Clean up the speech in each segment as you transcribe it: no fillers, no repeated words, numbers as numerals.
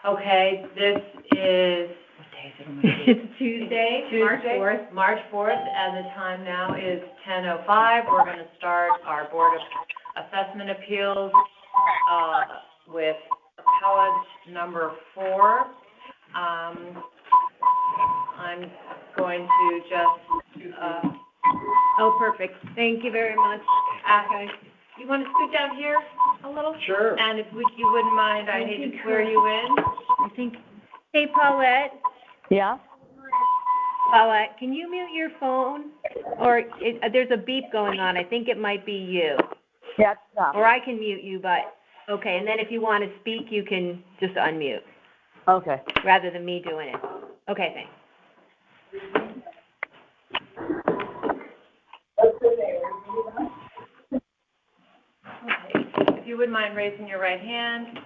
Okay, this is, what day is it? It's Tuesday, March 4th. March 4th, and the time now is 10:05. We're going to start our Board of Assessment Appeals with appellate number 4. I'm going to just... Oh, perfect. Thank you very much. Okay. You want to scoot down here a little? Sure. And if you wouldn't mind, I need to swear you in. I think. Hey, Paulette. Yeah? Paulette, can you mute your phone? Or there's a beep going on. I think it might be you. Yeah, stop. Or I can mute you, but, okay. And then if you want to speak, you can just unmute Okay. rather than me doing it. Okay, thanks. If you wouldn't mind raising your right hand.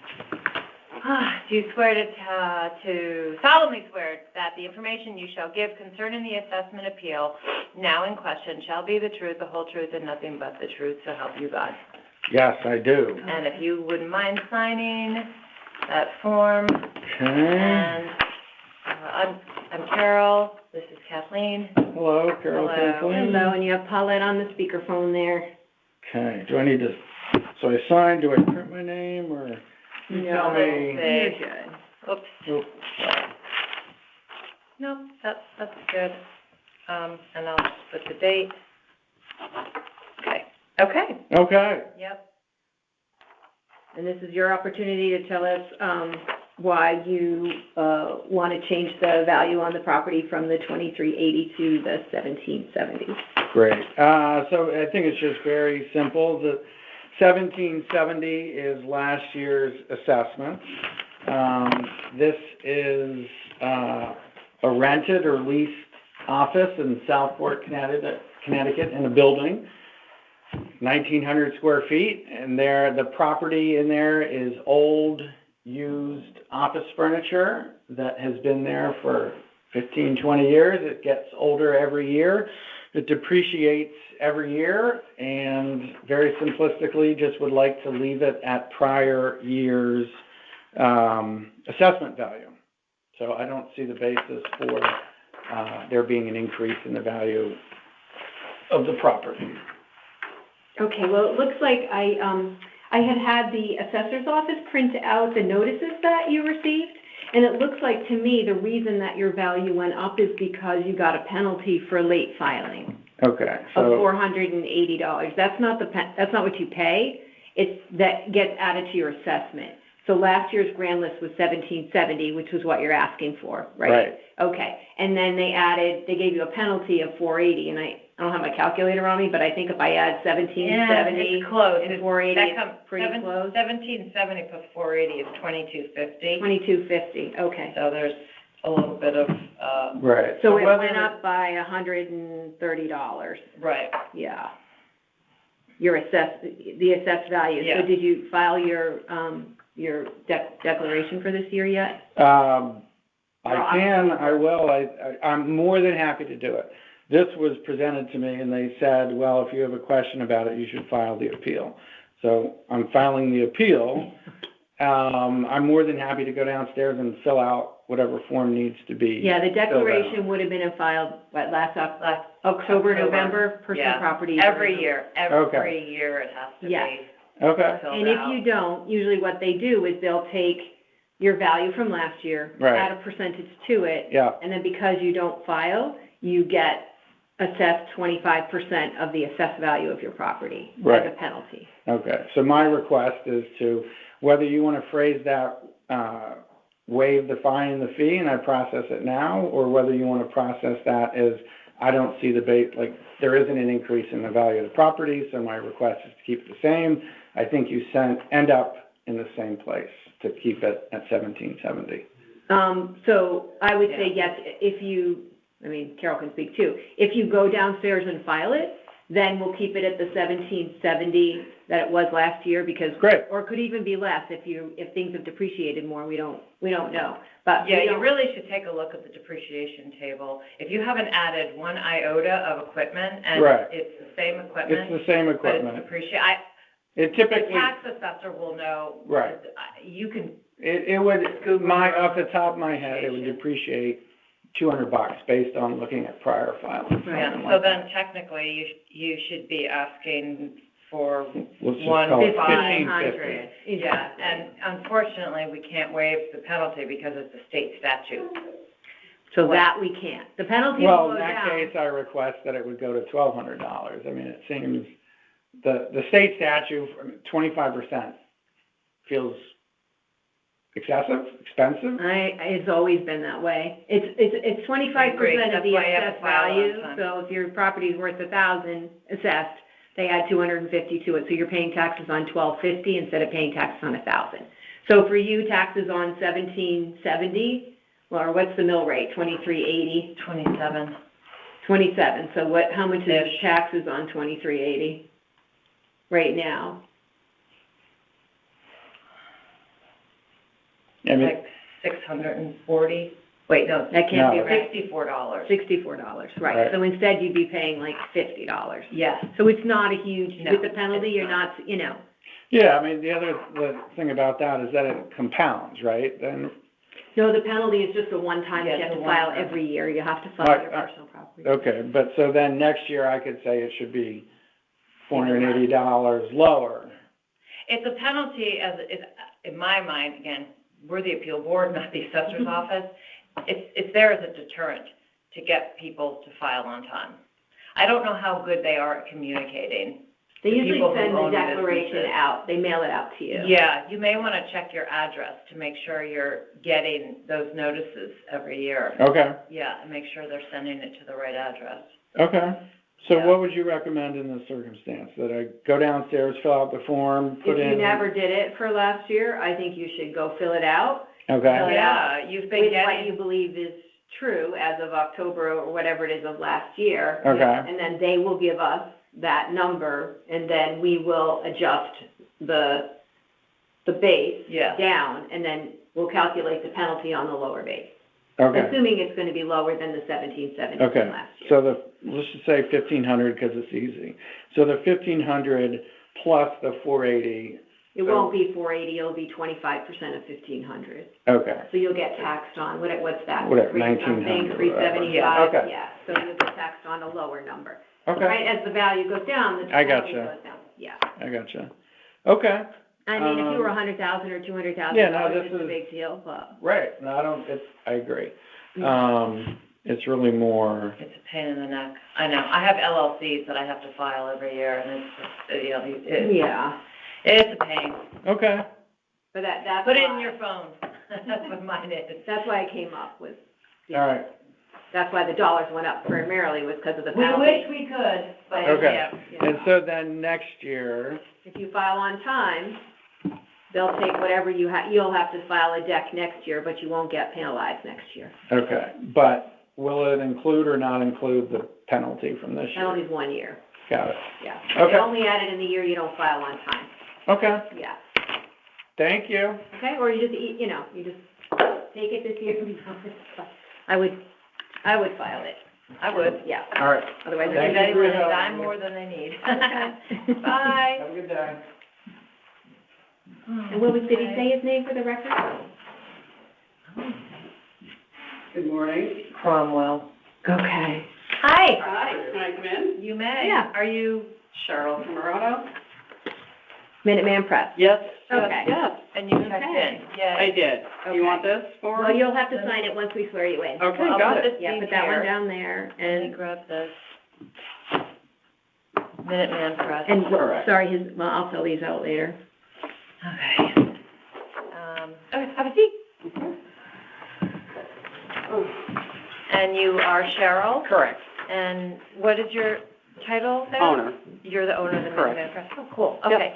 Do you swear to solemnly swear that the information you shall give concerning the assessment appeal now in question shall be the truth, the whole truth, and nothing but the truth, so help you God? Yes, I do. And if you wouldn't mind signing that form. Okay. And I'm Carol. This is Kathleen. Hello, Carol. Hello. Kathleen. Hello, and you have Paulette on the speakerphone there. Okay. Do I need to? So I sign. Do I print my name or? You tell me. You're good. Oops. Oops. No, that's good. And I'll just put the date. Okay. Okay. Yep. And this is your opportunity to tell us why you want to change the value on the property from the 2380 to the 1770. Great. So I think it's just very simple. The 1770 is last year's assessment. This is a rented or leased office in Southport, Connecticut, in a building, 1,900 square feet, and the property in there is old, used office furniture that has been there for 15, 20 years. It gets older every year. It depreciates every year, and very simplistically, just would like to leave it at prior year's assessment value. So I don't see the basis for there being an increase in the value of the property. Okay, well, it looks like I had the assessor's office print out the notices that you received, and it looks like to me the reason that your value went up is because you got a penalty for late filing. Okay. Of $480. That's not what you pay. That gets added to your assessment. So last year's grand list was 1770, which was what you're asking for, right? Right. Okay. And then they gave you a penalty of 480, and I don't have my calculator on me, but I think if I add 1770 it's close. and 480, it's pretty close. 1770 plus 480 is 2250. 2250. Okay. So there's a little bit of right. So it went up by $130. Right. Yeah. The assessed value. Yeah. So did you file your declaration for this year yet? I will. I'm more than happy to do it. This was presented to me, and they said, well, if you have a question about it, you should file the appeal. So I'm filing the appeal. I'm more than happy to go downstairs and fill out whatever form needs to be. Yeah, the declaration would have been filed last October, November, personal property. Every year it has to be. Okay. And if you don't, usually what they do is they'll take your value from last year, add a percentage to it, and then because you don't file, you get assessed 25% of the assessed value of your property as a penalty. Okay. So my request is to, whether you want to phrase that waive the fine and the fee and I process it now, or whether you want to process that as I don't see there isn't an increase in the value of the property, so my request is to keep it the same. I think you end up in the same place to keep it at 1770. So I would say yes, Carol can speak too. If you go downstairs and file it, then we'll keep it at the 1770 that it was last year or it could even be less if things have depreciated more. We don't know. But you really should take a look at the depreciation table. If you haven't added one iota of equipment and it's the same equipment. It's the same equipment. But it's depreciated. The tax assessor will know. Right. You can it would, off the top of my head, it would depreciate $200 based on looking at prior filings. Yeah, something so like then that. technically, you should be asking for Let's just one call it fine. 1550. Yeah, and unfortunately, we can't waive the penalty because it's a state statute. So that we can't. The penalty will Well, go in that down. case, I request that it would go to $1,200. I mean, it seems, the state statute, 25% feels excessive, expensive. It's always been that way. It's 25% of That's the why you have to assessed file on value, time. so if your property's worth 1,000 assessed, they add 250 to it, so you're paying taxes on 1,250 instead of paying taxes on 1,000. So for you, taxes on 1770, or what's the mill rate, 2380? 27. 27, so how much is Ish. taxes on 2380 right now? I mean, Like 640, wait, no, That can't be No. right. $64. $64, right. Right. So instead, you'd be paying like $50. Yes. So it's not a huge, No, with the penalty, it's you're not, yeah, I mean, the thing about that is that it compounds, right? Then, no, the penalty is just a one-time, Yeah, you have it's to a file one-time. every year, you have to file Right, your personal property. okay, but so then next year I could say it should be $480 lower. It's a penalty in my mind, again, we're the appeal board, not the assessor's office. It's there as a deterrent to get people to file on time. I don't know how good they are at communicating. They The usually people who send the own declaration businesses. out, they mail it out to you. Yeah, you may want to check your address to make sure you're getting those notices every year. Okay, Yeah, and make sure they're sending it to the right address. okay. So Yeah. what would you recommend in this circumstance? That I go downstairs, fill out the form, put in? If you never did it for last year, I think you should go fill it out. Okay, Yeah, you've been With what you getting, believe is true as of October or whatever it is of last year. okay, And then they will give us that number, and then we will adjust the base yeah, down, and then we'll calculate the penalty on the lower base. okay. Assuming it's gonna be lower than the 1770 Okay, from last year. so let's just say 1,500 because it's easy. So the 1,500 plus the 480, It won't be 480, it'll be 25% of 1,500. okay, So you'll get taxed on, what's that? Whatever, 3-something, 1900, 375, whatever. yeah. So you'll get taxed on a lower number. okay, Right, as the value goes down, the I penalty gotcha. goes down, yeah. I gotcha. Okay, I mean, if you were Um, $100,000 or $200,000, yeah, no, this it's a is- big deal, but. right, no, I agree. Mm. It's really more, it's a pain in the neck. I know. I have LLCs that I have to file every year, and it's just, Yeah, it's a pain. okay, but that's Put it in why- your phone. That's what mine is. That's why I came up with, all right, that's why the dollars went up primarily, was because of the We penalty. wish we could, but, Okay. yeah. Yeah. and so then next year, If you file on time, they'll take whatever you'll have to file a deck next year, but you won't get penalized next year. okay, but will it include or not include the penalty from this year? Penalty's 1 year, Got it, yeah. Okay. They only add it in the year you don't file on time, okay, yeah. thank you. Okay, or you just, you just take it this year. I would file it, I would. yeah. All right, Otherwise, Thank Give you for anyone your a help. dime more than they need. Okay. Bye. have a good day. And what did he say his name for the record? Good morning. Cromwell. Okay. Hi, Hi, can I come in? you may. Yeah. Are you? Cheryl from Murano? Minuteman Press. Yes. Okay. Yes, And you checked Okay. in? Yeah. I did. Okay. You want this form? Well, you'll have to sign it once we swear you in. Okay, Well, I'll got put it. this Yeah, deed put that one here. down there, Let me and, grab this. Minuteman Press. and, Correct. sorry, I'll fill these out later. Okay. Okay, have a seat. And you are Cheryl? Correct. And what is your title there? Owner. You're the owner of the Correct. Minuteman Press? Oh, cool, Yep. okay.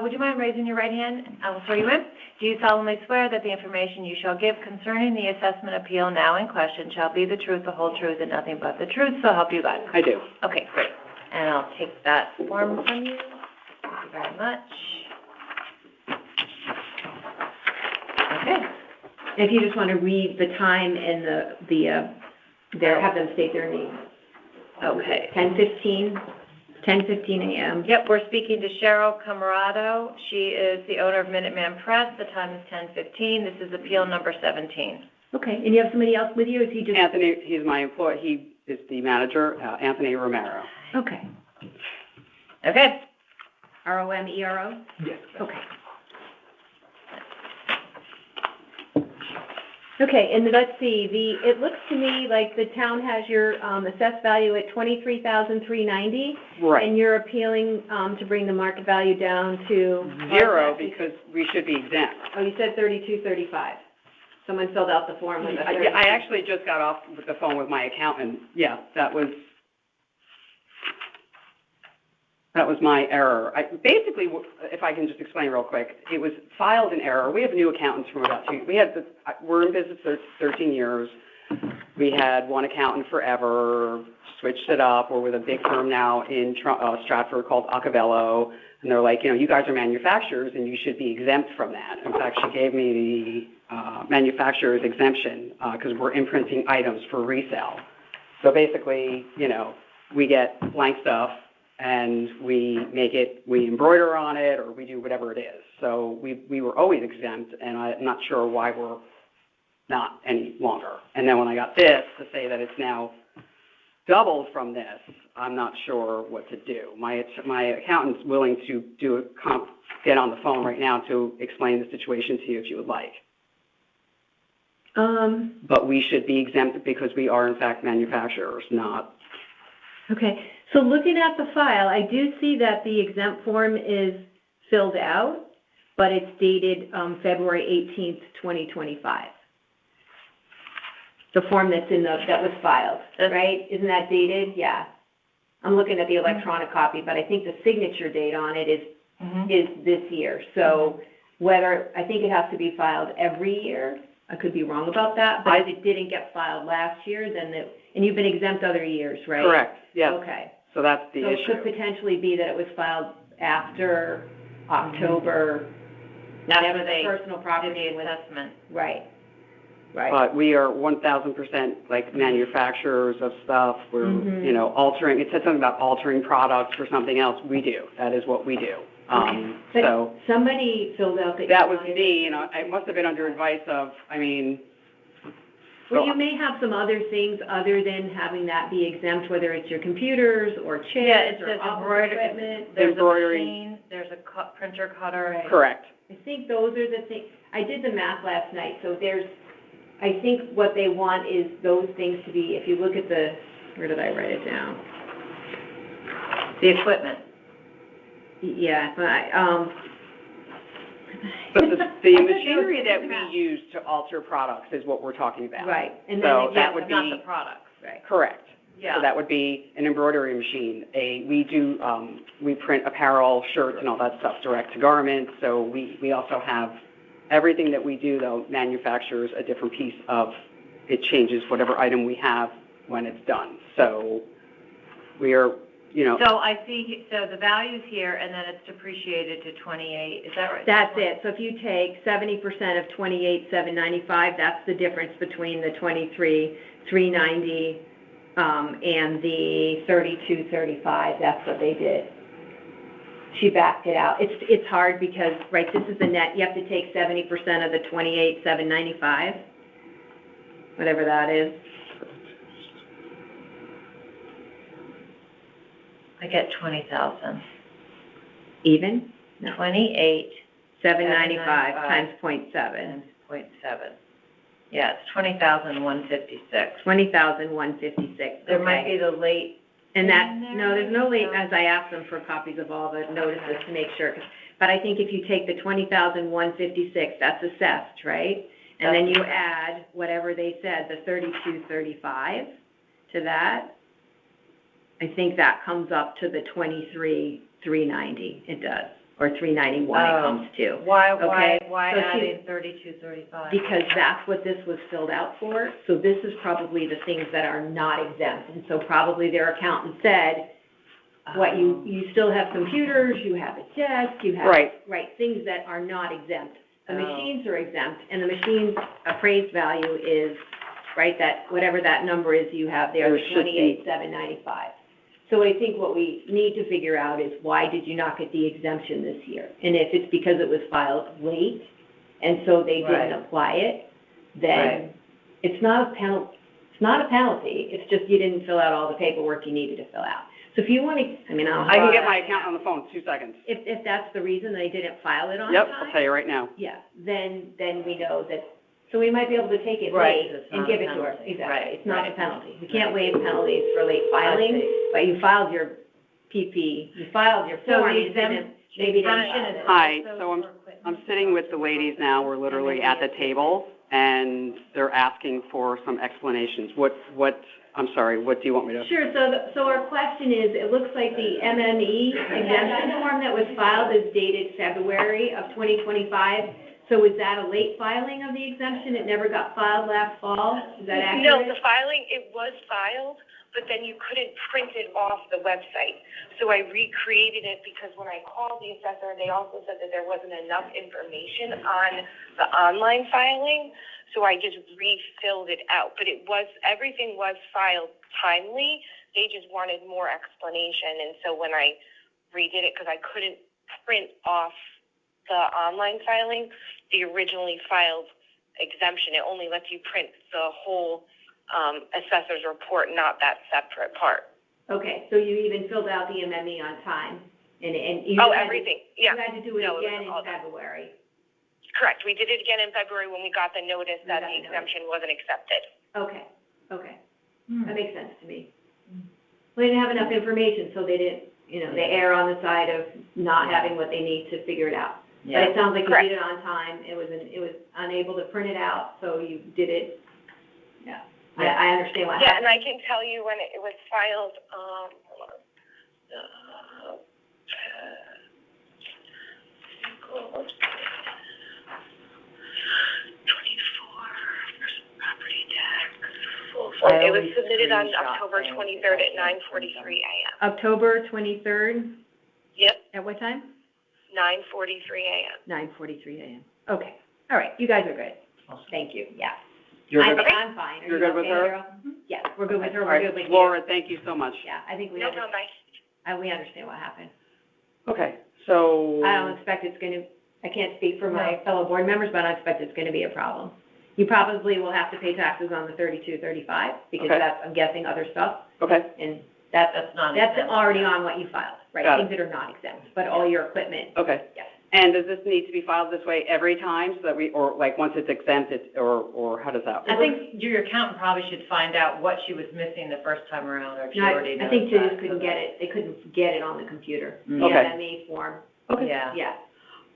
Would you mind raising your right hand? I will swear you in. Do you solemnly swear that the information you shall give concerning the assessment appeal now in question shall be the truth, the whole truth, and nothing but the truth, so help you God? I do. Okay, great. And I'll take that form from you. Thank you very much. Okay. If you just want to read the time and have them state their name. Okay. 10:15, 10:15 a.m. Yep, we're speaking to Cheryl Camarado. She is the owner of Minuteman Press. The time is 10:15. This is appeal number 17. Okay, and you have somebody else with you, or is he just? Anthony, he's my employee, he is the manager, Anthony Romero. Okay. Okay. Romero? Yes. Okay. Okay, and let's see, it looks to me like the town has your, assessed value at $23,390. Right. And you're appealing, to bring the market value down to? Zero, because we should be exempt. Oh, you said 3235. Someone filled out the form with a I actually just got off with the phone with my accountant. Yeah, that was my error. Basically, if I can just explain real quick, it was filed in error. We have new accountants from about we're in business 13 years. We had one accountant forever, switched it up. We're with a big firm now in Stratford called Acavello, and they're like, you guys are manufacturers and you should be exempt from that. In fact, she gave me the manufacturer's exemption because we're imprinting items for resale. So basically, we get blank stuff, and we embroider on it, or we do whatever it is. So we were always exempt, and I'm not sure why we're not any longer. And then when I got this to say that it's now doubled from this, I'm not sure what to do. My accountant's willing to get on the phone right now to explain the situation to you if you would like. But we should be exempt because we are in fact manufacturers, not. Okay, so looking at the file, I do see that the exempt form is filled out, but it's dated February 18th, 2025. The form that was filed, right? Isn't that dated? Yeah. I'm looking at the electronic copy, but I think the signature date on it is this year. So I think it has to be filed every year. I could be wrong about that, but if it didn't get filed last year, and you've been exempt other years, right? Correct, yes. Okay. So that's the issue. So it could potentially be that it was filed after October, After they personal property did the was, assessment. right, right. But we are 1,000% like manufacturers of stuff. We're, altering, it said something about altering products for something else. We do. That is what we do. But somebody filled out that was me, I must have been under advice of, well, you may have some other things other than having that be exempt, whether it's your computers or chairs It or says office equipment. There's embroidery. a machine, there's a printer cutter. Right. Correct. I think those are the things, I did the math last night, so I think what they want is those things to be, if you look at where did I write it down? The equipment. Yeah, But the machinery that we use to alter products is what we're talking about. right, and So then, that would be. Not the products. right. Correct. Yeah. So that would be an embroidery machine. We print apparel, shirts, and all that stuff direct to garments. So we also have everything that we do, though, manufactures a different piece of, it changes whatever item we have when it's done. So we are, So I see, so the value's here, and then it's depreciated to 28, is that right? That's it, so if you take 70% of 28,795, that's the difference between the 23,390, and the 3235, that's what they did. She backed it out. It's hard because, right, this is the net, you have to take 70% of the 28,795, whatever that is. I get 20,000. Even? No. 28,795 795 times 0.7. times 0.7. Yeah, it's 20,156. 20,156. There might be the late. And that, in there, no, there's no late, maybe? as I asked them for copies of all the notices to make sure. But I think if you take the 20,156, that's assessed, right? And then you add whatever they said, the 3235 to that, I think that comes up to the 23,390, it does, or 391 it comes to. Why Okay, so adding 3235? Because that's what this was filled out for, so this is probably the things that are not exempt. And so probably their accountant said, you still have computers, you have a desk, you have. Right. Right, things that are not exempt. The Oh. machines are exempt, and the machine's appraised value is, right, that, whatever that number is you have there, There the should be. 28,795. So I think what we need to figure out is why did you not get the exemption this year? And if it's because it was filed late, and so they Right. didn't apply it, Right. then it's not a penalty, it's just you didn't fill out all the paperwork you needed to fill out. So if you want to, I mean, I don't I can know, get my account on the phone, 2 seconds. if that's the reason they didn't file it on Yep, time. I'll tell you right now. Yeah, then we know that, so we might be able to take it Right, late it's and not give a it to her. penalty. Exactly, Right, it's not a right. penalty. We can't waive penalties for late filing, see. but you filed your PP, you filed your So form, the you didn't, exemption maybe didn't exemption file is it. Hi, also so I'm- for equipment. I'm sitting with the ladies now, we're literally at the table, and they're asking for some explanations. I'm sorry, what do you want me to? Sure, so our question is, it looks like the MME exemption form that was filed is dated February of 2025. So was that a late filing of the exemption? It never got filed last fall? Is that accurate? No, the filing, it was filed, but then you couldn't print it off the website. So I recreated it because when I called the assessor, they also said that there wasn't enough information on the online filing. So I just refilled it out, but everything was filed timely. They just wanted more explanation. And so when I redid it, because I couldn't print off the online filing, the originally filed exemption, it only lets you print the whole assessor's report, not that separate part. Okay, so you even filled out the MME on time, and you Oh, had to- everything, yeah. You had to do it No, it was again in all done. February. Correct. We did it again in February when we got the notice We that got the the notice. exemption wasn't accepted. Okay. Hmm. That makes sense to me. Well, they didn't have enough information, so they didn't, they err on the side of not having what they need to figure it out. But Yeah. it sounds like you Correct. did it on time, it was unable to print it out, so you did it, yeah. I understand what Yeah, happened. and I can tell you when it was filed, hold on. Oops. 24, property tax, full form. It was submitted on October 23rd at 9:43 a.m. October 23rd, Yep, at what time? 9:43 a.m. 9:43 a.m. Okay, all right, you guys are good. Thank you, yeah. You're good? I'm fine. Are You're you good with okay, her? Carol? Yes, we're good with her, All we're right, good with you. Laura, thank you so much. Yeah, I think we No problem, bye. we understand what happened. Okay, so. I don't expect it's gonna, I can't speak for my fellow board members, but I don't expect it's gonna be a problem. You probably will have to pay taxes on the 32, 35, because Okay. that's, I'm guessing, other stuff, Okay, and that's not that's exempt. already on what you filed, right? Got it. Things that are not exempt, but all your equipment, okay. yes. And does this need to be filed this way every time, so that or like, once it's exempt, or how does that I work? think your accountant probably should find out what she was missing the first time around, or if she No, already knows I think they that, just couldn't so get it, they couldn't get it on the computer, the Okay. MME form, Okay. Yeah. yeah.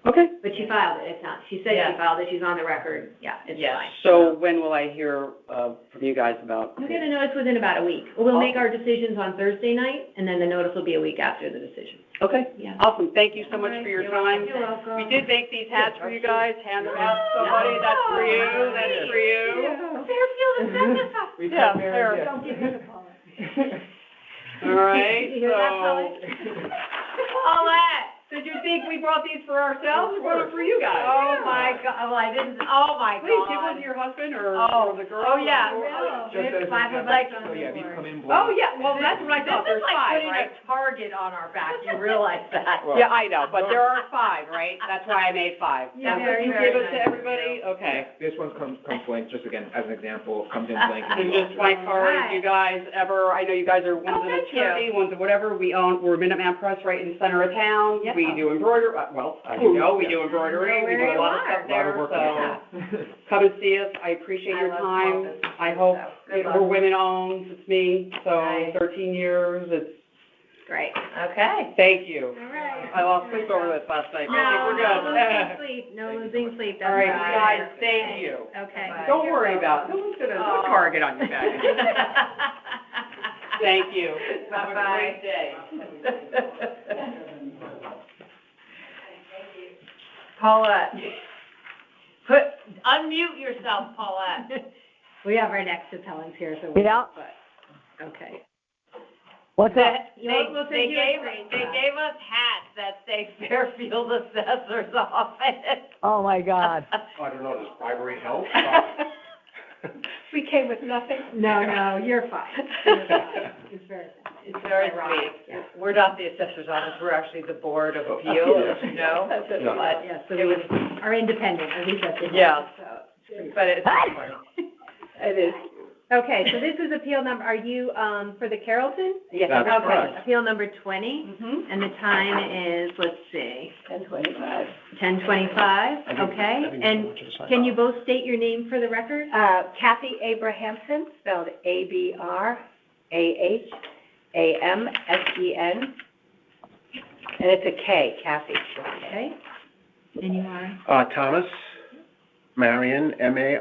Okay, But she filed it, it's not, she said Yeah. she filed it, she's on the record, yeah, it's Yeah. fine. so when will I hear, from you guys about? You'll get a notice within about a week. We'll make our decisions on Thursday night, and then the notice will be a week after the decision. Okay, Yeah. awesome, thank you so much for your You're time. You're welcome. We did make these hats for you guys, hand them out to somebody, that's for you, that's for you. We Yeah, come here, fair. yeah. Don't give me the Paula. All right, Did you hear that, so. Paulette? Did you think we brought these for ourselves, or brought them for you guys? Oh, my God, well, I didn't, oh, my God. Please give one to your husband, or the girl? Oh, yeah. Just as Five of an us example. on So, the yeah, these board. come in Oh, blank. yeah, well, that's what I thought, This is there's like five, putting right? a target on our back, you realize that? Well, Yeah, I know, but there are five, right? That's why I made five. Yeah, That's what very, you very give it to nice. everybody? Okay. This one comes blank, just again, as an example, comes in blank. And just my card, if you guys ever, I know you guys are, one's an thank you. attorney, one's a whatever, we're Minuteman Press right in the center of town. Yep. We do embroidery, well, as you know, we do embroidery, we do a lot of stuff Lot there, of work. so come and see us, I appreciate your I love time. small businesses, I hope, so good luck. we're women-owned, it's me, so Right. 13 years, it's, Great. Okay. thank you. All right. I lost sleep over this last night, No, I think we're no losing good. sleep, no losing sleep, that's All right, right. you guys, thank you. Okay. Bye. Don't worry about it, no one's gonna, no target on your back. Thank you. Have a Bye-bye. great day. Paulette, unmute yourself, Paulette. We have our next appellants here, so. Yeah. But, okay. What's They, that? We'll send you a they screenshot. gave us hats that say Fairfield Assessor's Office. Oh, my God. I don't know, does bribery help? We came with nothing. No, you're fine. You're fine. It's very, It's very ironic. sweet. We're not the assessor's office, we're actually the Board of Appeals, as you know. That's it. But Yeah, so it was, we are independent, at least that's it. Yeah. So, it's but it's important. It is. okay, so this is appeal number, are you, for the Carrollton? Yes, That's Okay, correct. appeal number 20, Mm-hmm. and the time is, let's see, 10:25. 10:25, okay? And can you both state your name for the record? Kathy Abrahamson, spelled Abrahamsen, and it's a K, Kathy. Okay. And you are? Thomas Marion, Marien.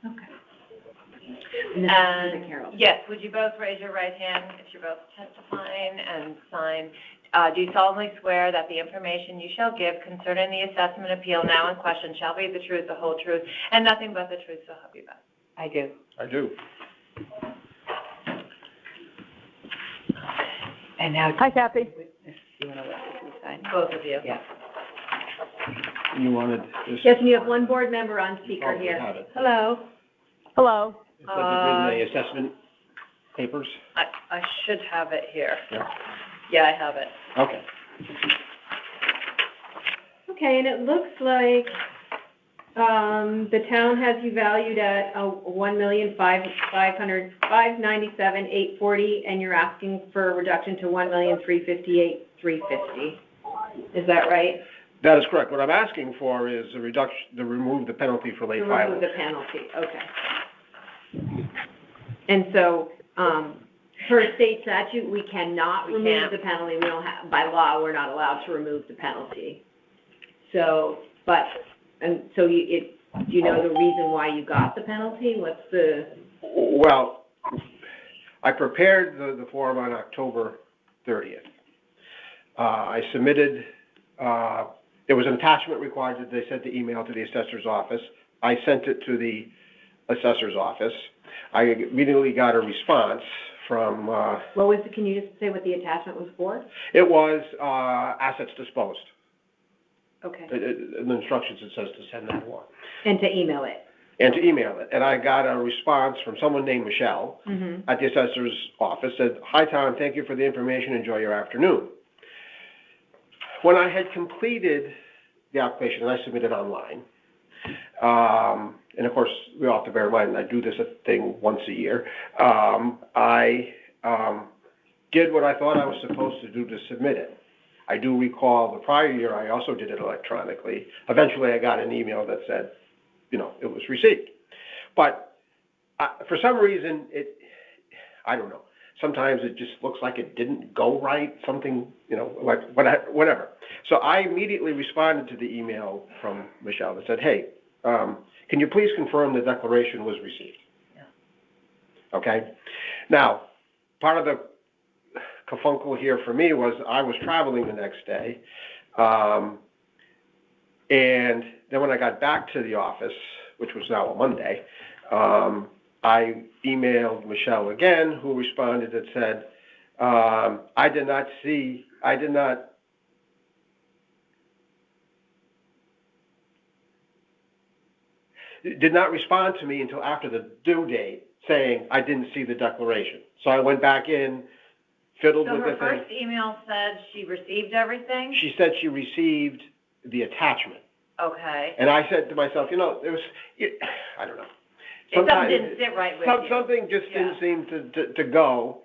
Okay. And this is for the And, Carrollton. yes, would you both raise your right hand if you're both testifying and sign? Do you solemnly swear that the information you shall give concerning the assessment appeal now in question shall be the truth, the whole truth, and nothing but the truth, so help you God? I do. I do. And now, Hi, Kathy. you want to let me sign? Both of you. Yeah. You wanted this? Yes, and you have one board member on speaker Oh, we here. have it. Hello. Hello. Is that in the assessment papers? I should have it here. Yeah. Yeah, I have it. Okay. Okay, and it looks like, the town has you valued at, $1,597,840, and you're asking for a reduction to $1,358,350. Is that right? That is correct. What I'm asking for is a reduction, to remove the penalty for late To filing. remove the penalty, okay. And so, per state statute, we cannot We remove can't. the penalty, we don't have, by law, we're not allowed to remove the penalty. So, but, and so do you know the reason why you got the penalty? What's the, Well, I prepared the form on October 30th. I submitted, there was an attachment required that they sent the email to the assessor's office. I sent it to the assessor's office. I immediately got a response from, can you just say what the attachment was for? it was assets disposed. Okay. In the instructions, it says to send that along. And to email it? And to email it. And I got a response from someone named Michelle Mm-hmm. at the assessor's office, said, "Hi, Tom, thank you for the information, enjoy your afternoon." When I had completed the application, and I submitted online, and of course, we all have to bear in mind, I do this thing once a year, I did what I thought I was supposed to do to submit it. I do recall the prior year, I also did it electronically. Eventually, I got an email that said, it was received. But for some reason, I don't know. Sometimes it just looks like it didn't go right, something, like whatever. So I immediately responded to the email from Michelle that said, "Hey, can you please confirm the declaration was received?" Yeah. Okay? Now, part of the kerfunkle here for me was I was traveling the next day, and then when I got back to the office, which was now a Monday, I emailed Michelle again, who responded and said, I did not respond to me until after the due date, saying I didn't see the declaration. So I went back in, fiddled So with her the thing. first email said she received everything? She said she received the attachment. Okay. And I said to myself, I don't know. Something didn't sit right with you. Something just didn't seem to go,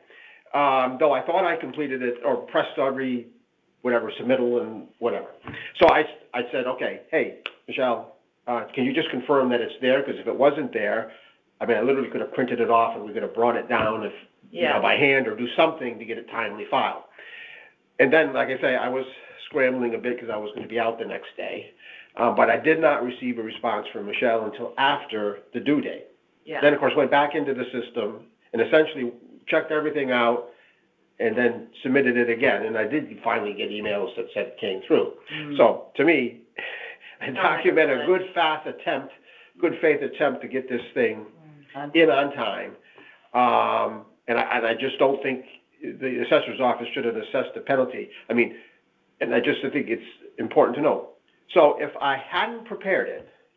though I thought I completed it or pressed every, submittal and whatever. So I said, okay, hey, Michelle, can you just confirm that it's there? Because if it wasn't there, I literally could have printed it off and we could have brought it down by hand or do something to get it timely filed. And then, like I say, I was scrambling a bit because I was going to be out the next day. But I did not receive a response from Michelle until after the due date. Yeah. Then, of course, went back into the system and essentially checked everything out and then submitted it again. And I did finally get emails that said it came through. Mm-hmm. So, to me, a document, a excellent. good faith attempt to get this thing in on time. And I just don't think the assessor's office should have assessed the penalty. And I just think it's important to know. So if I hadn't prepared it,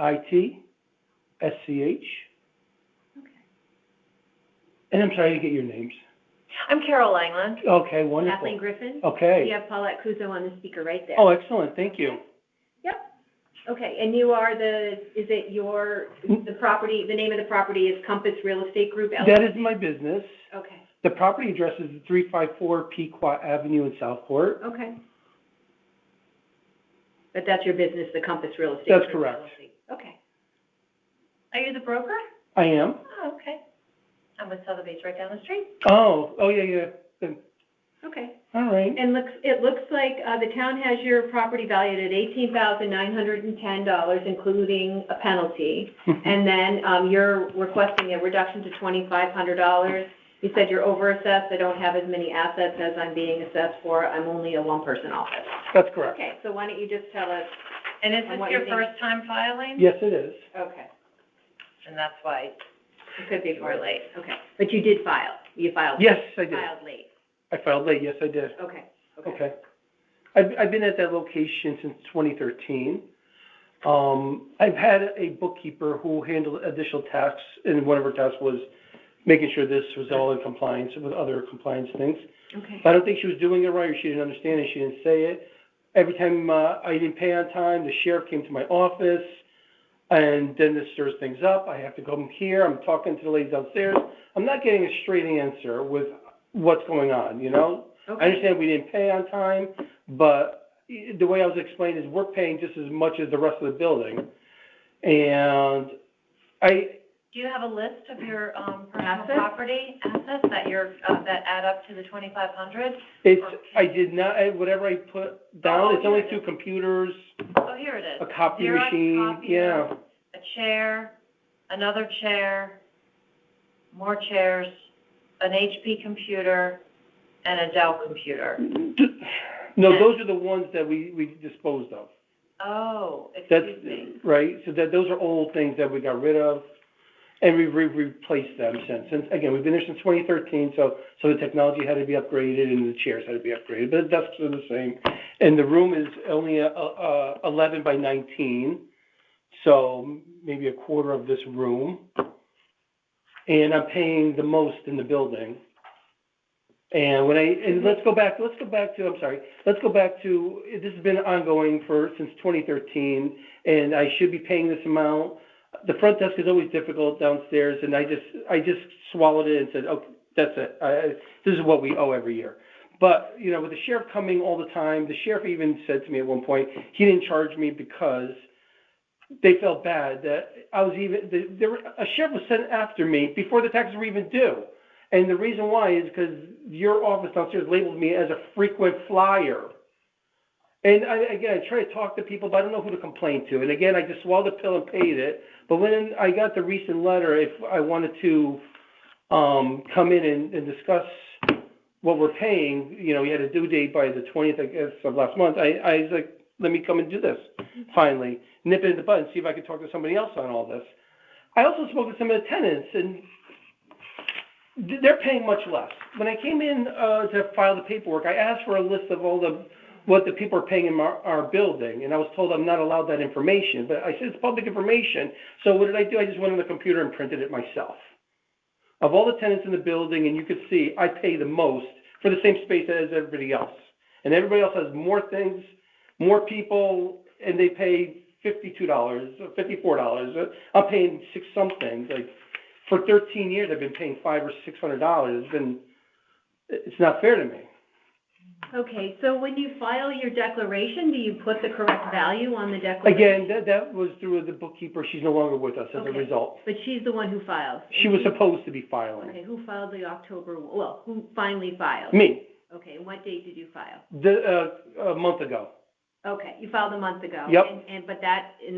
IT, SCH. Okay. And I'm sorry to get your names. I'm Carol Langland. Okay, wonderful. Kathleen Griffin? You Okay. have Paulette Kuzo on the speaker right there. Oh, excellent, thank you. Yep. Okay, and you are the property, the name of the property is Compass Real Estate Group LLC? That is my business. Okay, The property address is 354 Pequot Avenue in Southport. okay. But that's your business, the Compass Real Estate That's Group correct. LLC. Okay. Are you the broker? I am. Oh, okay. I'm with Sotheby's right down the street. Oh, yeah. Then- Okay. All right. And it looks like, the town has your property valued at $18,910, including a penalty. And then, you're requesting a reduction to $2,500. You said you're overassessed, I don't have as many assets as I'm being assessed for, I'm only a one-person office. That's correct. Okay, so why don't you just tell us, And is And this what your you think- first time filing? Yes, it is. okay, And that's why, it could be more late, okay. But you did file, you filed. Yes, I did. Filed late, I filed late, yes, I did. okay. Okay. I've been at that location since 2013. I've had a bookkeeper who handled additional tasks, and one of her tasks was making sure this was all in compliance with other compliance things. Okay, I don't think she was doing it right, or she didn't understand it, she didn't say it. Every time, I didn't pay on time, the sheriff came to my office, and then this stirs things up. I have to come here, I'm talking to the ladies downstairs. I'm not getting a straight answer with what's going on, you know? I okay, understand we didn't pay on time, but the way I was explained is we're paying just as much as the rest of the building. And do you have a list of your, personal Assets? property assets that that add up to the 2,500? I did not, whatever I put down, it's only 2 computers, Oh, here it is. a copy Xerox machine, copier, yeah. A chair, another chair, more chairs, an HP computer, and a Dell computer. No, those are the ones that we disposed of. Oh, That's, excuse me. right, so those are old things that we got rid of, and we've replaced them since. And again, we've been there since 2013, so the technology had to be upgraded and the chairs had to be upgraded, but the desks are the same. And the room is only 11 by 19, so maybe a quarter of this room. And I'm paying the most in the building. And let's go back to, this has been ongoing since 2013, and I should be paying this amount. The front desk is always difficult downstairs, and I just swallowed it and said, okay, that's it. This is what we owe every year. But, you know, with the sheriff coming all the time, the sheriff even said to me at one point, he didn't charge me because they felt bad that I was a sheriff was sent after me before the taxes were even due. And the reason why is because your office downstairs labeled me as a frequent flyer. And I try to talk to people, but I don't know who to complain to. And again, I just swallowed the pill and paid it. But when I got the recent letter, if I wanted to come in and discuss what we're paying, you know, we had a due date by the 20th, I guess, of last month. I was like, let me come and do this, finally. Nip it in the bud and see if I could talk to somebody else on all this. I also spoke to some of the tenants, and they're paying much less. When I came in to file the paperwork, I asked for a list of what the people are paying in our building, and I was told I'm not allowed that information. But I said it's public information, so what did I do? I just went on the computer and printed it myself. Of all the tenants in the building, and you could see, I pay the most for the same space as everybody else. And everybody else has more things, more people, and they pay $52, $54. I'm paying $6-something. Like, for 13 years, I've been paying $500 or $600. It's not fair to me. Okay, so when you file your declaration, do you put the correct value on the declaration? Again, that was through the bookkeeper. She's no longer with us as a Okay. result. But she's the one who files? She was supposed to be filing. Okay, who filed the who finally filed? Me, Okay, and what date did you file? a month ago. Okay, you filed a month ago? Yep. And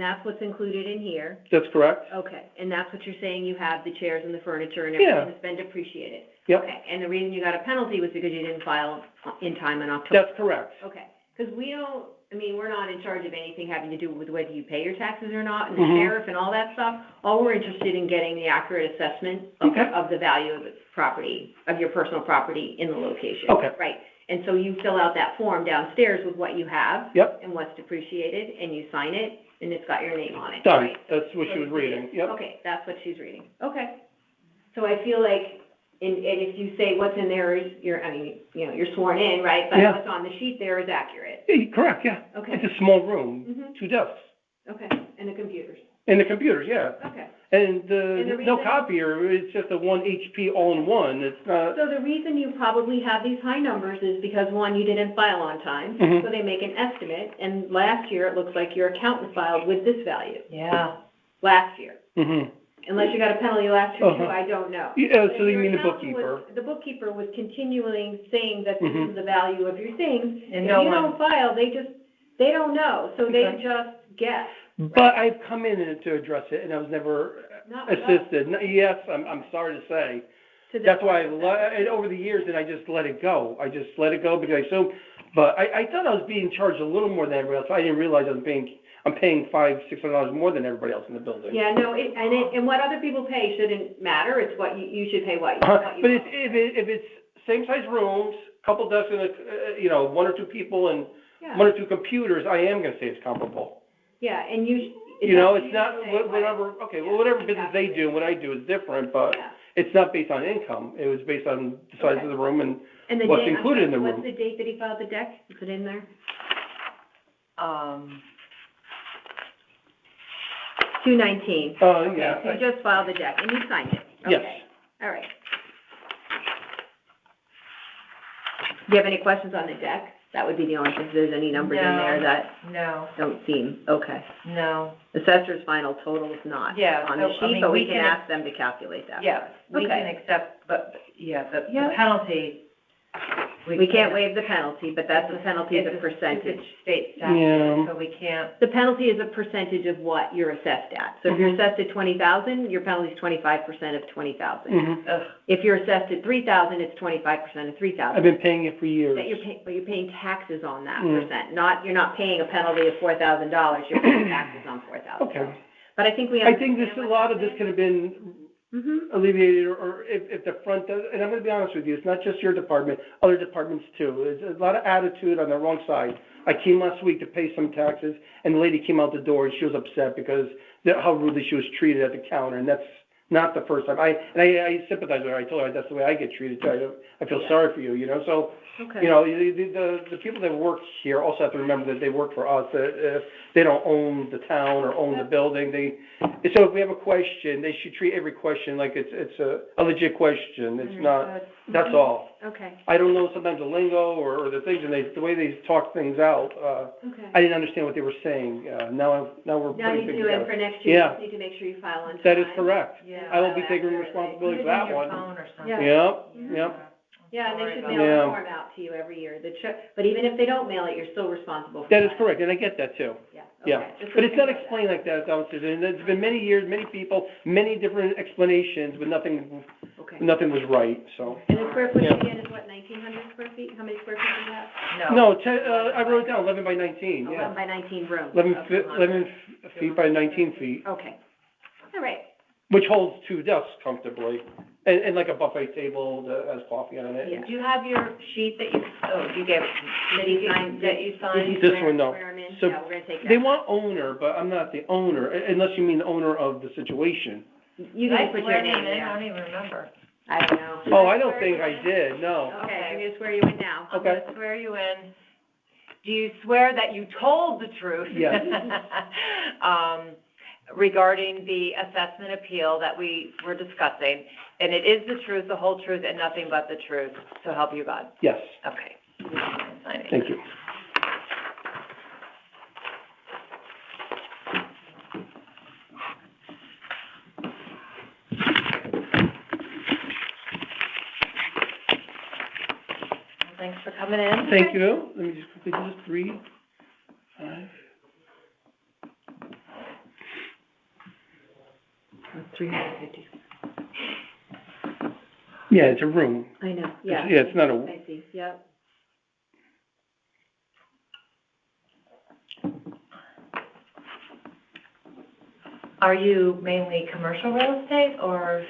that's what's included in here? That's correct. Okay, and that's what you're saying, you have the chairs and the furniture and Yeah. everything that's been depreciated? Yep. Okay, and the reason you got a penalty was because you didn't file in time in October? That's correct. Okay, because we're not in charge of anything having to do with whether you pay your taxes or not, and the Mhm. sheriff and all that stuff. All we're interested in getting the accurate assessment Okay. of the value of the property, of your personal property in the location. Okay. Right, and so you fill out that form downstairs with what you have. Yep. And what's depreciated, and you sign it, and it's got your name on it, Done, right? that's what she was reading, yep. Okay, that's what she's reading, okay. So I feel like, and if you say what's in there is, you're sworn in, right? But Yeah. what's on the sheet there is accurate. Yeah, correct, yeah. Okay. It's a small room, Mhm. 2 desks, Okay, and the computers, and the computers, yeah. okay. And the no reason- copier, it's just a 1 HP all-in-one, it's not, So the reason you probably have these high numbers is because, one, you didn't file on time, Mhm. so they make an estimate, and last year, it looks like your accountant filed with this value, Yeah. last year. mhm. Unless you got a penalty last year too, Uh-huh. I don't know. Yeah, But so if you your mean the accountant was- bookkeeper? The bookkeeper was continually saying that this Mhm. is the value of your things, And if no you one- don't file, they don't know, so they Okay. just guess. But I've come in to address it, and I was never Not with us. assisted. Yes, I'm sorry to say. To this That's why point. and over the years, and I just let it go. I just let it go because I assumed, but I thought I was being charged a little more than everybody else. I didn't realize I'm paying $500-600 more than everybody else in the building. Yeah, no, and what other people pay shouldn't matter, it's what you should pay what you But owe. if it's same size rooms, couple desks and a, 1 or 2 people and Yeah. 1 or 2 computers, I am gonna say it's comparable. Yeah, and you. You know, it's not, up to you to say whatever, okay, well, whatever business they do and what I do is different, but Yeah. it's not based on income. It was based on the size Okay. of the room and And the what's date, included in the what's room. the date that he filed the deck? Is it in there? 2/19. Oh, yeah. Okay, so you just filed the deck, and you signed it? Yes. Okay, all right. Do you have any questions on the deck? That would be the only, if there's any numbers in there No. that No, don't seem, okay. no. Assessor's final total is not Yeah, on the so, I sheet, mean, but we we can can- ask them to calculate that. Yeah, we Okay. can accept, but, yeah, the Yeah. penalty. We can't waive the penalty, but that's the penalty is a percentage. It's a state Yeah. statute, so we can't, The penalty is a percentage of what you're assessed at. So if you're assessed at 20,000, your penalty is 25% of 20,000. Mhm. ugh, If you're assessed at 3,000, it's 25% of 3,000. I've been paying it for years. But you're paying taxes on that Mm. percent, you're not paying a penalty of $4,000, you're paying taxes on $4,000. Okay. But I think we I think understand a lot of this could have been alleviated, or if the front does, and I'm gonna be honest with you, it's not just your department, other departments too. There's a lot of attitude on the wrong side. I came last week to pay some taxes, and the lady came out the door, and she was upset because how rudely she was treated at the counter, and that's not the first time. I sympathize with her. I told her that's the way I get treated, too. I feel sorry for you, so, Okay. the people that work here also have to remember that they work for us, that they don't own the town or own the building. So if we have a question, they should treat every question like it's a legit question. It's not, that's all. Okay, I don't know sometimes the lingo or the things, and the way they talk things out, okay. I didn't understand what they were saying. Now we're Now putting you things do, and together. for next year, you Yeah. just need to make sure you file on time. That is correct. yeah. I will be taking accurately. responsibility Put for it in that your one. phone or something. Yeah. Yep. Yeah, and they should Sorry mail about a that. form out to you every year, but even if they don't mail it, you're still responsible for That is filing. correct, and I get that too. Yeah, Yeah, okay. Just but so it's you not know that. explained like that downstairs, and it's been many years, many people, many different explanations, but nothing Okay. was right, so. And the square footage Yeah. again is what, 1,900 square feet? How many square feet do you have? No. No, I wrote it down, 11 by 19, 11 yeah. by 19 rooms. 11 feet by 19 feet, Okay. All right. which holds 2 desks comfortably, and like a buffet table that has coffee on it. Yeah. Do you have your sheet that you gave, That you signed, that you Did signed? you This swear- one, no. swear 'em in? So, Yeah, we're gonna take that. They want owner, but I'm not the owner, unless you mean the owner of the situation. You Did I can put swear your name in? I there. don't even remember. I don't know. Oh, I don't think I did, no. Okay, I'm gonna swear you in now. I'm Okay. gonna swear you in. Do you swear that you told the truth? Yes. Regarding the assessment appeal that we were discussing, and it is the truth, the whole truth, and nothing but the truth, so help you God. Yes, Okay. Sign it. thank you. Thanks for coming in. Thank you. Let me just quickly do this, 3, 5. 350. Yeah, it's a room. I know, yeah. Yeah, it's not a, I see, yep. Are you mainly commercial real estate or?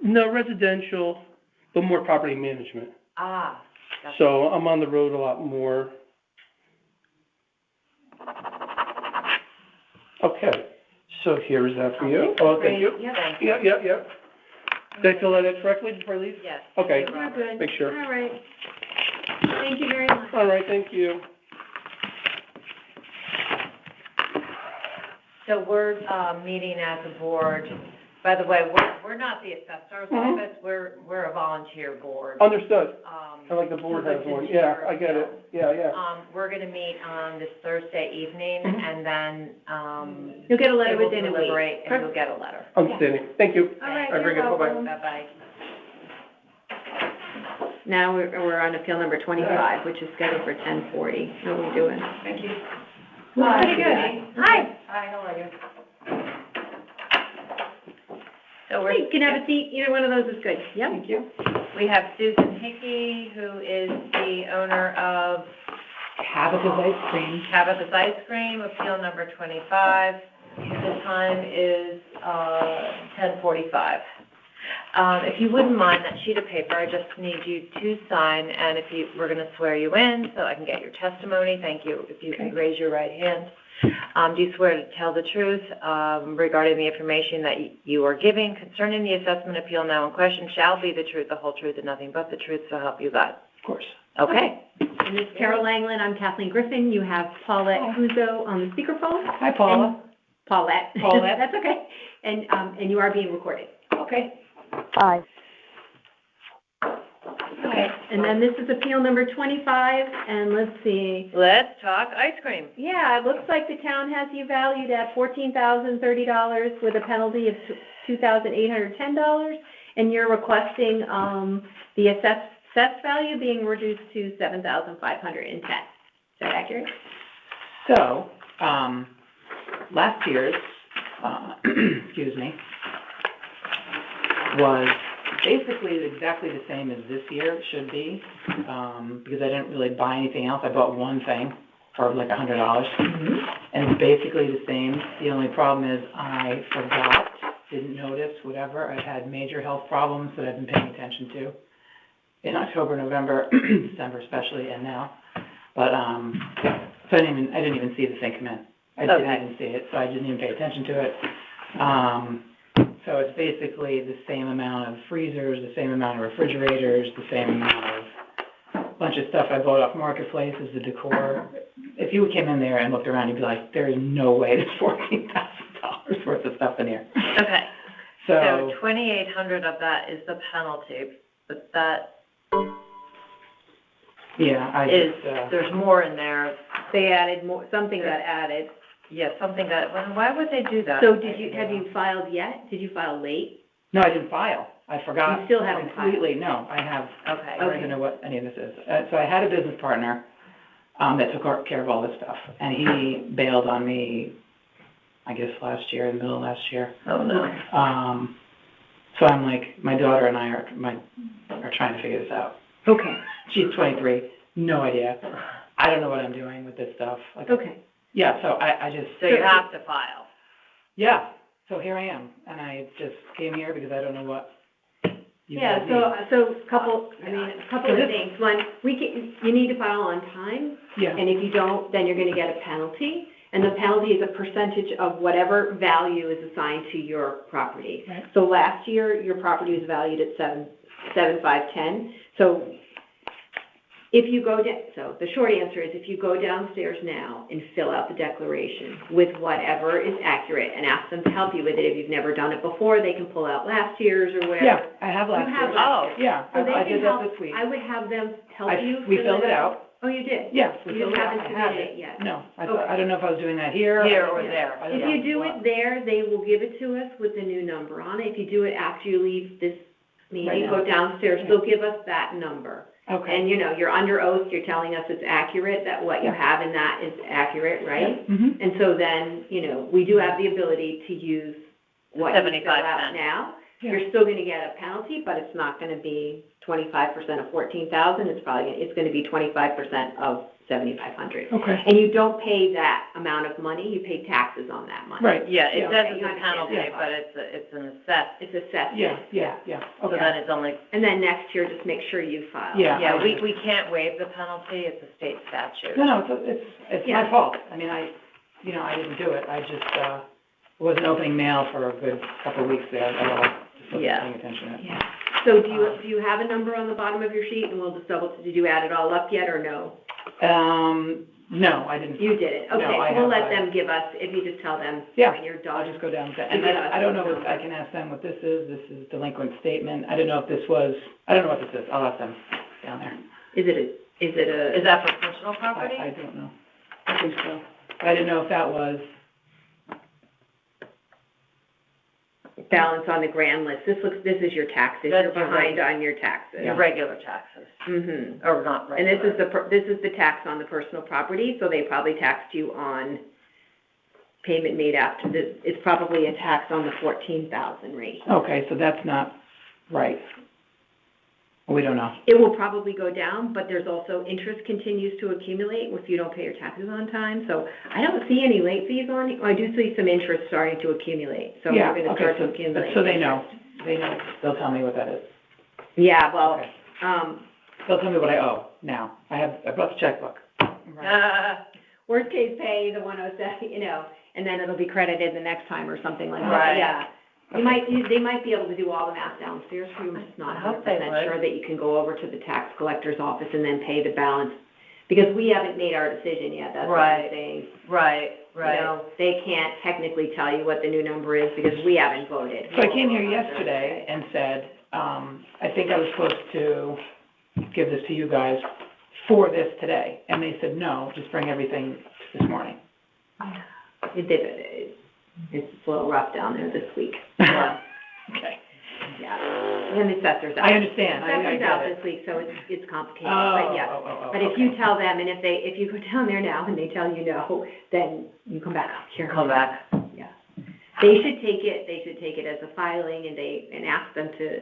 no, residential, but more property management. Gotcha. So I'm on the road a lot more. Okay, so here is that for you. Oh, thank you. Yep. Thank you. Yeah. Did I fill that in correctly before I leave? Yes. Okay, We're good. make sure. All right. Thank you very much. All right, thank you. So we're, meeting as a board. By the way, we're not the assessor's Mhm. office, we're a volunteer board. Understood. Um, I like the board to has listen one. to Yeah, your- I get it. Yeah. We're gonna meet on this Thursday evening, Mhm. and then, You'll get a they letter will within a week. deliberate, and you'll get a letter. Outstanding. Thank you. All right, Have a very you're good- bye-bye. welcome. Bye-bye. Now we're on appeal number 25, which is scheduled for 10:40. How are we doing? Thank you. Pretty good. Hi. Hi, how are you? So Hey, you can have a seat. Either one of those is good. Yep. Thank you. we have Susan Hickey, who is the owner of Tabitha's Ice Cream. Tabitha's Ice Cream, appeal number 25. The time is 10:45. If you wouldn't mind that sheet of paper, I just need you to sign, and we're going to swear you in so I can get your testimony. Thank you. If you can raise your right hand. Do you swear to tell the truth regarding the information that you are giving concerning the assessment appeal now in question shall be the truth, the whole truth, and nothing but the truth, so help you God? Of course. Okay. And this is Carol Langland. I'm Kathleen Griffin. You have Paulette Guzzo on the speakerphone. Hi, Paula. Paulette. Paulette. That's okay. And you are being recorded. Okay. Aye. Okay. And then this is appeal number 25, and let's see. Let's talk ice cream. Yeah, it looks like the town has you valued at $14,030 with a penalty of $2,810, and you're requesting the assessed value being reduced to $7,510. Is that accurate? So, last year's, excuse me, was basically exactly the same as this year should be, because I didn't really buy anything else. I bought one thing for like $100, and it's basically the same. The only problem is I forgot, didn't notice, whatever. I've had major health problems that I've been paying attention to in October, November, December especially, and now. But, so I didn't even see the thing come in. I didn't even see it, so I didn't even pay attention to it. So it's basically the same amount of freezers, the same amount of refrigerators, the same amount of bunch of stuff I bought off Marketplace as the decor. If you came in there and looked around, you'd be like, there is no way there's $14,000 worth of stuff in here. Okay. So, So $2,800 of that is the penalty, but that yeah, there's more in there. They added more, something got added. Yeah, something that, why would they do that? So have you filed yet? Did you file late? no, I didn't file. I forgot. You still haven't filed? Completely, no, I have. Okay. I don't even know what any of this is. So I had a business partner that took care of all this stuff, and he bailed on me, I guess last year, in the middle of last year. Oh, no. So I'm like, my daughter and I are trying to figure this out. Okay. She's 23, no idea. I don't know what I'm doing with this stuff. Like, Okay. yeah, so I just. So you have to file. Yeah, so here I am, and I just came here because I don't know what you Yeah, guys need. so a couple of things. One, you need to file on time, Yeah, and if you don't, then you're gonna get a penalty. And the penalty is a percentage of whatever value is assigned to your property. Right. So last year, your property was valued at $7,510. So if you go down, so the short answer is if you go downstairs now and fill out the declaration with whatever is accurate and ask them to help you with it. If you've never done it before, they can pull out last year's or whatever. yeah, I have last You have year. last year. Yeah, So they I can did that help, this week. I would have them help you. We fill filled it out. Oh, you did? Yeah, we You filled it out. haven't I have submitted it yet? No, Okay. I don't know if I was doing that here. Here or there. I don't If you know. do it there, they will give it to us with the new number on it. If you do it after you leave this meeting, Right go now. downstairs, they'll give us that number. Okay. And, you're under oath, you're telling us it's accurate, that what you Yeah. have in that is accurate, right? Mm-hmm. And so then, we do have the ability to use what you fill 75 out cents. now. Yeah. You're still gonna get a penalty, but it's not gonna be 25% of 14,000, it's gonna be 25% of 7,500. Okay. And you don't pay that amount of money, you pay taxes on that money. Right. Yeah, it Yeah. says You it's a understand penalty, that. but it's an assessment. It's assessed. Yeah, So then okay. it's only, And then next year, just make sure you file. Yeah. yeah, we can't waive the penalty, it's a state statute. No, it's my Yeah. fault. I mean, I didn't do it, I just, wasn't opening mail for a good couple of weeks there at all, just wasn't Yeah. paying attention to it. Yeah. So do you have a number on the bottom of your sheet, and we'll just did you add it all up yet, or no? No, I didn't. You didn't, No, okay, I so we'll have- let them give us, if you just tell them Yeah, when you're I'll done. just go down with that. You And give us I don't know, the I can ask them what this is delinquent statement. I don't know if this was, I don't know what this is. I'll ask them down there. Is it Is that for personal property? I don't know. I think so. But I didn't know if that was, balance on the grand list? This is your taxes, That's you're your behind reg- on your taxes. Your regular taxes, Mm-hmm. or not And regular. this is the tax on the personal property, so they probably taxed you on payment made after this. It's probably a tax on the 14,000 rate. okay, so that's not right. We don't know. It will probably go down, but there's also interest continues to accumulate if you don't pay your taxes on time. So I don't see any late fees on, I do see some interest starting to accumulate, so Yeah, we're gonna okay, start to so- accumulate. so they know. interest. They know. They'll tell me what that is. Yeah, well, Okay. They'll tell me what I owe now. I brought the checkbook. worst case pay the 107, and then it'll be credited the next time or something like that. Right. Yeah. They might be able to do all the math downstairs for you. I'm just not I hope they 100% would. sure that you can go over to the tax collector's office and then pay the balance. Because we haven't made our decision yet, that's what I'm Right. saying. Right, right. They can't technically tell you what the new number is because we haven't voted. So I came here yesterday and said, I think I was supposed to give this to you guys for this today. And they said, no, just bring everything this morning. It's a little rough down there this week. Yeah. Okay. Yeah, and the assessor's out. I understand. I Assessor's get out it. this week, so it's complicated, Oh, but yeah. oh, But if you okay. tell them, and if you go down there now and they tell you no, then you come back up here. Come back. Yeah. They should take it as a filing and ask them to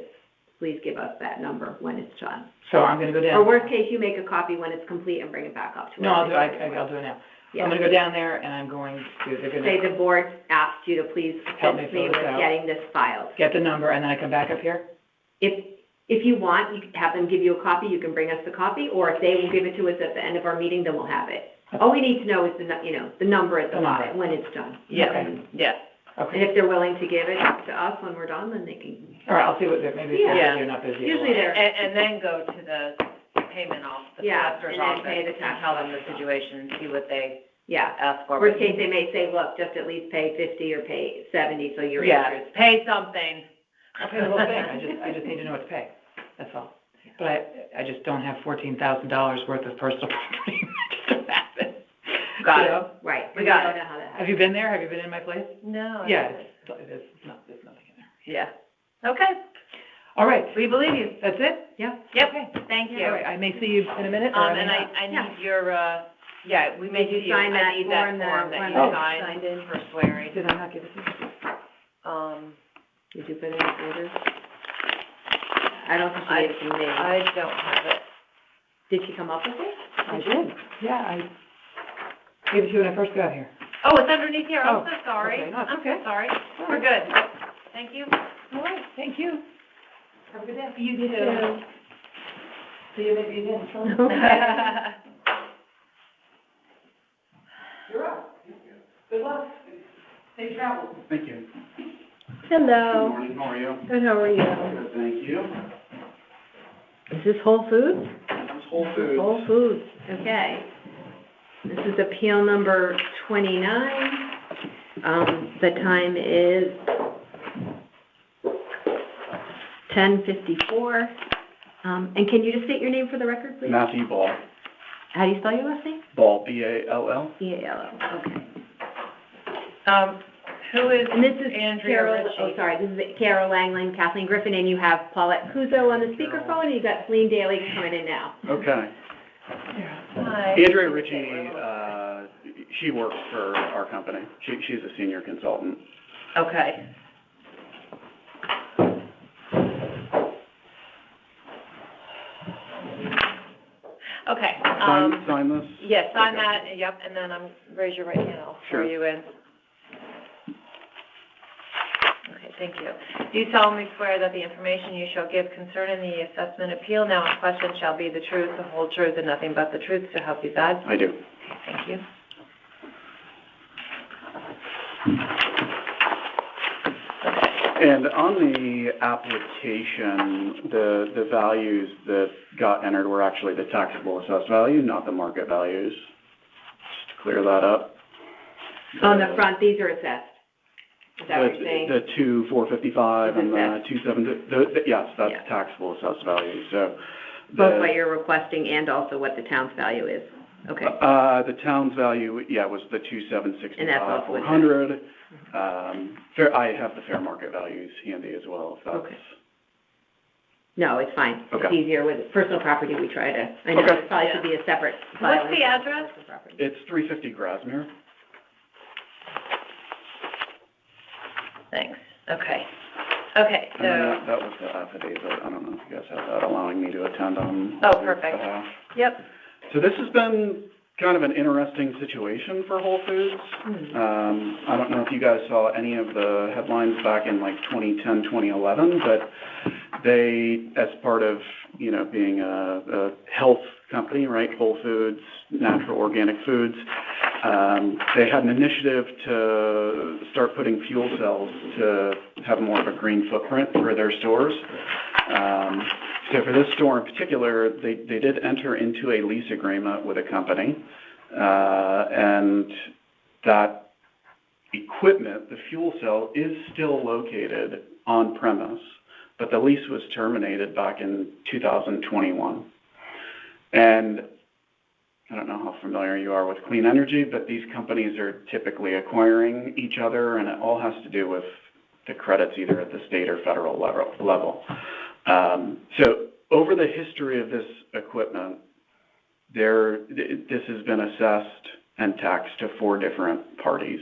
please give us that number when it's done. So I'm gonna go down. Or worst case, you make a copy when it's complete and bring it back up to us. No, I'll do it now. Yeah. I'm gonna go down there and I'm going to, they're Say gonna the board asked you to please Help me assist me fill this with out. getting this filed. get the number and then I come back up here? If you want, you can have them give you a copy, you can bring us the copy, or if they will give it to us at the end of our meeting, then we'll have it. All we need to know is the number at the The number. bottom, when it's done. Yeah, Okay. yeah. And Okay. if they're willing to give it to us when we're done, then they can. All right, I'll see what, maybe it's Yeah. busy or not busy. Usually they're- And then go to the payment office, the Yeah, collector's and then office, pay the and tax tell them the collector's situation and see what they Yeah. ask for. Worst case, they may say, look, just at least pay 50 or pay 70, so your Yeah, interest. pay something. I'll pay the whole thing, I just need to know what to pay, that's all. But I just don't have $14,000 worth of personal property, I just don't have it. Got You it. know? Right. We got don't it. know how that Have happens. you been there? Have you been in my place? No. Yeah, there's nothing in there. Yeah. Okay, All right, we believe you. that's it? Yeah. Yep, thank you. All right, I may see you in a minute, or And may not. I Yeah. need your, yeah, we may Did you see you. sign that I need that form, the form that one you that signed signed in? for swearing. Did I not give it to you? Did you put it in order? I don't think she I- gave it to me. I don't have it. Did she come up with it? I did, yeah, I gave it to you when I first got here. Oh, it's underneath here, I'm Oh, so sorry. okay, no, it's I'm so okay. sorry. All We're right. good. Thank you. All right, thank you. Have a good day. You too. See you maybe again. You're up. Good luck. Safe travels. Thank you. Hello. Good morning, how are you? Good, how are you? Good, thank you. Is this Whole Foods? That's Whole Foods. Whole Foods, okay. This is appeal number 29. The time is 10:54. And can you just state your name for the record, please? Matthew Ball. How do you spell your last name? Ball, B-A-L-L. B-A-L-L, okay. Who is And this is Andrea Carol, Ritchie? this is Carol Langland, Kathleen Griffin, and you have Paulette Kuzo on the speakerphone, and you've got Celine Daly coming in now. Okay. Hi. Andrea Ritchie, she works for our company. She's a senior consultant. Okay. Okay, Sign this? yes, sign Okay. that, yep, and then raise your right hand, I'll swear Sure. you in. Okay, thank you. Do you solemnly swear that the information you shall give concerning the assessment appeal now in question shall be the truth, the whole truth, and nothing but the truth to help you God? I do. Thank you. And on the application, the values that got entered were actually the taxable assessed value, not the market values. Just to clear that up. On the front, these are assessed. Is that what you're saying? The 2,455 and the Assessed. 2,7, yes, that's Yeah. taxable assessed value, so. Both what you're requesting and also what the town's value is. Okay. The town's value, yeah, was the 2,765, And that's also 400. I have the fair market values handy as well, if that's. Okay. No, it's fine. It's Okay. easier with personal property, we try to, I know Okay. it probably should be a separate filing. What's the address? Personal property. It's 350 Grasmere. Thanks, okay. Okay, And then so, that was the affidavit. I don't know if you guys have that, allowing me to attend on. Oh, your perfect. behalf. yep. So this has been kind of an interesting situation for Whole Foods. I don't know if you guys saw any of the headlines back in like 2010, 2011, but they, as part of, being a health company, right, Whole Foods, natural organic foods, they had an initiative to start putting fuel cells to have more of a green footprint for their stores. So for this store in particular, they did enter into a lease agreement with a company, and that equipment, the fuel cell, is still located on premise, but the lease was terminated back in 2021. And I don't know how familiar you are with clean energy, but these companies are typically acquiring each other, and it all has to do with the credits either at the state or federal level. So over the history of this equipment, this has been assessed and taxed to 4 different parties.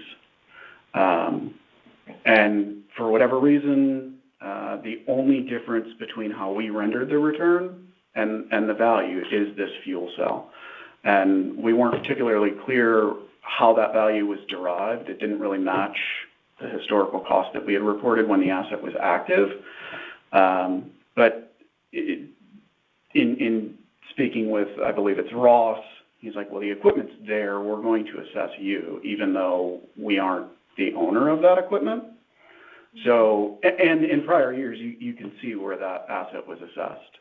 And for whatever reason, the only difference between how we rendered the return and the value is this fuel cell. And we weren't particularly clear how that value was derived. It didn't really match the historical cost that we had reported when the asset was active. But in speaking with, I believe it's Ross, he's like, well, the equipment's there. We're going to assess you, even though we aren't the owner of that equipment. So, and in prior years, you can see where that asset was assessed.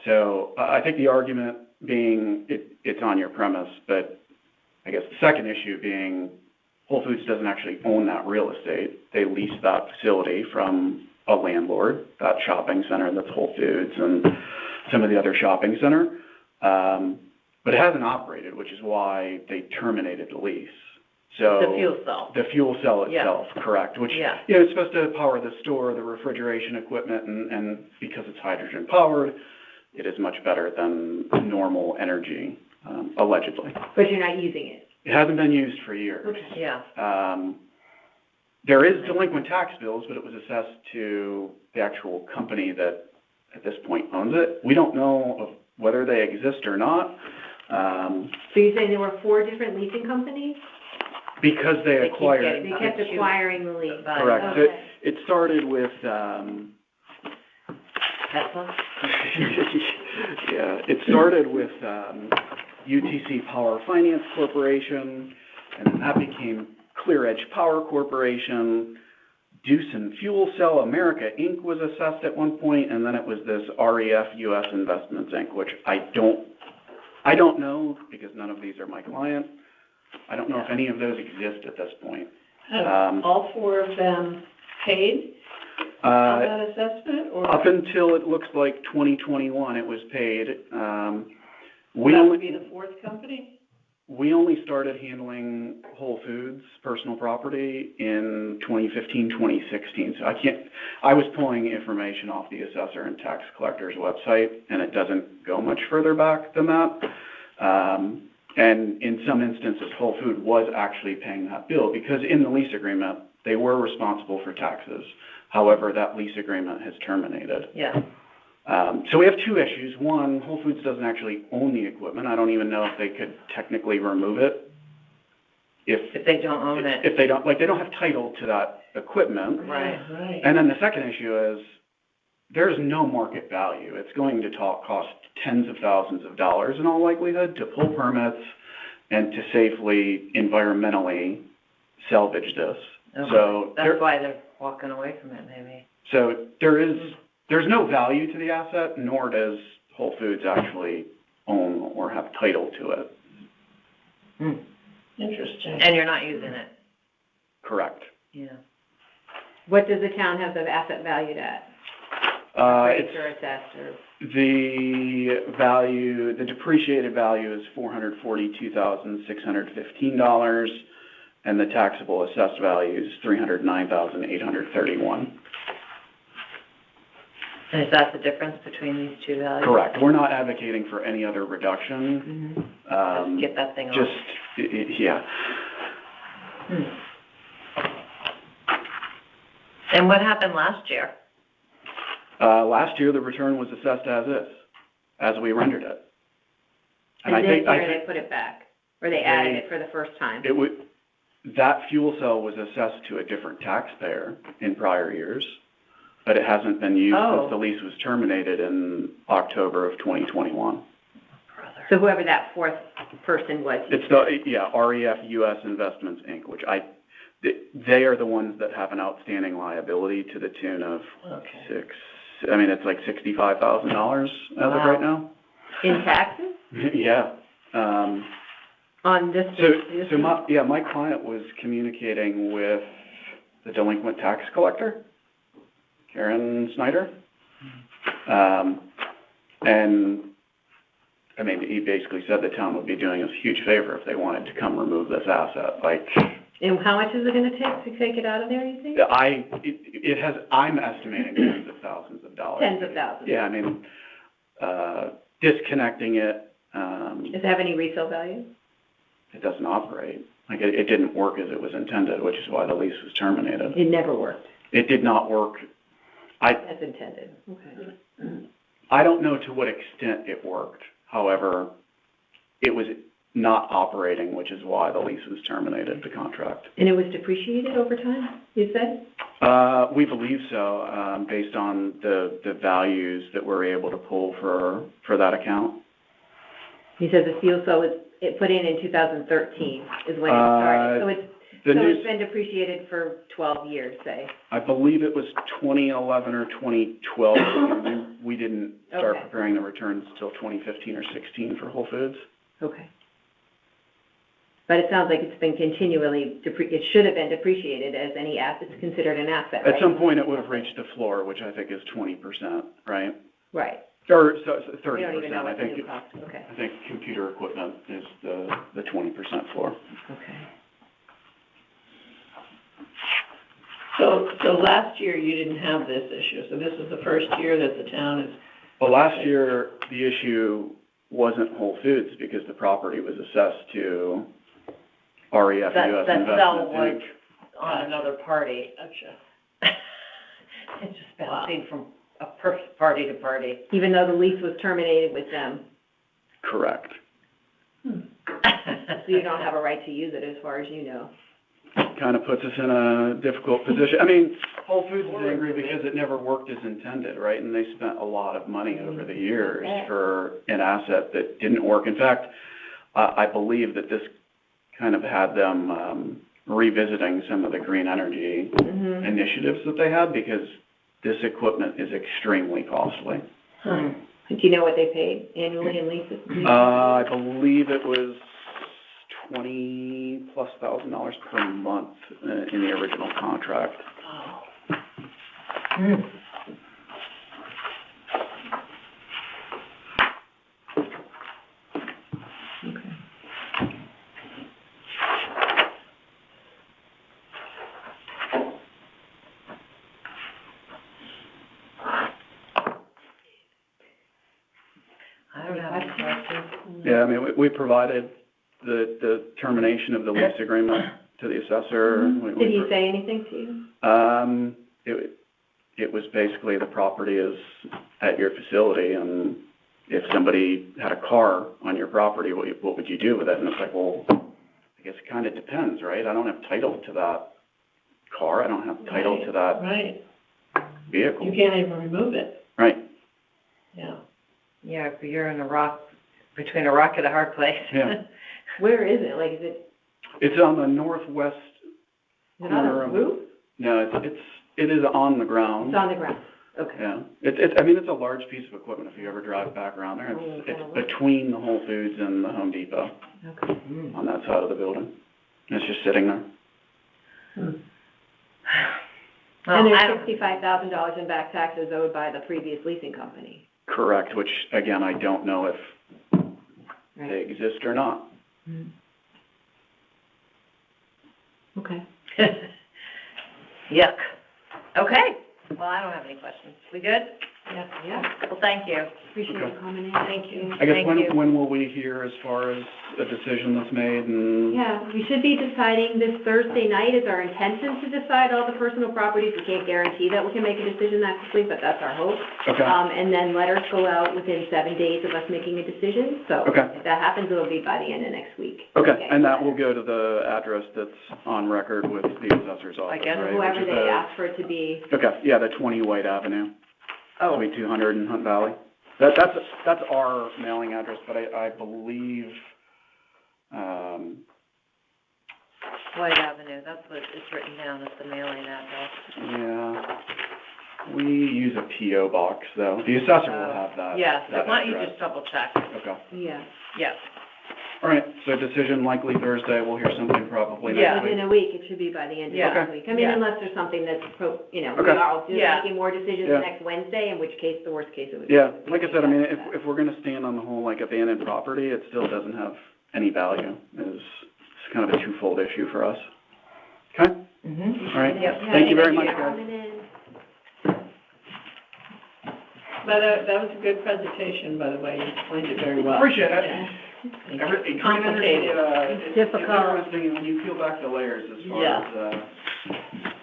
So I think the argument being it's on your premise, but I guess the second issue being Whole Foods doesn't actually own that real estate. They lease that facility from a landlord, that shopping center that's Whole Foods and some of the other shopping center. But it hasn't operated, which is why they terminated the lease. So The fuel cell. The fuel cell itself, correct, which, Yeah. It's supposed to power the store, the refrigeration equipment, and because it's hydrogen powered, it is much better than normal energy, allegedly. But you're not using it. It hasn't been used for years. Yeah. There is delinquent tax bills, but it was assessed to the actual company that at this point owns it. We don't know of whether they exist or not. So you're saying there were 4 different leasing companies? Because they acquired. They kept acquiring the lease. Correct. Okay. It started with, Tesla? yeah, it started with UTC Power Finance Corporation, and then that became Clear Edge Power Corporation. Doosan Fuel Cell America Inc. was assessed at one point, and then it was this REF US Investments Inc., which I don't know because none of these are my client. I don't know if any of those exist at this point. Have all 4 of them paid on that assessment, or? Up until it looks like 2021, it was paid. Will that would be the 4th company? We only started handling Whole Foods personal property in 2015, 2016. So I was pulling information off the assessor and tax collector's website, and it doesn't go much further back than that. And in some instances, Whole Food was actually paying that bill because in the lease agreement, they were responsible for taxes. However, that lease agreement has terminated. Yeah. So we have 2 issues. One, Whole Foods doesn't actually own the equipment. I don't even know if they could technically remove it. If they don't own it. If they don't, like, they don't have title to that equipment. Right. And then the second issue is there's no market value. It's going to cost tens of thousands of dollars in all likelihood to pull permits and to safely, environmentally salvage this. So That's why they're walking away from it, maybe. So there's no value to the asset, nor does Whole Foods actually own or have title to it. Interesting. And you're not using it. Correct. Yeah. What does the town have the asset valued at? It's Appraised or assessed or? the depreciated value is $442,615, and the taxable assessed value is $309,831. And is that the difference between these two values? Correct. We're not advocating for any other reduction. Just get that thing off. Yeah. And what happened last year? Last year, the return was assessed as we rendered it. And this year they put it back, or they added it for the first time? That fuel cell was assessed to a different taxpayer in prior years, but it hasn't been used since the lease was terminated in October of 2021. So whoever that fourth person was. It's REF US Investments, Inc., which they are the ones that have an outstanding liability to the tune of it's like $65,000 as of right now. In taxes? Yeah. On this. My client was communicating with the delinquent tax collector, Karen Snyder. He basically said the town would be doing us a huge favor if they wanted to come remove this asset. And how much is it gonna take to take it out of there, you think? I'm estimating tens of thousands of dollars. Tens of thousands? Yeah, disconnecting it. Does it have any resale value? It doesn't operate. It didn't work as it was intended, which is why the lease was terminated. It never worked? It did not work. As intended, okay. I don't know to what extent it worked. However, it was not operating, which is why the lease was terminated, the contract. And it was depreciated over time, you said? We believe so, based on the values that we're able to pull for that account. You said the fuel cell was put in 2013 is when it started. So it's been depreciated for 12 years, say. I believe it was 2011 or 2012. We didn't start preparing the returns until 2015 or 16 for Whole Foods. Okay. But it sounds like it's been continually, it should have been depreciated as any asset, it's considered an asset, right? At some point, it would have reached the floor, which I think is 20%, right? Right. Or 30%. We don't even know what the new cost, okay. I think computer equipment is the 20% floor. Okay. So last year you didn't have this issue, so this is the first year that the town is. Well, last year, the issue wasn't Whole Foods because the property was assessed to REF US That cell Investments, was on another party. Gotcha. It's just bouncing from party to party. Even though the lease was terminated with them? Correct. So you don't have a right to use it as far as you know? Kind of puts us in a difficult position. Whole Foods is angry because it never worked as intended, right? And they spent a lot of money over the years for an asset that didn't work. In fact, I believe that this kind of had them revisiting some of the green energy initiatives that they had because this equipment is extremely costly. Do you know what they paid annually in leases? I believe it was $20,000+ per month in the original contract. I don't have any questions. Yeah, we provided the termination of the lease agreement to the assessor. Did he say anything to you? It was basically the property is at your facility, and if somebody had a car on your property, what would you do with it? And it's like, well, I guess it kind of depends, right? I don't have title to that car. I don't have title to that vehicle. You can't even remove it. Right. Yeah. Yeah, but you're in between a rock and a hard place. Yeah. Where is it? Like, is it? It's on the northwest Is it on a roof? No, it is on the ground. It's on the ground, okay. Yeah, it's a large piece of equipment if you ever drive back around there. It's between the Whole Foods and the Home Depot Okay. on that side of the building. It's just sitting there. Well, And I there's don't- $65,000 in back taxes owed by the previous leasing company. Correct, which, again, I don't know if Right. they exist or not. Okay. Yuck. Okay, well, I don't have any questions. We good? Yeah. Well, thank you. Appreciate Okay. you coming in. Thank you. I guess Thank you. when will we hear as far as a decision that's made and? Yeah, we should be deciding this Thursday night is our intention to decide all the personal properties. We can't guarantee that we can make a decision that quickly, but that's our hope. Okay, And then letters go out within 7 days of us making a decision, so Okay. if that happens, it'll be by the end of next week. okay, and that will go to the address that's on record with the assessor's office, guess right? Whoever Which is they ask for it to be. Okay, yeah, the 20 White Avenue, Oh, Suite 200 in Hunt Valley. That's our mailing address, but I believe, White Avenue, that's what it's written down as the mailing address. yeah, we use a P.O. box, though. The assessor will have that. Yeah, so that why don't you address. just double check? Okay. Yeah. Yeah. All right, so decision likely Thursday. We'll hear something probably Yeah. next week. Within a week, it should be by the end of Yeah. next week. I mean, Yeah. unless there's something that's, we Okay. are all just Yeah. making more decisions Yeah. next Wednesday, in which case, the worst case it would be. Yeah, like I said, I mean, if we're gonna stand on the whole, like, abandoned property, it still doesn't have any value. It's kind of a twofold issue for us. Okay? Mm-hmm. All right. Yep. Thank you very Thank much, you. guys. Coming in. But that was a good presentation, by the way, you explained it very well. Appreciate it. Yeah. Complicated. It's difficult. It's interesting when you peel back the layers as far Yeah. as,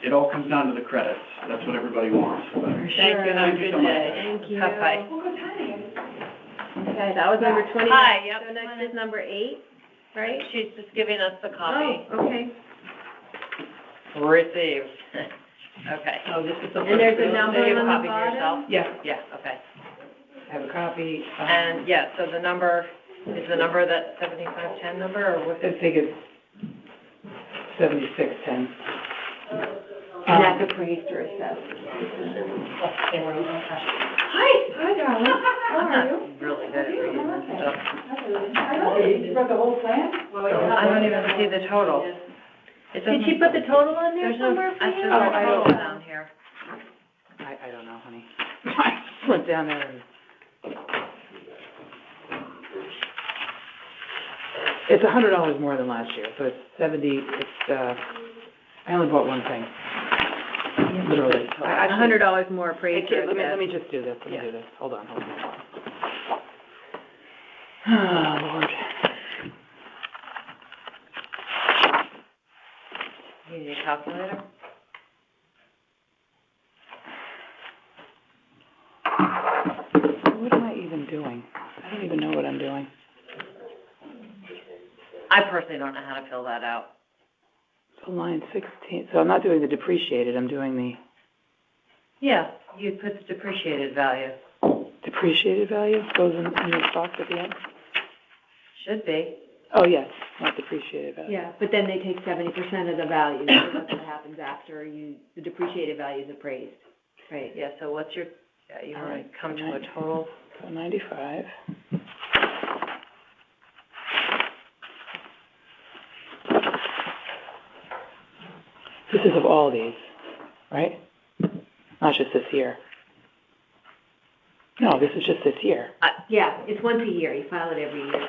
it all comes down to the credits. That's what everybody wants. But Thank you, have a good day. Thank you. Bye-bye. Okay, that was number 20. Hi, yep. So next is number 8, right? She's just giving us the copy. Oh, okay. Received. Okay. Oh, this is the. And there's a first- number Do you have a on copy the for yourself? bottom? Yeah, Yeah, okay. I have a copy. And, yeah, so the number, is the number that 7510 number, or what? I think it's 7610. And that's appraised or assessed. Hi, darling. How I'm are not you? really good at reading this stuff. You wrote the whole plan? I don't even see the total. It Did she doesn't- put the total on there There's no, somewhere for I you? see Oh, no I total don't- down here. I don't know, honey. I went down there and. It's $100 more than last year, so it's 70, I only bought one thing. Literally. I actually- $100 more appraised or Okay, let assessed. me just do this, Yeah. Hold on. Oh, Lord. You need a calculator? What am I even doing? I don't even know what I'm doing. I personally don't know how to fill that out. So line 16, so I'm not doing the depreciated, I'm doing the Yeah, you put the depreciated value. depreciated value, goes in the box at the end? Should be. Oh, yes, not depreciated value. Yeah, but then they take 70% of the value, so that's what happens after the depreciated value is appraised, right? Yeah, so what's your, yeah, you All wanna right, come to a total? So 95. This is of all these, right? Not just this year. No, this is just this year. Yeah, it's once a year, you file it every year.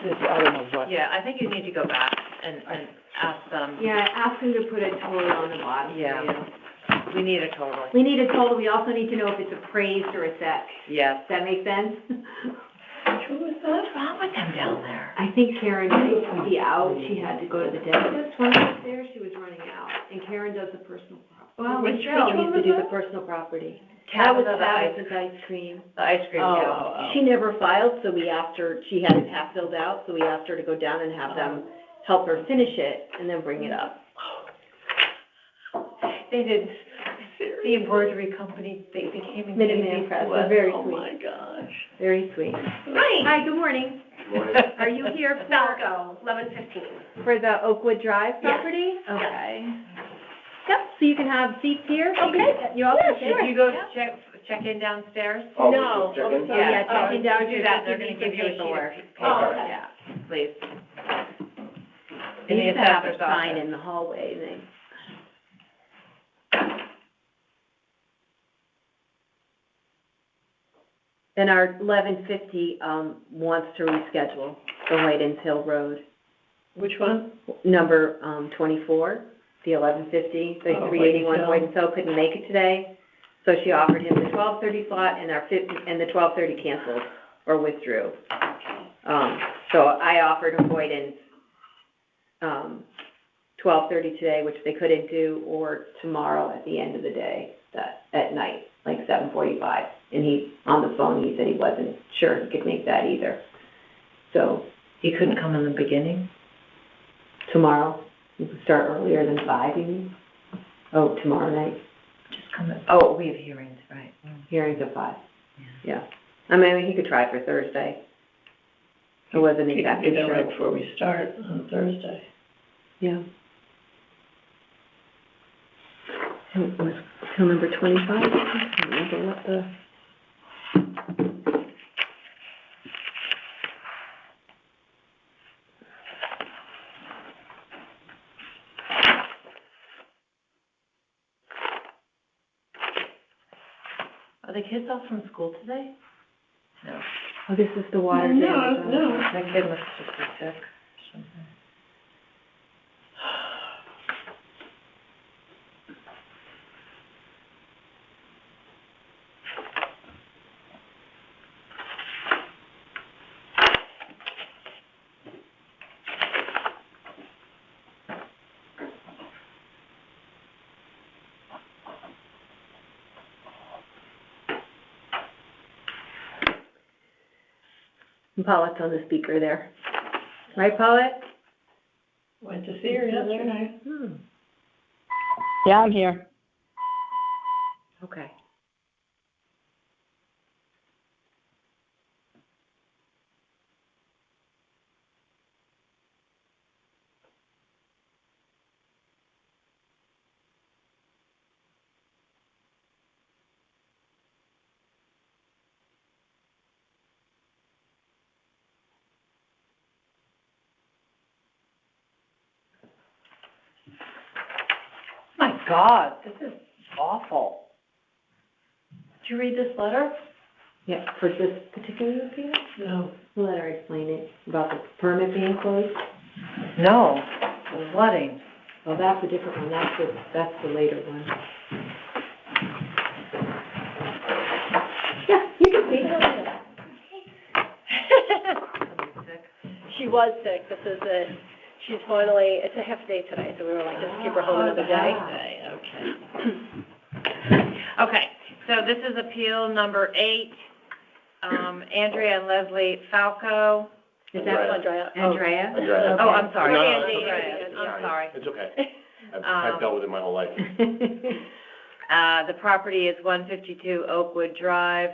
This, I don't know what. Yeah, I think you need to go back and ask them. Yeah, ask them to put a total on the bottom for Yeah. you. We need a total. We need a total, we also need to know if it's appraised or assessed. Yes. Does that make sense? What's wrong with them down there? I think Karen might be out, she had to go to the dentist when I was there, she was running out, and Karen does the personal property. Well, Miss which Cheryl one used to was do that? the personal property. That was Tabitha, the ice, Tabitha's ice cream. the ice cream, Oh, yeah. She never filed, so we asked her, she had it half filled out, so we asked her to go down and have them help her finish it and then bring it up. They did, The embroidery company, they became Minuteman Press, they're very sweet. Oh, my gosh. Very sweet. Hi. Hi, good morning. Morning. Are you here for, Falco, 11:15. for the Oakwood Drive Yes. property? Yes. Okay. Yep, so you can have seats here? Okay. You all can Yeah, sit? Did you go check in downstairs? Oh, we No. just check in? Yeah, check in down Do here. that, They'll they're gonna some give you a sheet paperwork. of paper. Oh, okay. Yeah. Please. They In the used to have a assessor's sign office. in the hallway, they. Then our 1150, wants to reschedule the White Hill Road, Which one? number, 24, the 1150, the Oh, 381 White White Hill couldn't make it today. So she offered him the 12:30 slot and the 12:30 canceled or withdrew. So I offered avoidance, 12:30 today, which they couldn't do, or tomorrow at the end of the day, at night, like 7:45. And he, on the phone, he said he wasn't sure he could make that either. So You couldn't come in the beginning? tomorrow, we could start earlier than 5, you mean? Oh, tomorrow night, Just come in, oh, we have hearings, right. hearings at 5. Yeah. I mean, he could try for Thursday. I wasn't He can exactly be there right sure. before we start on Thursday. Yeah. It was till number 25, I can't remember what the. Are the kids off from school today? No. Oh, this is the water No, damage. no. My kid must just be sick or something. And Paulette's on the speaker there. Right, Paulette? Went to see her yesterday. Yeah, I'm here. Okay. My God, this is awful. Did you read this letter? Yeah, for this particular appeal? No. Let her explain it, about the permit being closed. No, the flooding. Oh, that's a different one, that's the later one. Yeah, you can see it. She was sick. She's finally, it's a half day today, so we were like, just keep her home another day. Okay. Okay, so this is appeal number 8, Andrea and Leslie Falco. Is that Andrea. Andrea? Andrea. Oh, I'm sorry. No, no, Andrea, it's okay. I'm sorry. It's okay. I've dealt with it my whole life. The property is 152 Oakwood Drive,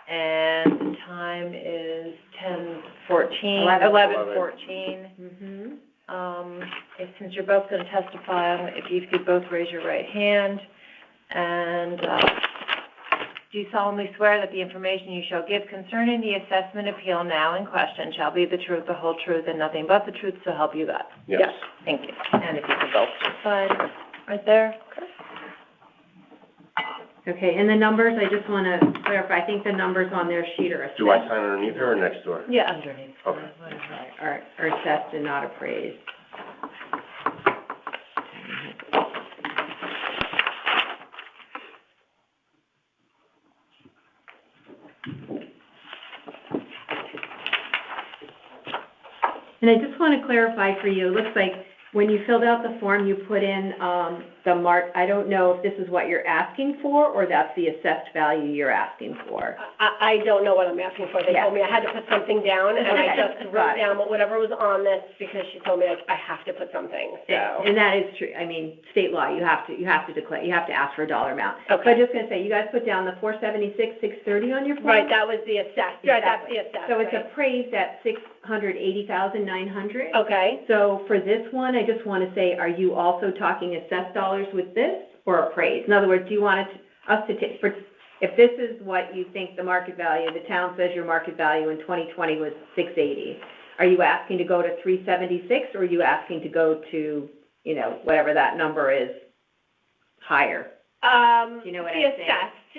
and the time is 11:14. Since you're both going to testify, if you could both raise your right hand, and do you solemnly swear that the information you shall give concerning the assessment appeal now in question shall be the truth, the whole truth, and nothing but the truth, so help you God? Yes. Thank you. And if you could both sign right there. Okay, and the numbers, I just want to clarify, I think the numbers on their sheet are assessed. Do I sign underneath her or next door? Yeah, underneath. Okay. Are assessed and not appraised. And I just want to clarify for you, it looks like when you filled out the form, you put in, I don't know if this is what you're asking for, or that's the assessed value you're asking for. I don't know what I'm asking for. They Yeah. told me I had to put something down, and I just Got wrote it. down whatever was on this, because she told me I have to put something, so. And that is true, I mean, state law, you have to declare, you have to ask for a dollar amount. Okay. So I'm just gonna say, you guys put down the 476, 630 on your form? Right, that was the assessed, right, that's the assessed, So it's right. appraised at 680,900. Okay, So for this one, I just want to say, are you also talking assessed dollars with this, or appraised? In other words, do you want us to take, if this is what you think the market value, the town says your market value in 2020 was 680, are you asking to go to 376, or are you asking to go to, you know, whatever that number is, higher? Do you know what I'm saying? the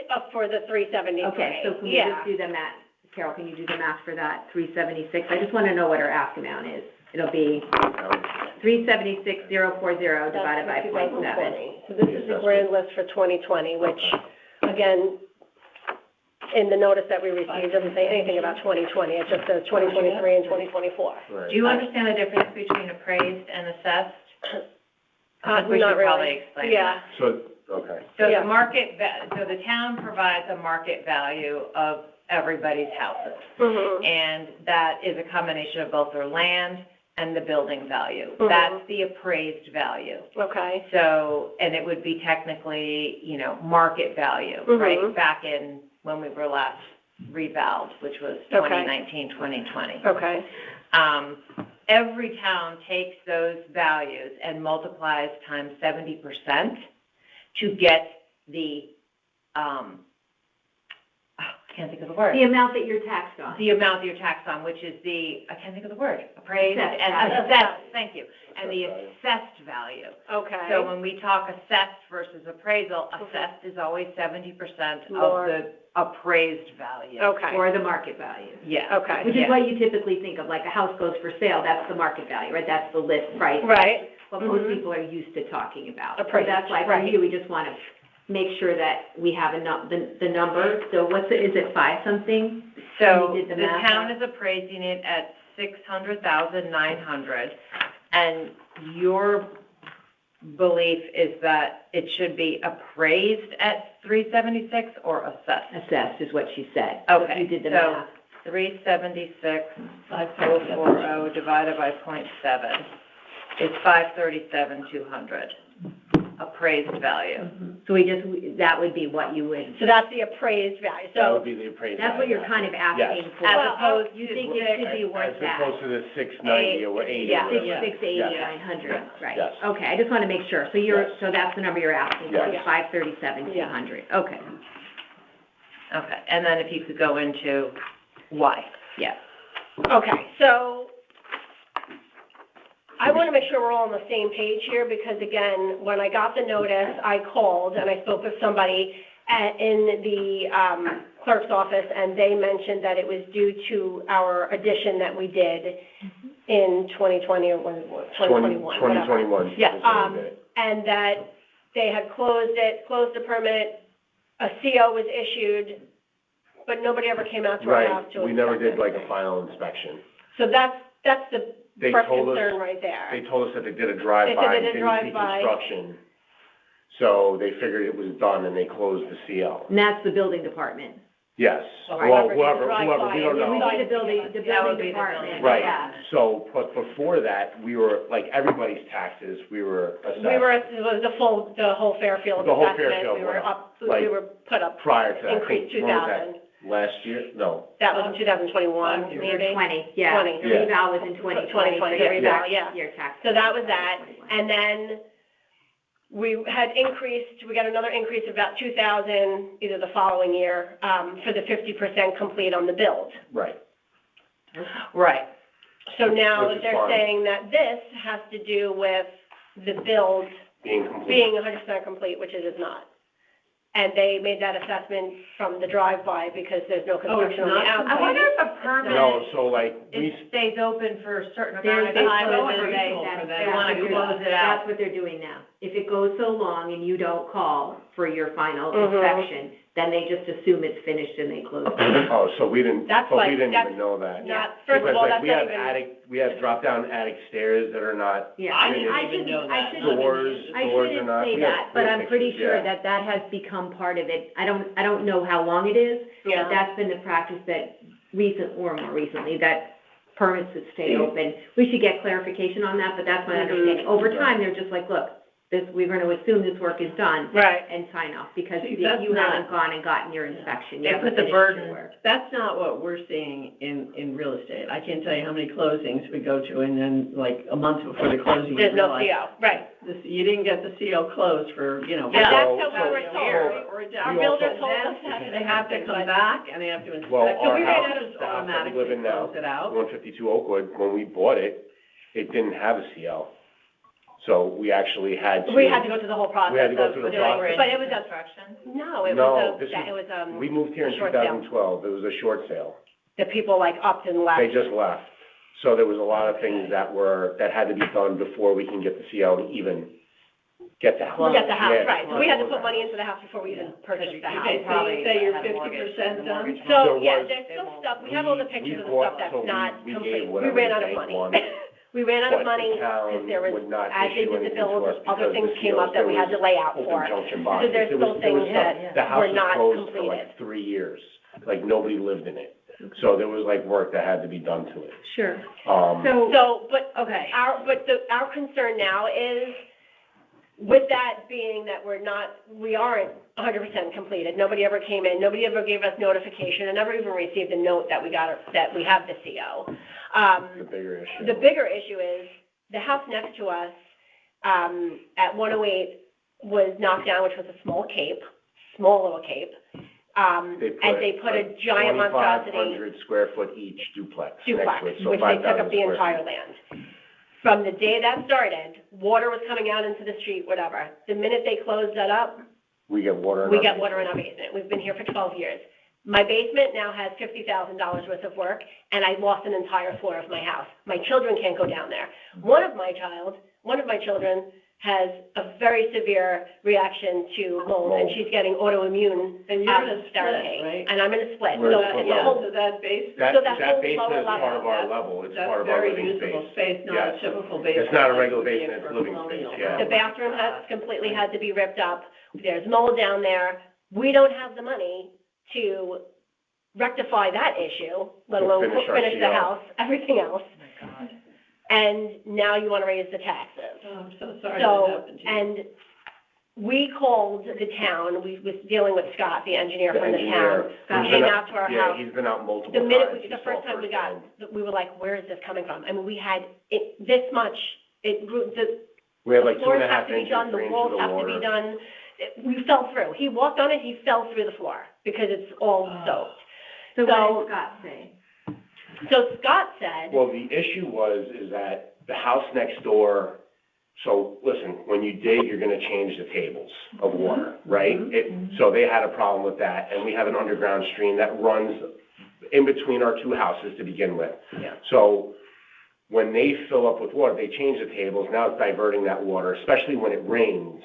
assessed for the 373. Okay, so can we just do the math? Carol, can you do the math for that, 376? I just want to know what our ask amount is. It'll be 376,040 divided by 0.7. So this is the grand list for 2020, which, again, in the notice that we received, doesn't say anything about 2020. It just says 2023 and 2024. Right. Do you understand the difference between appraised and assessed? I think we Not should really. probably explain that. So, okay. So Yeah. so the town provides a market value of everybody's houses. Mm-hmm. And that is a combination of both their land and the building value. Mhm. That's the appraised value. Okay. So, and it would be technically, you know, market value, Mhm. right? Back in when we were last revalved, which was Okay. 2019, 2020. Okay. Every town takes those values and multiplies times 70% to get the, I can't think of the word. The amount that you're taxed on. The amount that you're taxed on, which is the, I can't think of the word, appraised Assessed and value. assessed, thank you, and the assessed value. Okay. So when we talk assessed versus appraisal, assessed is always 70% of More. the appraised value. Okay. Or the market value. Yeah. Okay. Which is Yeah. what you typically think of, like a house goes for sale, that's the market value, right? That's the list price. Right. What most Mhm. people are used to talking about. Appraised, So that's why for right. you, we just want to make sure that we have the number. So is it 5 something? So When you did the the math town out? is appraising it at 600,900, and your belief is that it should be appraised at 376 or assessed? Assessed is what she said. So if Okay, you did the so math. 376,040 divided by 0.7 is 537,200 appraised value. So that would be what you would, So that's the appraised value. That would So, be the appraised that's what value. you're kind of asking for. As Well, opposed You to think it should be worth As that? opposed to the 690 or 80. Yeah. whatever. 680, Yes. 900, right. Yes. Okay, I just want to make sure. So Yes. so that's the number you're asking for, Yes. 537,200. Okay, Okay, and then if you could go into why? yeah. okay, so I want to make sure we're all on the same page here, because again, when I got the notice, I called and I spoke with somebody in the clerk's office, and they mentioned that it was due to our addition that we did in 2020, or was it 2021? whatever. 2021. Yeah, is when we did it. And that they had closed the permit, a CO was issued, but nobody ever came out to our house Right, to we never inspect did like it. a final inspection. So that's the They first told us, concern right there. they told us that they did a drive-by, They said they and did a didn't see drive-by. construction. So they figured it was done and they closed the CO. And that's the building department. Yes, So well, whoever did the whoever, drive-by we don't and know. We Sorry. did the building That would be the department. building. Right, Yeah. so, but before that, we were, like everybody's taxes, we were assessed. We were, it was the whole Fairfield The whole assessment, Fairfield we were went up, like, we were put up, Prior to that, I increased think, when was 2,000. that? Last year? No, That was in 2021, Or maybe? 20, yeah. 20. The Yeah. reval was in 2020. 2020, the reval, yeah. Your tax. So that was that, 2021. and then we had increased, we got another increase of about 2,000 either the following year, for the 50% complete on the build. right. Right. So now Which is they're fine. saying that this has to do with the build Being complete. being 100% complete, which it is not. And they made that assessment from the drive-by because there's no construction on the not? outside. I wonder if a permit, No, so like, it stays open for a certain They're- amount of time, they're- and then that's- they want to close it That's out. what they're doing now. If it goes so long and you don't call for your final Mhm. inspection, then they just assume it's finished and they close it. Oh, so we didn't That's like- even that's know that. Not, first of Because all, like, that's we not have even. attic, we have drop-down attic stairs that are not. Yeah, I I didn't even know that. shouldn't, Doors are shouldn't not. say we have- that, we but have I'm pretty pictures, sure yeah. that has become part of it. I don't know how long it is, Yeah. but that's been the practice that more recently, that permits would stay open. We should get clarification on that, but that's my understanding. Over time, they're just like, look, we're gonna assume this work is done. Right. And sign off, because See, you that's haven't not- gone and gotten your inspection. You They haven't put the finished your burden, work. that's not what we're seeing in real estate. I can't tell you how many closings we go to, and then like a month before the closing, you There's no realize, CO, right. you didn't get the CO closed for, you know. And that's So- how we were so- told. Or Our we builder also- told us Then that. they have to come back and they have to inspect. Well, So our we house, may not just the house that we live automatically in now, close it out. 152 Oakwood, when we bought it, it didn't have a CL. So we actually had to. We had to go through the whole process We had to go of through the doing, process. but it was a, Construction. no, it No, was this it was, We moved here in a short sale. 2012, it was a short sale. The people like upped and left. They just left. So there was a lot of things that had to be done before we can get the CO to even get the house. We got the house, Yeah, right, so we had to close put the money house. into the house before we even purchased the house. Okay, so you say you're 50% done? So, There yeah, was- there's still stuff, we have all the pictures of the bought- stuff that's so not we complete. gave We whatever ran the out of bank money. wanted. We ran out But of money the because town there was, would not as they issue did the anything to bills, us other because things the came COs, up that there we had was to lay out open for. junction So boxes. there's There was- still there was things stuff- that The house were was not closed for completed. like 3 years, like nobody lived in it. So there was like work that had to be done to it. Sure. So, So, but Okay. our concern now is, with that being that we aren't 100% completed, nobody ever came in, nobody ever gave us notification, and never even received a note that that we have the CO. the bigger issue. The bigger issue is, the house next to us, at 108 was knocked down, which was a small little cape. And they put a giant monstrosity 2,500 square foot each duplex next to it, so which they took 5,000 up the square entire feet. land. From the day that started, water was coming out into the street, whatever. The minute they closed that up, We get water in we our get water in our basement. We've been here for 12 years. My basement now has $50,000 worth of work, and I lost an entire floor of my house. My children can't go down there. One of my children has a very severe reaction to mold, and she's getting autoimmune And you're in a split, therapy. right? And I'm in a split. We're So in a split it's a level. whole, So that base, That, so that that whole basement lower is part level, of our level, it's part of that's our very living usable space. space, not a Yes. typical basement. It's not a like regular would be basement, for it's living colonial. space, yeah. the bathroom has completely had to be ripped up. There's mold down there. We don't have the money to rectify that issue, let To alone finish our finish the CO. house, everything else. And now you wanna raise the taxes. Oh, I'm so sorry that So, happened to you. and we called the town, we was dealing with Scott, the engineer The from the engineer, town. who's He been came out to our Yeah, house. he's been out multiple The times. minute, He the saw first time we got, firsthand. we were like, where is this coming from? I mean, we had it, this much, We had like the floors 2.5 have to be inches done, the drained walls through the have to be water. done. We fell through. He walked on it, he fell through the floor because it's all soaked. So So- what did Scott say? So Scott said, Well, the issue is that the house next door, so listen, when you dig, you're gonna change the tables of water, right? So they had a problem with that, and we have an underground stream that runs in between our two houses to begin with. Yeah. So when they fill up with water, they change the tables, now it's diverting that water, especially when it rains,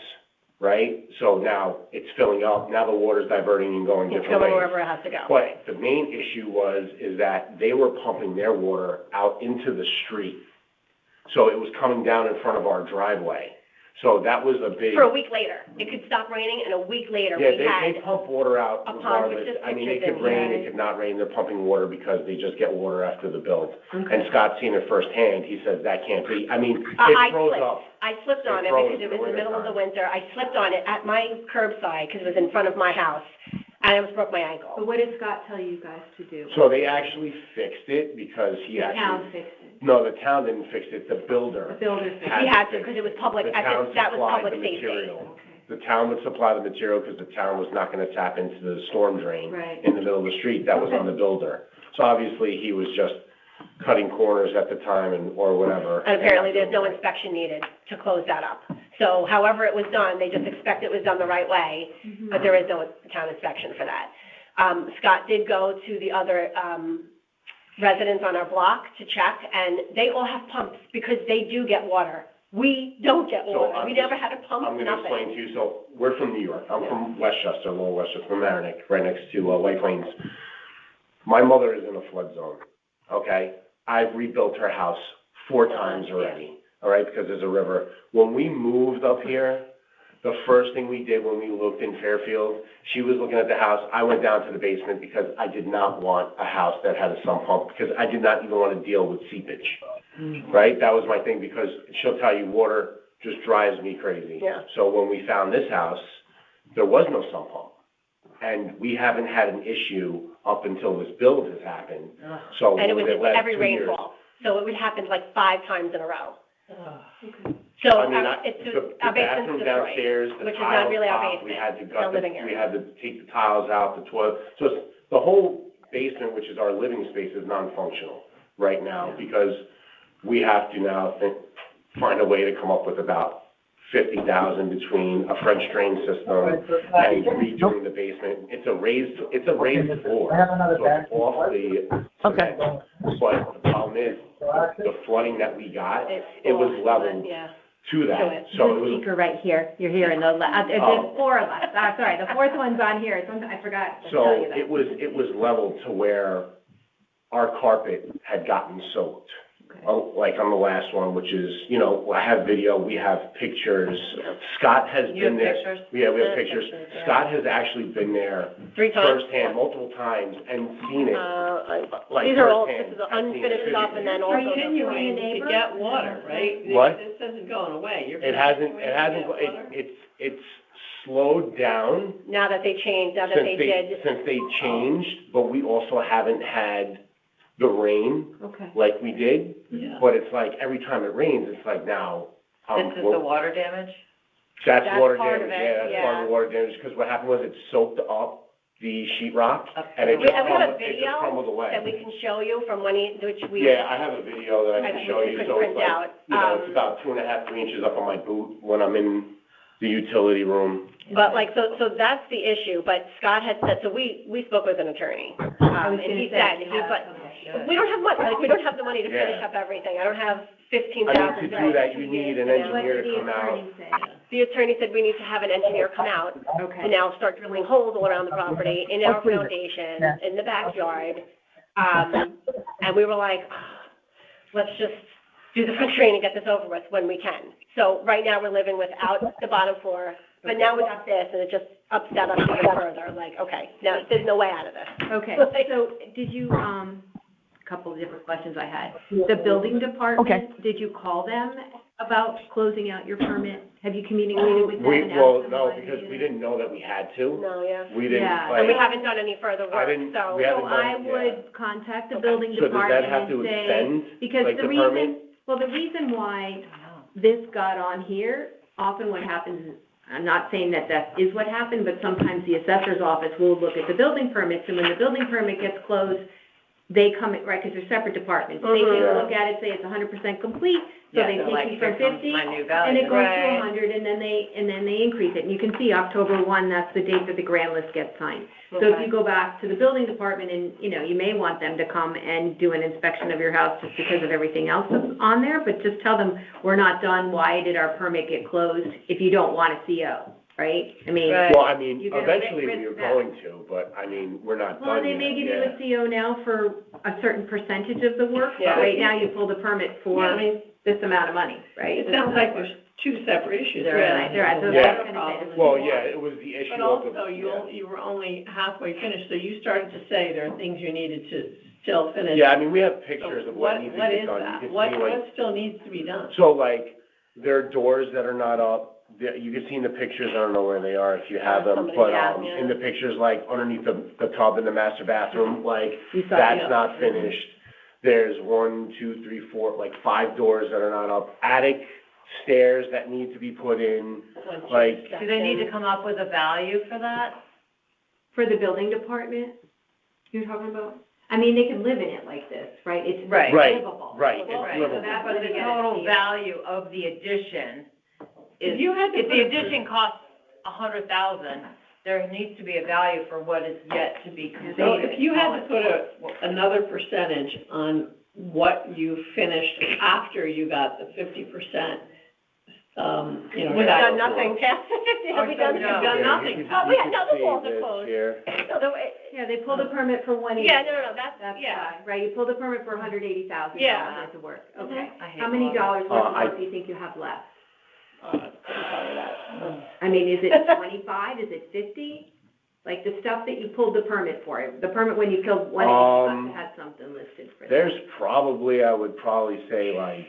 right? So now it's filling up, now the water's diverting and going it's different going ways. wherever it has to go. But the main issue is that they were pumping their water out into the street. So it was coming down in front of our driveway. So that was a big. For a week later. It could stop raining, and a week later, Yeah, we they had, pump water out a pond with regardless. just I mean, it pictures could in rain, here. it could not rain, they're pumping water because they just get water after the build. Okay. And Scott's seen it firsthand, he says that can't be, I mean, I it throws slipped. up. I slipped on It it froze because it in the was the middle of the wintertime. winter. I slipped on it at my curbside because it was in front of my house, and I almost broke my ankle. But what did Scott tell you guys to do? So they actually fixed it because he The actually. town fixed it. No, the town didn't fix it, the builder. The builder fixed had He had to, fix because it. it was public, The I town think that was supplied public the safety. material. The town would supply the material because the town was not gonna tap into the storm drain Right. in the middle of the street, that was on the builder. So obviously, he was just cutting corners at the time or whatever. And apparently, there's no inspection needed to close that up. So however it was done, they just expect it was done the right way, but there is no town inspection for that. Scott did go to the other, residents on our block to check, and they all have pumps because they do get water We don't get So water. I'm We just- never had a pump, I'm gonna explain nothing. to you, so, we're from New York, I'm from Westchester, Lower Westchester, from Mamaroneck, right next to, White Plains. My mother is in a flood zone, okay? I've rebuilt her house 4 times already, all right, because there's a river. When we moved up here, the first thing we did when we looked in Fairfield, she was looking at the house, I went down to the basement because I did not want a house that had a sump pump, because I did not even want to deal with seepage, right? That was my thing, because she'll tell you, water just drives me crazy. Yeah. So when we found this house, there was no sump pump. And we haven't had an issue up until this build has happened, so. And it was over the last every 2 years- rainfall. So it would happen like 5 times in a row. So I mean, it's, the our basement's bathroom destroyed, downstairs, the which is not tile really our top, we basement. had to It's gut our living we area. had to take the tiles out, the toilet. So it's, the whole basement, which is our living space, is non-functional right now, because we have to now find a way to come up with about $50,000 between a French drain system and redoing the basement. It's a raised floor, so it's off the cement. But the problem is, the flooding that we got, it was leveled to that, so it was. Speaker right here, you're hearing there's 4 of us, sorry, the 4th one's on here, I forgot to tell So you that. it was leveled to where our carpet had gotten soaked. Like on the last one, which is, I have video, we have pictures. Scott has You have been there. pictures? Yeah, we have Yeah, pictures. yeah. Scott has actually been there 3 times. firsthand, multiple times, and seen it, like These are all, firsthand. this is I've seen it unfinished stuff, and then also. Are you continuing to To get water, right? What? This isn't going away. You're It hasn't, it's slowed down Now that they changed, now that they did. since they changed, but we also haven't had the rain Okay. like we did. Yeah. But it's like, every time it rains, it's like now, This is the water damage? that's water part damage, of it, yeah, that's part of the water damage, because what happened was it soaked up the sheet rock, and it We just have a crumbled, video away. that we can show you from when which we. Yeah, I have a video that I can show you, could so it's print like, out. it's about 2.5, 3 inches up on my boot when I'm in the utility room. But like, so that's the issue, but Scott had said, so we spoke with an attorney. And he said, we don't have money, we don't have the money to finish up everything. I don't have $15,000. I mean, to do that, you need an engineer to come out. The attorney said we need to have an engineer come out and now start drilling holes all around the property, in our foundation, in the backyard. And we were like, let's just do the first train and get this over with when we can. So right now, we're living without the bottom floor, but now we got this, and it just upset us even further, like, okay, now, there's no way out of this. Okay, so did you, a couple of different questions I had. The building department, did you call them about closing out your permit? Have you communicated with them and asked them No, why they because did we it? didn't know that we had to. No, yeah. We didn't, Yeah. And we like, haven't done any further work, so. we haven't So done, I would contact the building So does department that have to and say, extend, because like, the the reason, permit? well, the reason why this got on here, often what happens is, I'm not saying that that is what happened, but sometimes the assessor's office will look at the building permits, and when the building permit gets closed, they come, right, because they're separate departments. They take a look at it, say it's 100% complete, so they take you from 50, and it goes to 100, and then they increase it. And you can see October 1, that's the date that the grand list gets signed. So if you go back to the building department and, you may want them to come and do an inspection of your house just because of everything else that's on there, but just tell them, we're not done, why did our permit get closed, if you don't want a CO, right? I mean. Well, I mean, you're gonna eventually we risk were that. going to, but I mean, we're not done Well, yet. they may give you yeah. a CO now for a certain percentage of the work, Yeah. but right now you pulled a permit for Yeah, I mean, this amount of money, right? it sounds like there's 2 separate issues. There are, there are, so Yeah. that's gonna say. Well, yeah, it was the issue But of the. also, you were only halfway finished, so you started to say there are things you needed to still finish. Yeah, I mean, we have So pictures of what needs to What get is done. that? You can What see, like, still needs to be done? so like, there are doors that are not up. You can see in the pictures, I don't know where they are if you have them, Somebody but, has, in the pictures, like, underneath the tub in the master bathroom, like, You saw- that's yeah. not finished. There's 1, 2, 3, 4, like 5 doors that are not up. Attic stairs that need to be put in, like, Do they need to come up with a value for that? For the building department, you're talking about? I mean, they can live in it like this, right? It's Right. livable. right, it's Right, livable. so that's what the total value of the addition is. If you had to If put the a- addition costs $100,000, there needs to be a value for what is yet to be completed. So if you had to put another percentage on what you finished after you got the 50%, you know. We've done nothing past 50, have we done? We've done nothing. Oh, yeah, no, the walls are closed. No, Yeah, they pulled a permit for 180. Yeah, no, that's, That's yeah. why, right, you pulled a permit for $180,000 Yeah. worth of work, Mhm. okay. I hate How many walls. dollars worth of I- work do you think you have left? Couldn't tell you that. I mean, is it 25, is it 50? Like the stuff that you pulled the permit for, the permit when you killed 180 must have had something listed for that. There's probably, I would probably say like,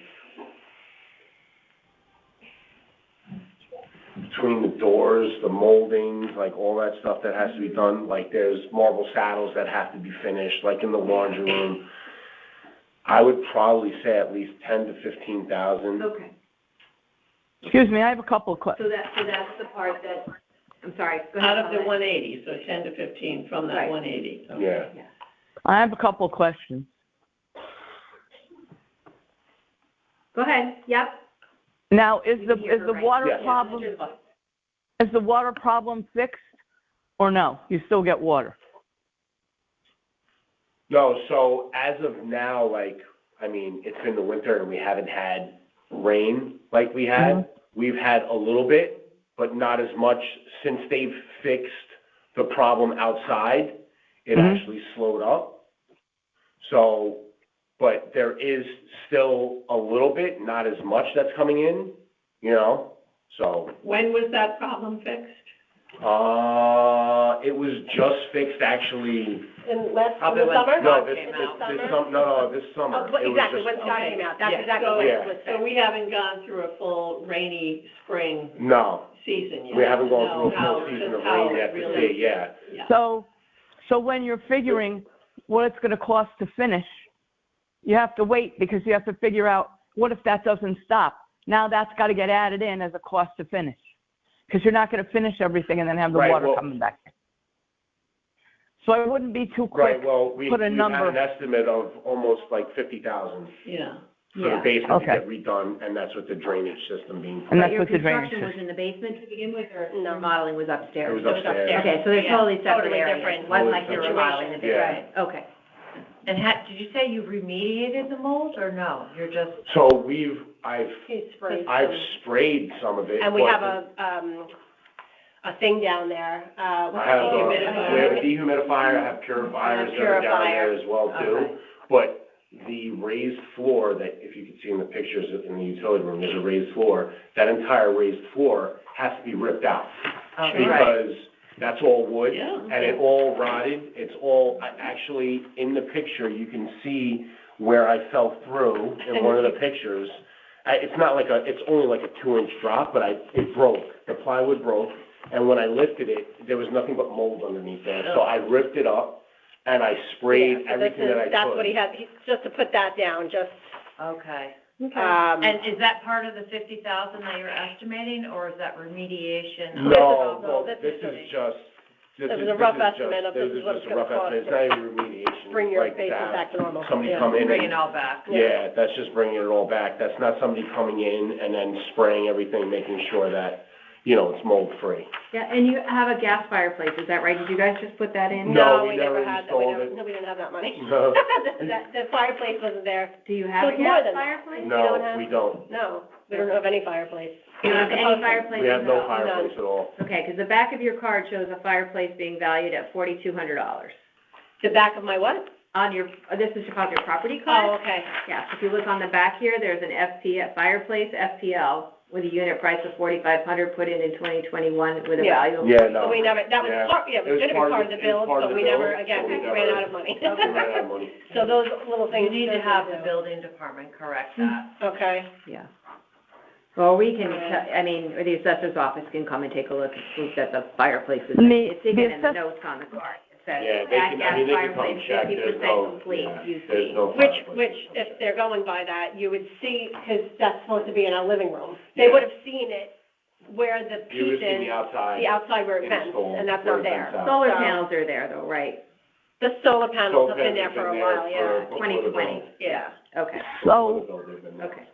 between the doors, the moldings, like all that stuff that has to be done, like there's marble saddles that have to be finished, like in the laundry room. I would probably say at least 10 to 15,000. Okay, Excuse me, I have a couple of questions. so that's the part that, I'm sorry, go ahead. Out of the Paulette. 180, so 10 to 15 from that Right. 180. Okay. Yeah. I have a couple of questions. Go ahead, yep. Now, is You the, can hear is her the right. water Yes. problem, is the water problem fixed? Or no, you still get water? No, so as of now, like, I mean, it's been the winter and we haven't had rain like we had. We've had a little bit, but not as much. Since they've fixed the problem outside, it actually slowed up. So, but there is still a little bit, not as much that's coming in, you know, so. When was that problem fixed? It was just fixed actually, In Probably the when summer? no, this summer. Oh, but It was exactly, just- when Scott came out, that's Yeah. exactly So- what Yeah. it was. So we haven't gone through a full rainy spring No, season yet. we haven't gone to through a know how- full season just of how rain it yet to really- see, yeah. Yeah. So when you're figuring what it's gonna cost to finish, you have to wait because you have to figure out, what if that doesn't stop? Now that's gotta get added in as a cost to finish. Because you're not gonna finish everything and then have the Right, water well- coming back. So I wouldn't be too Right, quick. well, we've Put a had number. an estimate of almost like 50,000 Yeah. for the Yeah. basement to Okay. get redone, and that's with the drainage system being. And But that's your what the drainage construction was is. in the basement to begin with, or No. remodeling was upstairs? It was upstairs. Okay, so they're Yeah, totally separate totally areas. different It wasn't like Totally you're separate. remodeling the big Yeah. right, okay. And did you say you remediated the mold, or no? You're just, So I've He sprayed I've some. sprayed some of it. And we but have a thing down there, I what's have, it called? we have a dehumidifier, I have purifiers that are down there as well too. Okay. But the raised floor that, if you can see in the pictures in the utility room, there's a raised floor. That entire raised floor has to be ripped out. right. Because that's all wood. Yeah. And it all rotted. It's all, actually, in the picture, you can see where I fell through in one of the pictures. It's not like it's only like a 2-inch drop, but it broke. The plywood broke. And when I lifted it, there was nothing but mold underneath there. So I ripped it up and I sprayed Yeah, so everything that I could. that's what he had, just to put that down, just, Okay. and. Is that part of the 50,000 that you're estimating, or is that remediation? No, No, this this is is just. It was a rough estimate of this is what it's gonna cost It's not even remediation. bring your Like basement that. back to normal. Somebody Yeah. come in Bring and, it all back? yeah, that's just bringing it all back. That's not somebody coming in and then spraying everything, making sure that, it's mold-free. Yeah, and you have a gas fireplace, is that right? Did you guys just put that in? No, we we never never had that, we installed never, it. no, we didn't have that money. No. The fireplace wasn't there. Do you have a It's more gas than that. fireplace? No, we don't. No, we don't have any fireplace. Do you have any fireplaces We have no at all? fireplace at all. Okay, because the back of your card shows a fireplace being valued at $4,200. The back of my what? On your, this is called your property card? Oh, okay. Yeah, so if you look on the back here, there's an fireplace FPL with a unit price of $4,500 put in 2021 with a Yeah. value of. Yeah, no. But we never, that was Yeah. part, yeah, it was gonna be part of the build, but we never, again, we ran out of money. We ran out of money. So those little You things. need to have the building department correct that. Okay. Yeah. Well, we can, or the assessor's office can come and take a look and prove that the fireplace is, it's even in the notes on the card. It says, Yeah, they that can, gas they can come fireplace, check, 50% complete, you there's see. no Which, fireplace. if they're going by that, you would see, because that's supposed to be in our living room. They would have seen it where the You piece would see is, the outside. the outside where it vents, installed, and that's where not it there. vents out. Solar So- panels are there though, right? The solar panels have been Solar there for a panels while, have yeah. been there for- 2020. Yeah. Okay, So okay.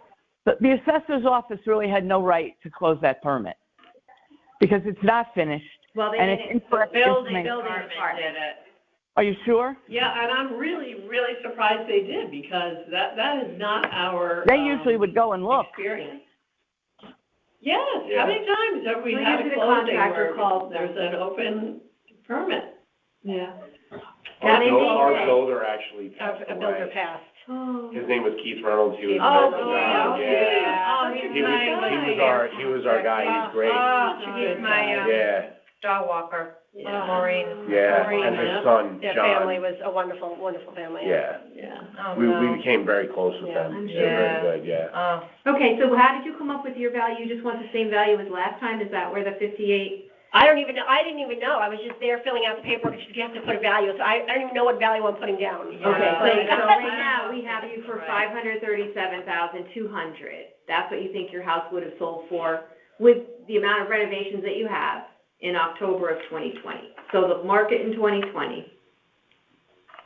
the assessor's office really had no right to close that permit because it's not finished. Well, they And did it's it, incorrect Building information. department did it. Are you sure? Yeah, and I'm really, really surprised they did, because that is not our. They usually would go and look. Experience. Yes, Yeah. how many times have we Well, had a usually the closing contractor where calls them. there's an open permit? Yeah. Our builder actually A passed builder away. passed. Oh. His name was Keith Reynolds, he was. Oh, the- boy, yeah. Oh, he's He was our guy, he was great. He's my, Yeah, dog walker, Maureen. yeah, Maureen, and yeah. his son, Their family John, was a wonderful, wonderful family. yeah. Yeah. Oh, We no. became very close with Yeah. them. I'm They're sure. very good, yeah. Oh, Okay, so how did you come up with your value? You just want the same value as last time? Is that where the 58? I didn't even know, I was just there filling out the paperwork, because you have to put a value, so I don't even know what value I'm putting down. Okay, so right now, we have you for 537,200. That's what you think your house would have sold for with the amount of renovations that you have in October of 2020. So the market in 2020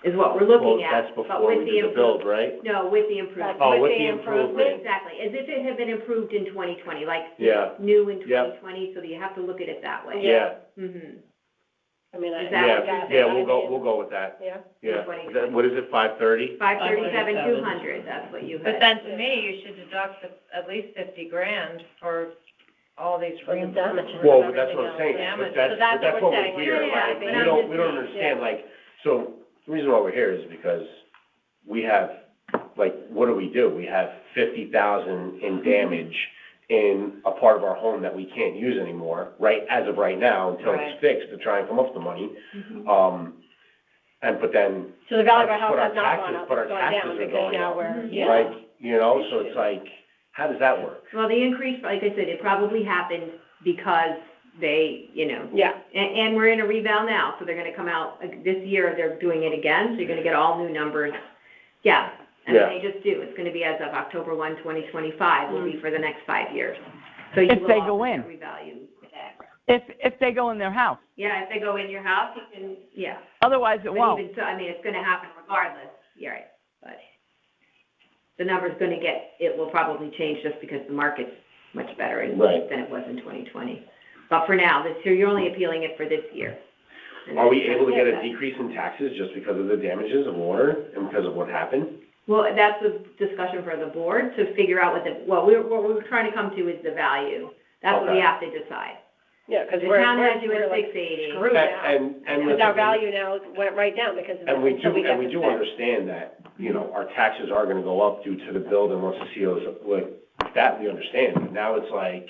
is what we're looking at. Well, that's but before with we did the build, right? No, with the improvement. Oh, with the the improvement. Exactly, as if it had been improved in 2020, like Yeah. new in Yep. 2020, so you have to look at it that way. Yeah, Mm-hmm. I mean, Is that what yeah, that- yeah, we'll go with that, Yeah. yeah. 2020. What is it, 530? 537,200, that's what you had. but then to me, you should deduct at least 50 grand for all these For the damages. Well, and that's what I'm saying, everything but else. that's, So that's but that's what what we're we're saying, here, yeah, like, but we I'm don't just- understand, yeah. like, so, the reason why we're here is because we have, like, what do? We have 50,000 in damage in a part of our home that we can't use anymore, right, as of right now, until Right. it's fixed, to try and come up with the money. But then, So the value of our house But our has not gone taxes- up, but our it's gone taxes down, are because going now up. we're, Yeah. like, you know, so it's like, how does that work? Well, the increase, like I said, it probably happened because they, you know, yeah. and we're in a reval now, so they're gonna come out, this year, they're doing it again, so you're gonna get all new numbers. Yeah, and Yeah. they just do, it's gonna be as of October 1, 2025, will be for the next 5 years. So you If will they also go in. revalue that. If they go in their house. Yeah, if they go in your house, you can, yeah. Otherwise, it But won't. even so, I mean, it's gonna happen regardless, you're right, but the number's gonna it will probably change just because the market's much better Right. than it was in 2020. But for now, so you're only appealing it for this year. And Are we that's- able to get a decrease in taxes just because of the damages of water and because of what happened? Well, that's a discussion for the board to figure out what we're trying to come to is the value. That's what we Okay. have to decide. Yeah, because The we're town has you we're at like 680. screwed now. And Because listen, our value now went right down because of this, And we until do, get and we this do fixed. understand that, you know, our taxes are gonna go up due to the build and once the CO's, like, that we understand. But now it's like,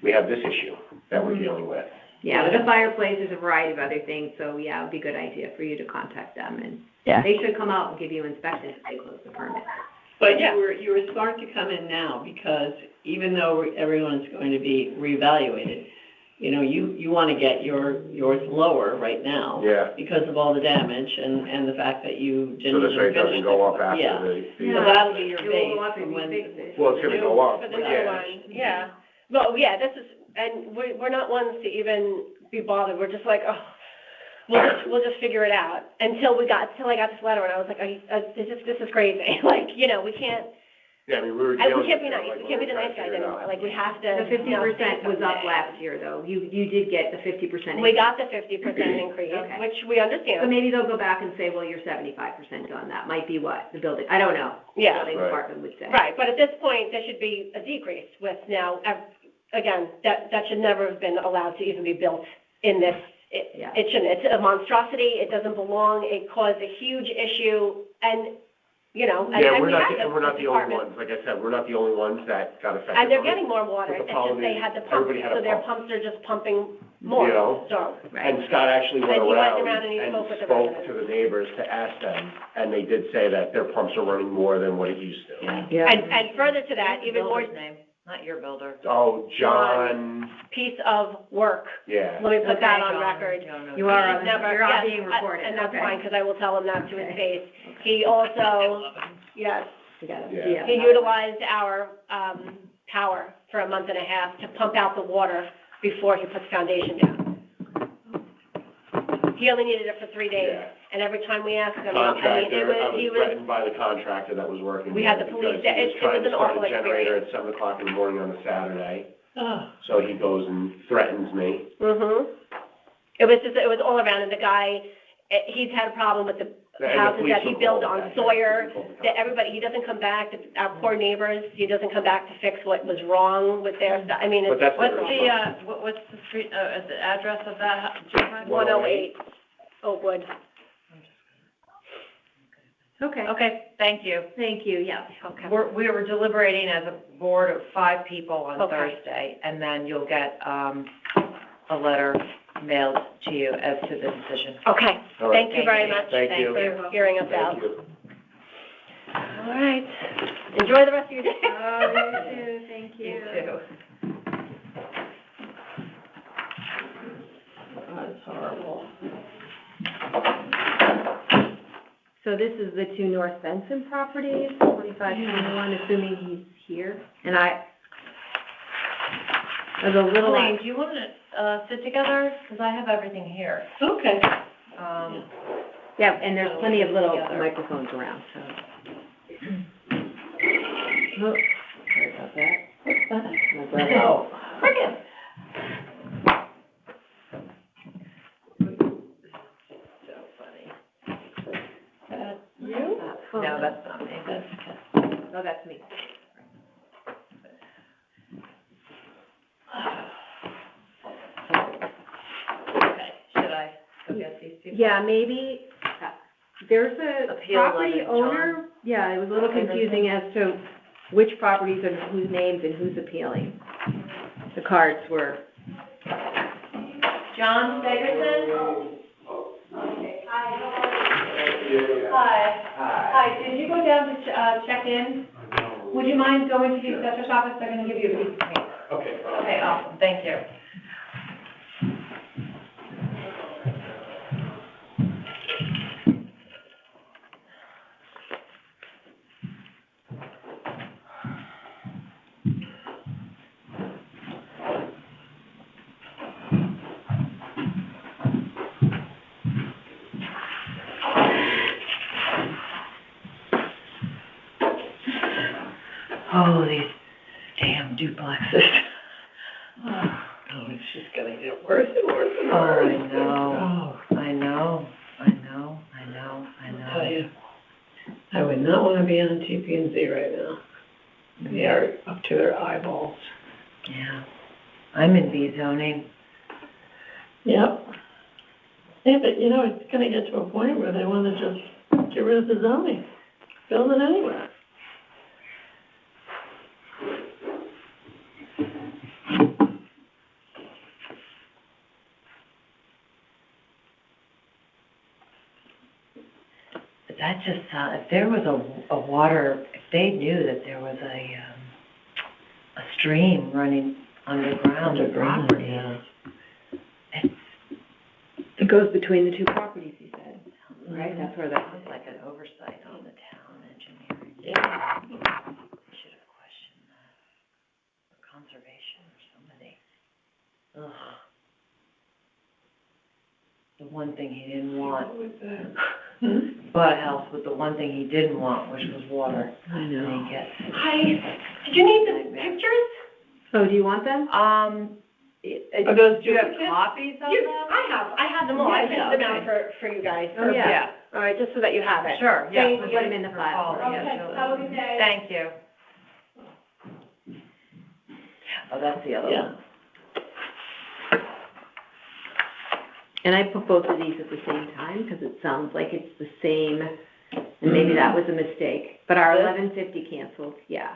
we have this issue that we're dealing with. Yeah, with the fireplace, there's a variety of other things, so yeah, it would be a good idea for you to contact them, and Yeah. they should come out and give you inspections if they close the permit. But Yeah. you were smart to come in now, because even though everyone's going to be reevaluated, you know, you wanna get yours lower right now. Yeah. Because of all the damage and the fact that you didn't So this even rate doesn't finish go the- up after Yeah. the. So that'll be your It will base go up for if you when. fix it. Well, it's gonna go up, For the but new yeah. one, yeah. Well, yeah, this is, and we're not ones to even be bothered, we're just like, oh, we'll just figure it out. Until I got this letter, and I was like, this is crazy, like, you know, we can't, Yeah, I mean, we were we dealing can't with be it, nice, like, we can't be the we were nice trying guys to figure it anymore, out. like, we have to, The 50% was up something. last year, though. You did get the 50% We increase. got the 50% increase, Okay. which we understand. But maybe they'll go back and say, well, you're 75% done. That might be what the building, I don't know. Yeah. The building Right. department would say. Right, but at this point, there should be a decrease with now, again, that should never have been allowed to even be built in this. Yeah. It shouldn't, it's a monstrosity, it doesn't belong, it caused a huge issue, and, you know, and Yeah, and we're we not, have and we're not the only department. ones, like I said, we're not the only ones that got affected. And they're from it. getting more water, But the it's just problem they is had the pump, everybody had a so their pump. pumps are just pumping more, You know? so. And Scott actually went And he went around around and he and spoke with the spoke residents. to the neighbors to ask them, and they did say that their pumps are running more than what it used to. Yeah. And further to that, even more Builder's name, not your builder. Oh, John, piece of work, yeah. let me put that Okay, on John, record. You are, He's never- you're yes, being recorded. And that's Okay. fine, because I will tell him that to his Okay. face. He also, yes, We got it. Yeah. he utilized our, power for a month and a half to pump out the water before he put the foundation down. He only needed it for 3 days, Yeah. and every time we asked him, I mean, Contractor, I he was was, threatened by the contractor that was working. We had there the police- because he it was trying to an start a awful generator at 7:00 in the morning on a Saturday, Oh. so he goes and threatens me. It was all around, and the guy, he's had a problem with the And the houses police that he will built call on back. Sawyer, They'll call the that everybody, he doesn't come back, our poor neighbors, he doesn't come back to fix what was wrong with their stuff, I mean, But it's. that's What's what's the street, the address of that, do you mind? 108 Oakwood. Okay, Okay, thank you. thank you, yeah. Okay. We were deliberating as a board of 5 people on Okay. Thursday, and then you'll get, a letter mailed to you as to the decision. Okay, All right. thank you very much. Thank you. Thanks for hearing us out. Thank you. All right, enjoy the rest of your day. Oh, you too, thank you. You too. That's horrible. So this is the 2 North Benson properties, 2521, assuming he's here. And I was a little. Elaine, do you want to, sit together? Because I have everything here. Okay. Yeah, and there's plenty of little Together. microphones around, so. Oh, sorry about that. What's that? My brother. Oh, Cricket. So funny. you? No, that's not me. No, that's me. Okay, should I go get these people? Yeah, maybe, there's a Appeal property letter, John. owner, yeah, it was a little confusing as to which properties and whose names and who's appealing. The cards were. John Stegerson? Hi, did you go down to, check in? Would you mind going to the assessor's office? They're gonna give you a piece of paper. Okay. Okay, awesome, thank you. Oh, these damn duplexes. Oh, it's just gonna get worse and worse and Oh, worse. I know. Oh, I know. I'll tell you, I would not wanna be on TP&Z right now. They are up to their eyeballs. Yeah. I'm in B zoning. Yep. Yeah, but you know, it's gonna get to a point where they wanna just get rid of the zoning, build it anywhere. But that just, if there was a water, if they knew that there was a stream running underground the property, Yeah. It goes between the 2 properties, he said, right? That's where that was like an oversight on the town engineering. Yeah. Should have questioned that. Or conservation or somebody. Ugh. The one thing he didn't want. Bought a house with the one thing he didn't want, which was water. I know. Didn't get. Hi, did you need the pictures? Oh, do you want them? Are those Do you have duplicates? copies of You, them? I have them all, I Yeah, printed them out okay. for you guys. Oh, yeah. Yeah, All right, just so that you have it. sure, yeah. Thank I'll you. put them in the file. Oh, yeah, Okay, sure. have a good day. Thank you. Oh, that's the other Yeah. one. And I put both of these at the same time, because it sounds like it's the same, and maybe that was a mistake. But our This? 1150 canceled, yeah.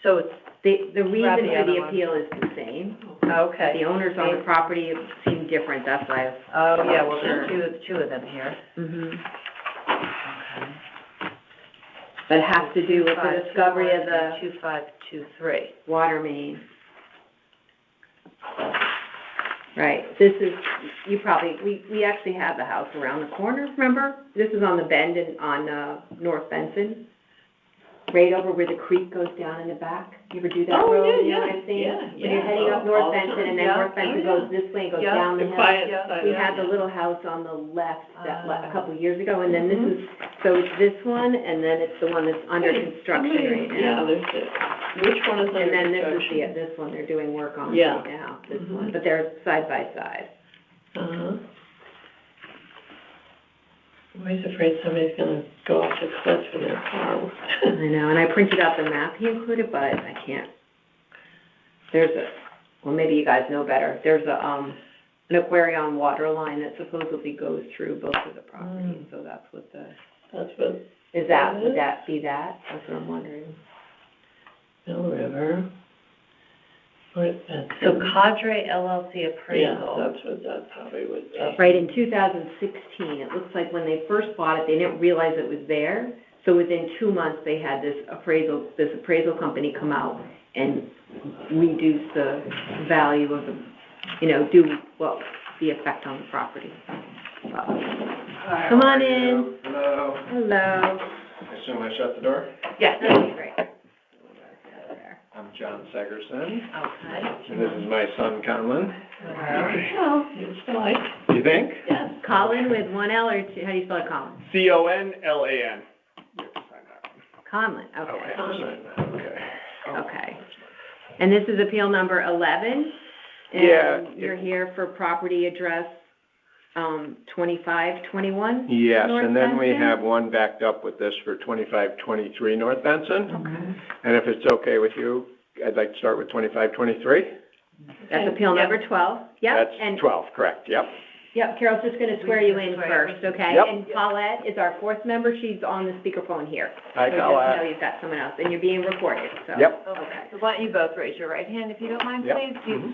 So it's, The reason Grab the for other the one. appeal is the same. okay. The owners on the property seem different, that's why. Oh, yeah, well, there's two of them here. Mm-hmm. Okay. But it has to do with the discovery of the 2523. water main. Right, this is, you probably, we actually have the house around the corner, remember? This is on the bend on North Benson, right over where the creek goes down in the back. You ever do that Oh, road, yeah, you know what yeah, I'm saying? yeah, When you're yeah. heading up All North the Benson, time. and then Yeah. North Benson Oh, yeah. goes this way and goes Yeah. down the The hill. quiet Yeah. side. We yeah. had the little house on the left a couple years ago, and then Mhm. this is, so it's this one, and then it's the one that's under Hey, construction somebody- right Yeah, now. there's which one is under And then this is construction? this one, they're doing work on Yeah. right now, this Mhm. one, but they're side by side. Uh-huh. I'm always afraid somebody's gonna go off the cliff in their car. I know, and I printed out the map he included, but I can't. There's well, maybe you guys know better. There's an Aquarion water line that supposedly goes through both of the properties, so that's what would that be that? That's what I'm wondering. Mill River. So Cadre LLC appraisal. Yeah, that probably would. Right, in 2016, it looks like when they first bought it, they didn't realize it was there. So within 2 months, they had this appraisal company come out and reduce the value of the, the effect on the property. Come on in. Hello. Hello. I assume I shut the door? Yes, that'd be great. I'm John Segerson, Okay. and this is my son Conlon. Oh, it's fine. You think? Yes. Colin with one L or two, how do you spell it, Colin? Conlan. You have to sign that Conlon, one. Oh, I okay. have to sign that, okay. Okay. And this is appeal number 11? Yeah. And you're here for property address, 2521? Yes, North and then we Benson? have one backed up with this for 2523 North Benson. Okay. And if it's okay with you, I'd like to start with 2523. That's appeal number 12. Yep. That's And 12, correct, yep. Yep, Carol's just gonna swear you in first, okay? Yep. And Paulette is our fourth member, she's on the speakerphone here. Hi, So just Paulette. know you've got someone else, and you're being recorded, so. Yep. Okay, so why don't you both raise your right hand if you don't mind, Yep. please? Do you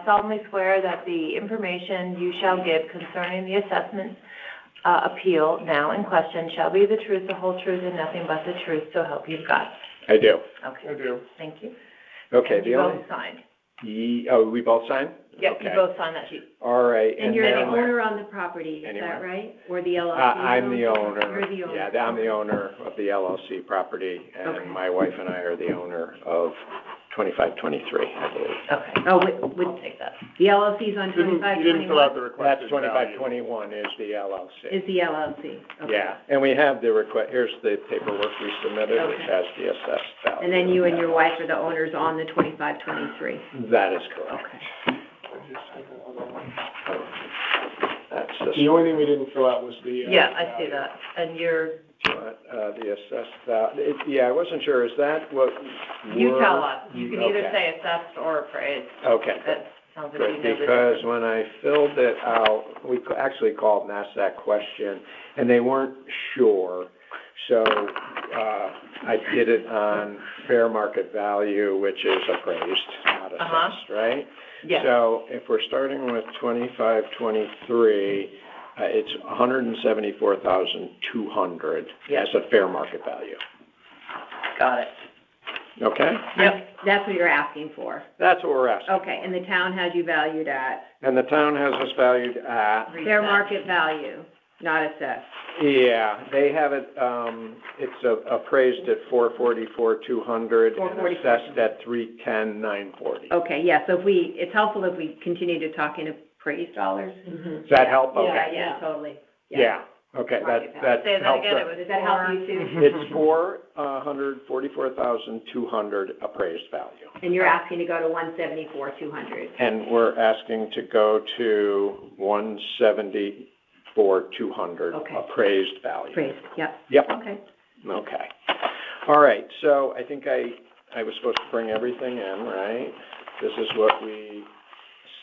solemnly swear that the information you shall give concerning the assessment appeal now in question shall be the truth, the whole truth, and nothing but the truth, so help you God? I do. Okay, do. thank you. Okay, And the you only, both signed. we both signed? Yep, you Okay. both signed that sheet. All right, And you're the then- owner on the property, is that Anywhere. right? Or the LLC? I'm the owner. You're the owner. Yeah, I'm the owner of the LLC property, Okay. and my wife and I are the owner of 2523, I believe. Okay, Oh, I'll take that. the LLC's on 2521? That's 2521 is the LLC. Is the LLC, okay. Yeah, and we have the here's the paperwork we submitted, which Okay. has the assessed value. And then you and your wife are the owners on the 2523? That is correct. Okay. That's this. The only thing we didn't fill out was the. Yeah, I see that. And you're, The assessed value, yeah, I wasn't sure, is that what you we're- tell us. You can either Okay. say assessed or appraised. Okay, good. That sounds like you Good, know the because difference. when I filled it out, we actually called and asked that question, and they weren't sure. So, I did it on fair market value, which is appraised, not assessed, right? Yes. So if we're starting with 2523, it's 174,200 Yes. as a fair market value, Got it. okay? Yep. That's what you're asking for? That's what we're asking. Okay, and the town has you valued at? And the town has us valued at, Fair market value, not assessed. yeah, they have it, it's appraised at 444,200 and 444,200. assessed at 310,940. Okay, yeah, so it's helpful if we continue to talk in appraised dollars? Does that help? Yeah, Okay. yeah, totally. Yeah, okay, Market that Say that helps. again, it was Does that help you too? It's 444,200 appraised value. And you're asking to go to 174,200? And we're asking to go to 174,200 Okay. appraised value. Appraised, yep. Yep. Okay. Okay. All right, so I think I was supposed to bring everything in, right? This is what we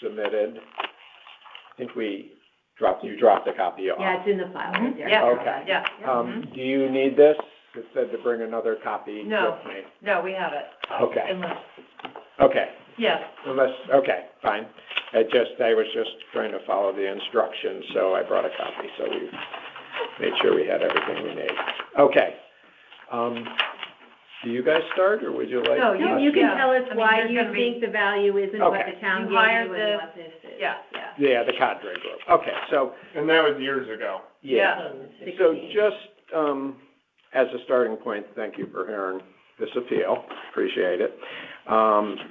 submitted. I think you dropped a copy off. Yeah, it's in the file right there. Yeah. Okay. Yeah. Do you need this? It said to bring another copy No. with me. No, we have it. Okay, Unless, okay. yes. Okay, fine. I was just trying to follow the instructions, so I brought a copy, so we made sure we had everything we need. Okay. Do you guys start, or would you like? No, You can tell us I mean, why there's you gonna be- think the value isn't what Okay. the town You gave hired you this- and what this is. Yeah. Yeah, the cadre group. Okay, so, And that was years ago. yeah. So just, as a starting point, thank you for hearing this appeal. Appreciate it.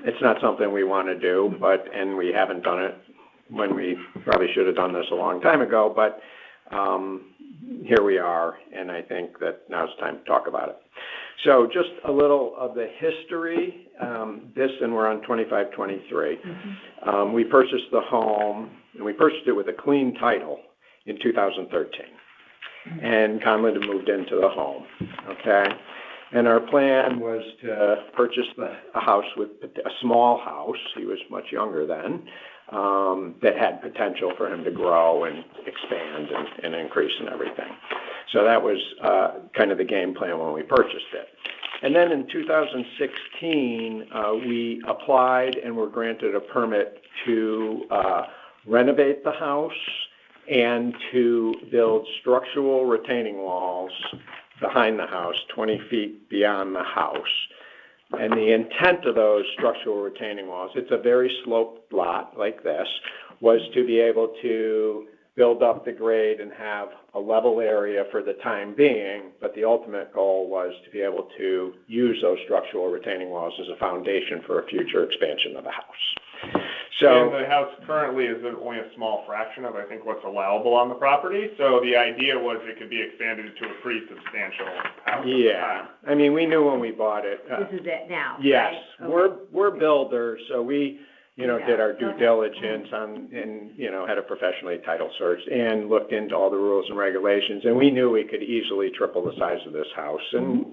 It's not something we want to do, and we haven't done it when we probably should have done this a long time ago, but, here we are, and I think that now's the time to talk about it. So just a little of the history, and we're on 2523. We purchased the home, and we purchased it with a clean title in 2013. and Conlon had moved into the home, okay? And our plan was to purchase a house a small house, he was much younger then, that had potential for him to grow and expand and increase and everything. So that was kind of the game plan when we purchased it. And then in 2016, we applied and were granted a permit to renovate the house and to build structural retaining walls behind the house, 20 feet beyond the house. And the intent of those structural retaining walls, it's a very sloped lot like this, was to be able to build up the grade and have a level area for the time being, but the ultimate goal was to be able to use those structural retaining walls as a foundation for a future expansion of the house. So, and the house currently is only a small fraction of, I think, what's allowable on the property. So the idea was it could be expanded to a pretty substantial house. Yeah, I mean, we knew when we bought it. This is it now, Yes, right? Okay. we're builders, so we, did our due Okay. diligence on, and, had a professionally title search and looked into all the rules and regulations, and we knew we could easily triple the size of this house, and,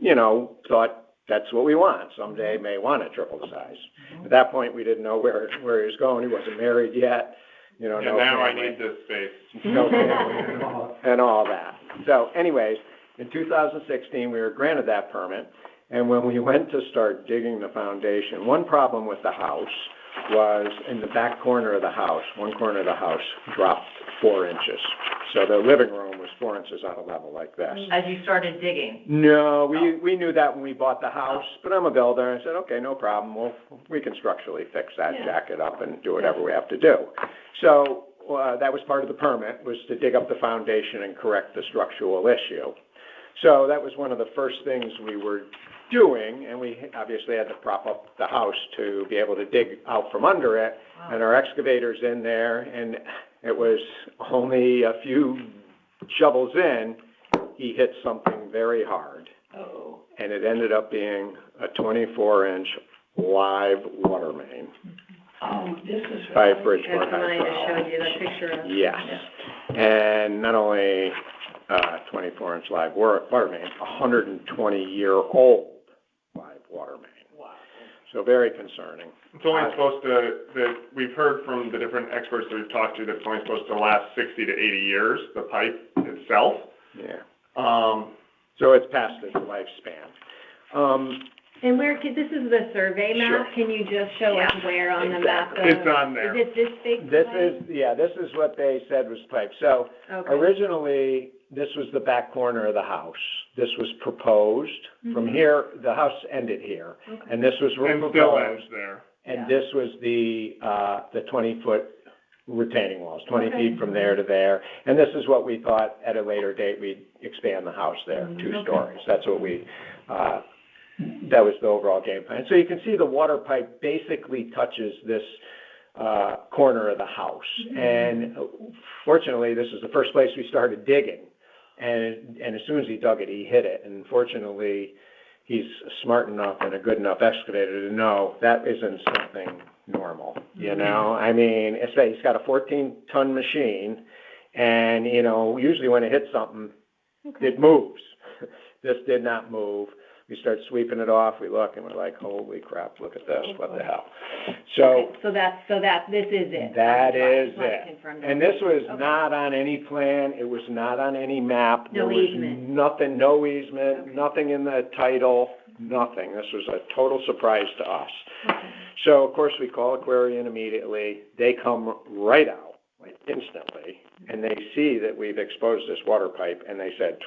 thought that's what we want. Someday may want to triple the size. At that point, we didn't know where he was going. He wasn't married yet, no now family. I need this space. No family and all that. So anyways, in 2016, we were granted that permit, and when we went to start digging the foundation, one problem with the house was in the back corner of the house, one corner of the house dropped 4 inches. So the living room was 4 inches out of level like this. As you started digging? No, we knew that when we bought the house, but I'm a builder. I said, okay, no problem. We can structurally fix that, jack it up, and do whatever we have to do. So that was part of the permit, was to dig up the foundation and correct the structural issue. So that was one of the first things we were doing, and we obviously had to prop up the house to be able to dig out from under it. Wow. And our excavator's in there, and it was only a few shovels in, he hit something very hard. Oh. And it ended up being a 24-inch live water main Oh, this is by really. Bridgeport That's the one I just Hydro. showed you the picture of. Yes. And not only 24-inch live water main, 120-year-old live water main. Wow. So very concerning. It's only supposed to, we've heard from the different experts that we've talked to that it's only supposed to last 60 to 80 years, the pipe itself. Yeah. Um, So it's past its lifespan. And this is the survey map, Sure. can you just show us where on the map? Exactly. It's on there. Is it this big? This pipe? this is what they said was pipe. So Okay. originally, this was the back corner of the house. This was proposed. From here, the house ended here. Okay. And this was and still proposed. ends there. And this was the 20-foot retaining walls, 20 Okay. feet from there to there. And this is what we thought at a later date, we'd expand the house there, 2 stories. That's what that was the overall game plan. So you can see the water pipe basically touches this corner of the house. And fortunately, this is the first place we started digging. And as soon as he dug it, he hit it. And fortunately, he's smart enough and a good enough excavator to know that isn't something normal, I mean, he's got a 14-ton machine, and, usually when it hits something, it moves. This did not move. We start sweeping it off, we look, and we're like, holy crap, look at this, what the hell? So Okay, this is it. that is Just wanted to it. confirm that. And this was Okay. not on any plan, it was not on any map. No There was easement. nothing, no easement, nothing in the title, nothing. This was a total surprise to us. Okay. So, of course, we call Aquarian immediately. They come right out, like instantly, and they see that we've exposed this water pipe, and they said,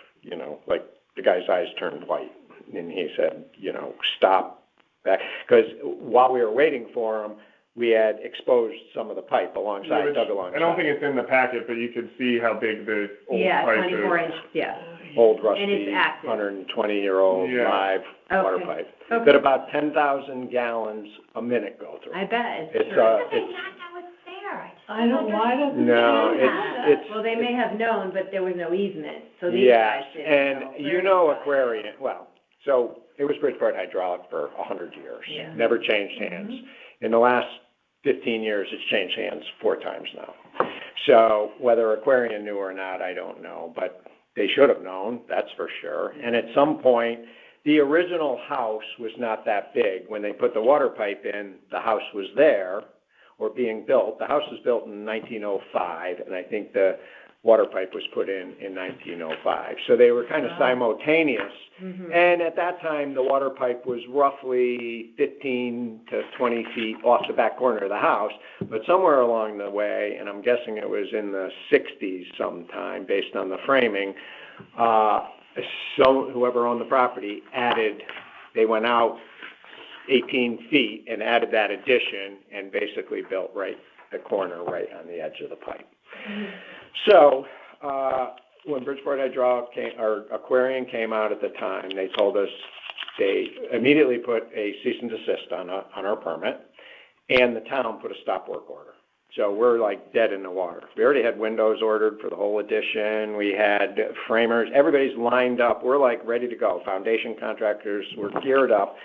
like the guy's eyes turned white. And he said, stop that. Because while we were waiting for him, we had exposed some of the pipe alongside, dug alongside. I don't think it's in the packet, but you can see how big the old Yeah, pipe is. 24 inch, yeah. Old And rusty, it's active. 120-year-old Yeah. live water Okay. pipe. Okay. That about 10,000 gallons a minute go through. I bet. It's, Sure. it's, I don't, why doesn't no, it? it's, Well, they may have known, but there was no easement, so these yes, guys didn't know. and Aquarian, well, so it was Bridgeport Hydraulic for 100 years. Yeah. Never changed hands. In the last 15 years, it's changed hands 4 times now. So whether Aquarian knew or not, I don't know, but they should have known, that's for sure. And at some point, the original house was not that big. When they put the water pipe in, the house was there, or being built. The house was built in 1905, and I think the water pipe was put in 1905. So they were kind of simultaneous. And at that time, the water pipe was roughly 15 to 20 feet off the back corner of the house. But somewhere along the way, and I'm guessing it was in the 60s sometime, based on the framing, whoever owned the property they went out 18 feet and added that addition and basically built right the corner right on the edge of the pipe. So, when Bridgeport Hydraulic Aquarian came out at the time, they told us they immediately put a cease and desist on our permit, and the town put a stop work order. So we're like dead in the water. We already had windows ordered for the whole addition. We had framers. Everybody's lined up. We're like ready to go. Foundation contractors were geared up.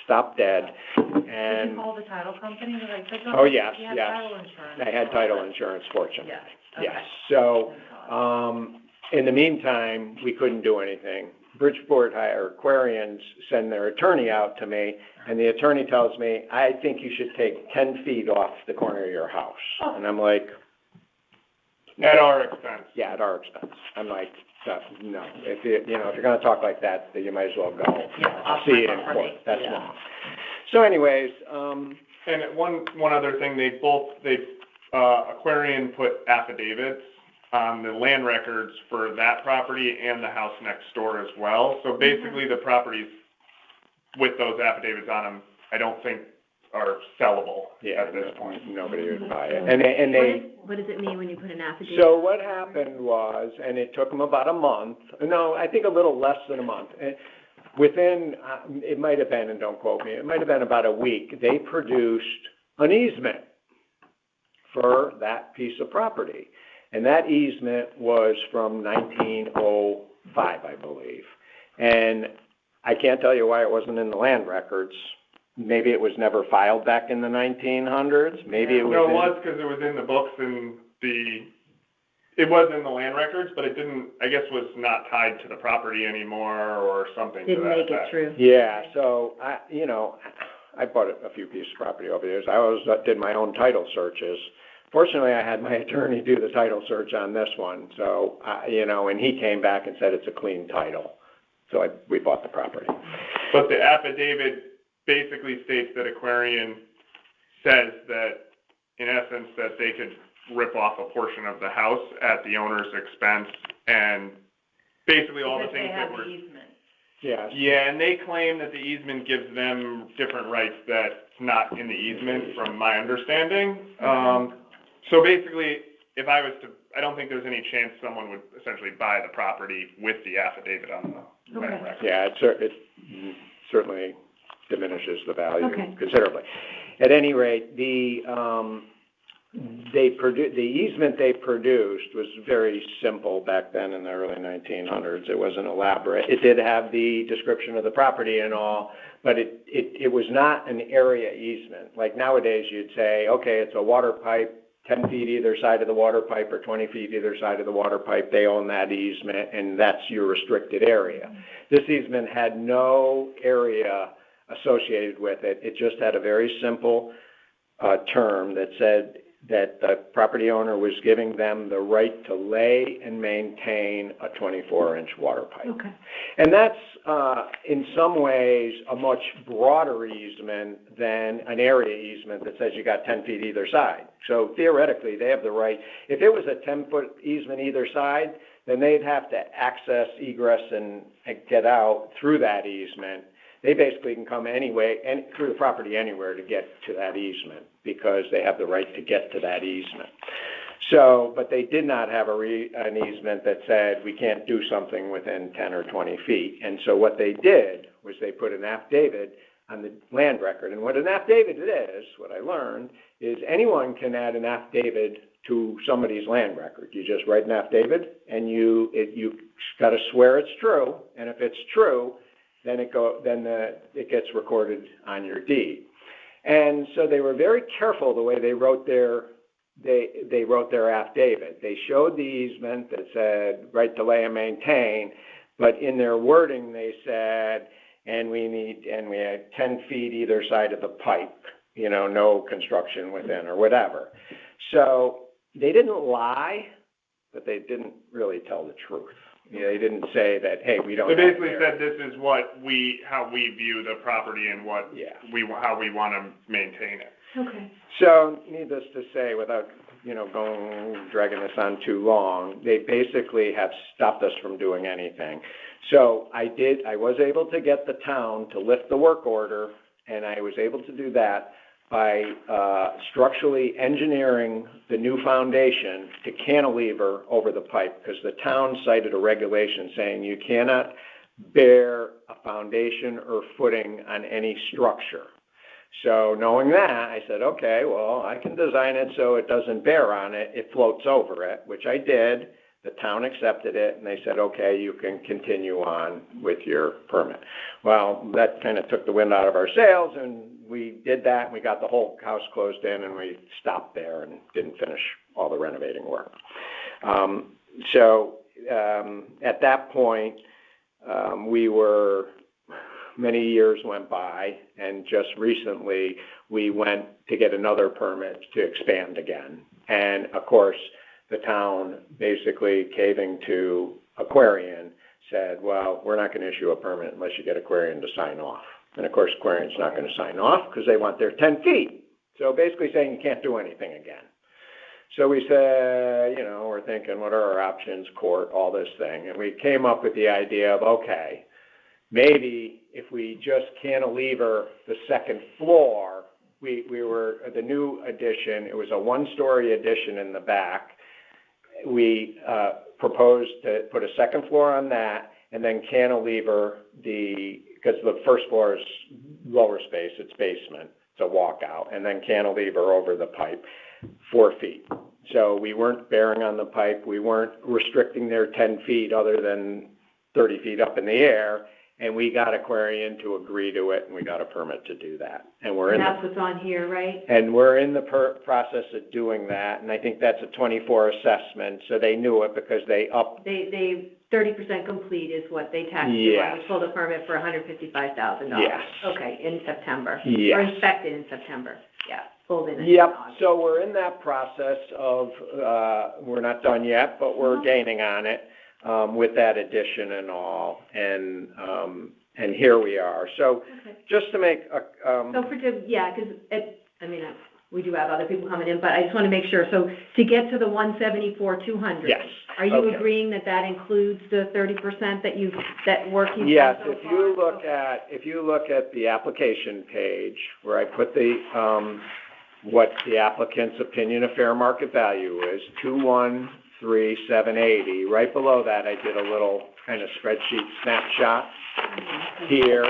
Stop dead. And Did you call the title company? Like, oh yes, you had yes. title insurance. I had title insurance, fortunately. Yes. Okay. Yes. So, in the meantime, we couldn't do anything. Bridgeport Aquarians send their attorney out to me, and the attorney tells me, I think you should take 10 feet off the corner of your house. And I'm like, At our expense. yeah, at our expense. I'm like, no. If you're going to talk like that, then you might as well go see it in court. That's wrong. So, anyways, And one other thing, Aquarian put affidavits on the land records for that property and the house next door as well. So basically, the properties with those affidavits on them, I don't think are sellable at this point. Nobody would buy it. And What does it mean when you put an affidavit? So what happened was, and it took them about a month, no, I think a little less than a month. Within, it might have been, and don't quote me, it might have been about a week, they produced an easement for that piece of property. And that easement was from 1905, I believe. And I can't tell you why it wasn't in the land records. Maybe it was never filed back in the 1900s. Maybe it was. No, it was because it was in the books and it was in the land records, but it didn't, I guess, was not tied to the property anymore or something. Didn't make it true. Yeah, so I bought a few pieces of property over the years. I always did my own title searches. Fortunately, I had my attorney do the title search on this one, so, and he came back and said it's a clean title. So we bought the property. But the affidavit basically states that Aquarian says that, in essence, that they could rip off a portion of the house at the owner's expense, and basically all the things that were... Yes. Yeah, and they claim that the easement gives them different rights that's not in the easement, from my understanding. So basically, if I was to, I don't think there's any chance someone would essentially buy the property with the affidavit on the land record. Yeah, it certainly diminishes the value Okay. considerably. At any rate, the easement they produced was very simple back then in the early 1900s. It wasn't elaborate. It did have the description of the property and all, but it was not an area easement. Like nowadays, you'd say, okay, it's a water pipe, 10 feet either side of the water pipe or 20 feet either side of the water pipe. They own that easement, and that's your restricted area. This easement had no area associated with it. It just had a very simple term that said that the property owner was giving them the right to lay and maintain a 24-inch water pipe. Okay. And that's, in some ways, a much broader easement than an area easement that says you got 10 feet either side. So theoretically, they have the right. If it was a 10-foot easement either side, then they'd have to access, egress, and get out through that easement. They basically can come anyway, and through the property anywhere to get to that easement because they have the right to get to that easement. So, but they did not have an easement that said we can't do something within 10 or 20 feet. And so what they did was they put an affidavit on the land record. And what an affidavit is, what I learned, is anyone can add an affidavit to somebody's land record. You just write an affidavit, and you got to swear it's true. And if it's true, then it gets recorded on your deed. And so they were very careful the way they wrote their they wrote their affidavit. They showed the easement that said right to lay and maintain, but in their wording, they said, and we had 10 feet either side of the pipe, no construction within or whatever. So they didn't lie, but they didn't really tell the truth. They didn't say that, hey, we don't. They basically said this is how we view the property and how we want to maintain it. Okay. So, needless to say, without, dragging this on too long, they basically have stopped us from doing anything. So I was able to get the town to lift the work order, and I was able to do that by structurally engineering the new foundation to cantilever over the pipe, because the town cited a regulation saying you cannot bear a foundation or footing on any structure. So knowing that, I said, okay, well, I can design it so it doesn't bear on it, it floats over it, which I did. The town accepted it, and they said, okay, you can continue on with your permit. Well, that kind of took the wind out of our sails, and we did that, and we got the whole house closed in, and we stopped there and didn't finish all the renovating work. At that point, many years went by, and just recently, we went to get another permit to expand again. And of course, the town, basically caving to Aquarian, said, well, we're not going to issue a permit unless you get Aquarian to sign off. And of course, Aquarian's not going to sign off because they want their 10 feet. So basically saying you can't do anything again. So we said, we're thinking, what are our options, court, all this thing. And we came up with the idea of, okay, maybe if we just cantilever the second floor, we were, the new addition, it was a one-story addition in the back. We proposed to put a second floor on that and then cantilever because the first floor is lower space, it's basement, it's a walkout, and then cantilever over the pipe 4 feet. So we weren't bearing on the pipe, we weren't restricting their 10 feet other than 30 feet up in the air, and we got Aquarian to agree to it, and we got a permit to do that. And that's what's on here, right? And we're in the process of doing that, and I think that's a 24 assessment, so they knew it because they 30% complete is what they taxed you on. You pulled a permit for $155,000. Yes. Okay, in September. Yes. Or inspected in September. Yeah, pulled in. Yep, so we're in that process of, we're not done yet, but we're gaining on it. With that addition and all, and here we are. So just to make we do have other people coming in, but I just want to make sure. So to get to the 174,200. Yes. Are you agreeing that includes the 30% that work you've yes, done so if far? if you look at the application page where I put what the applicant's opinion of fair market value is, 213,780. Right below that, I did a little kind of spreadsheet snapshot here.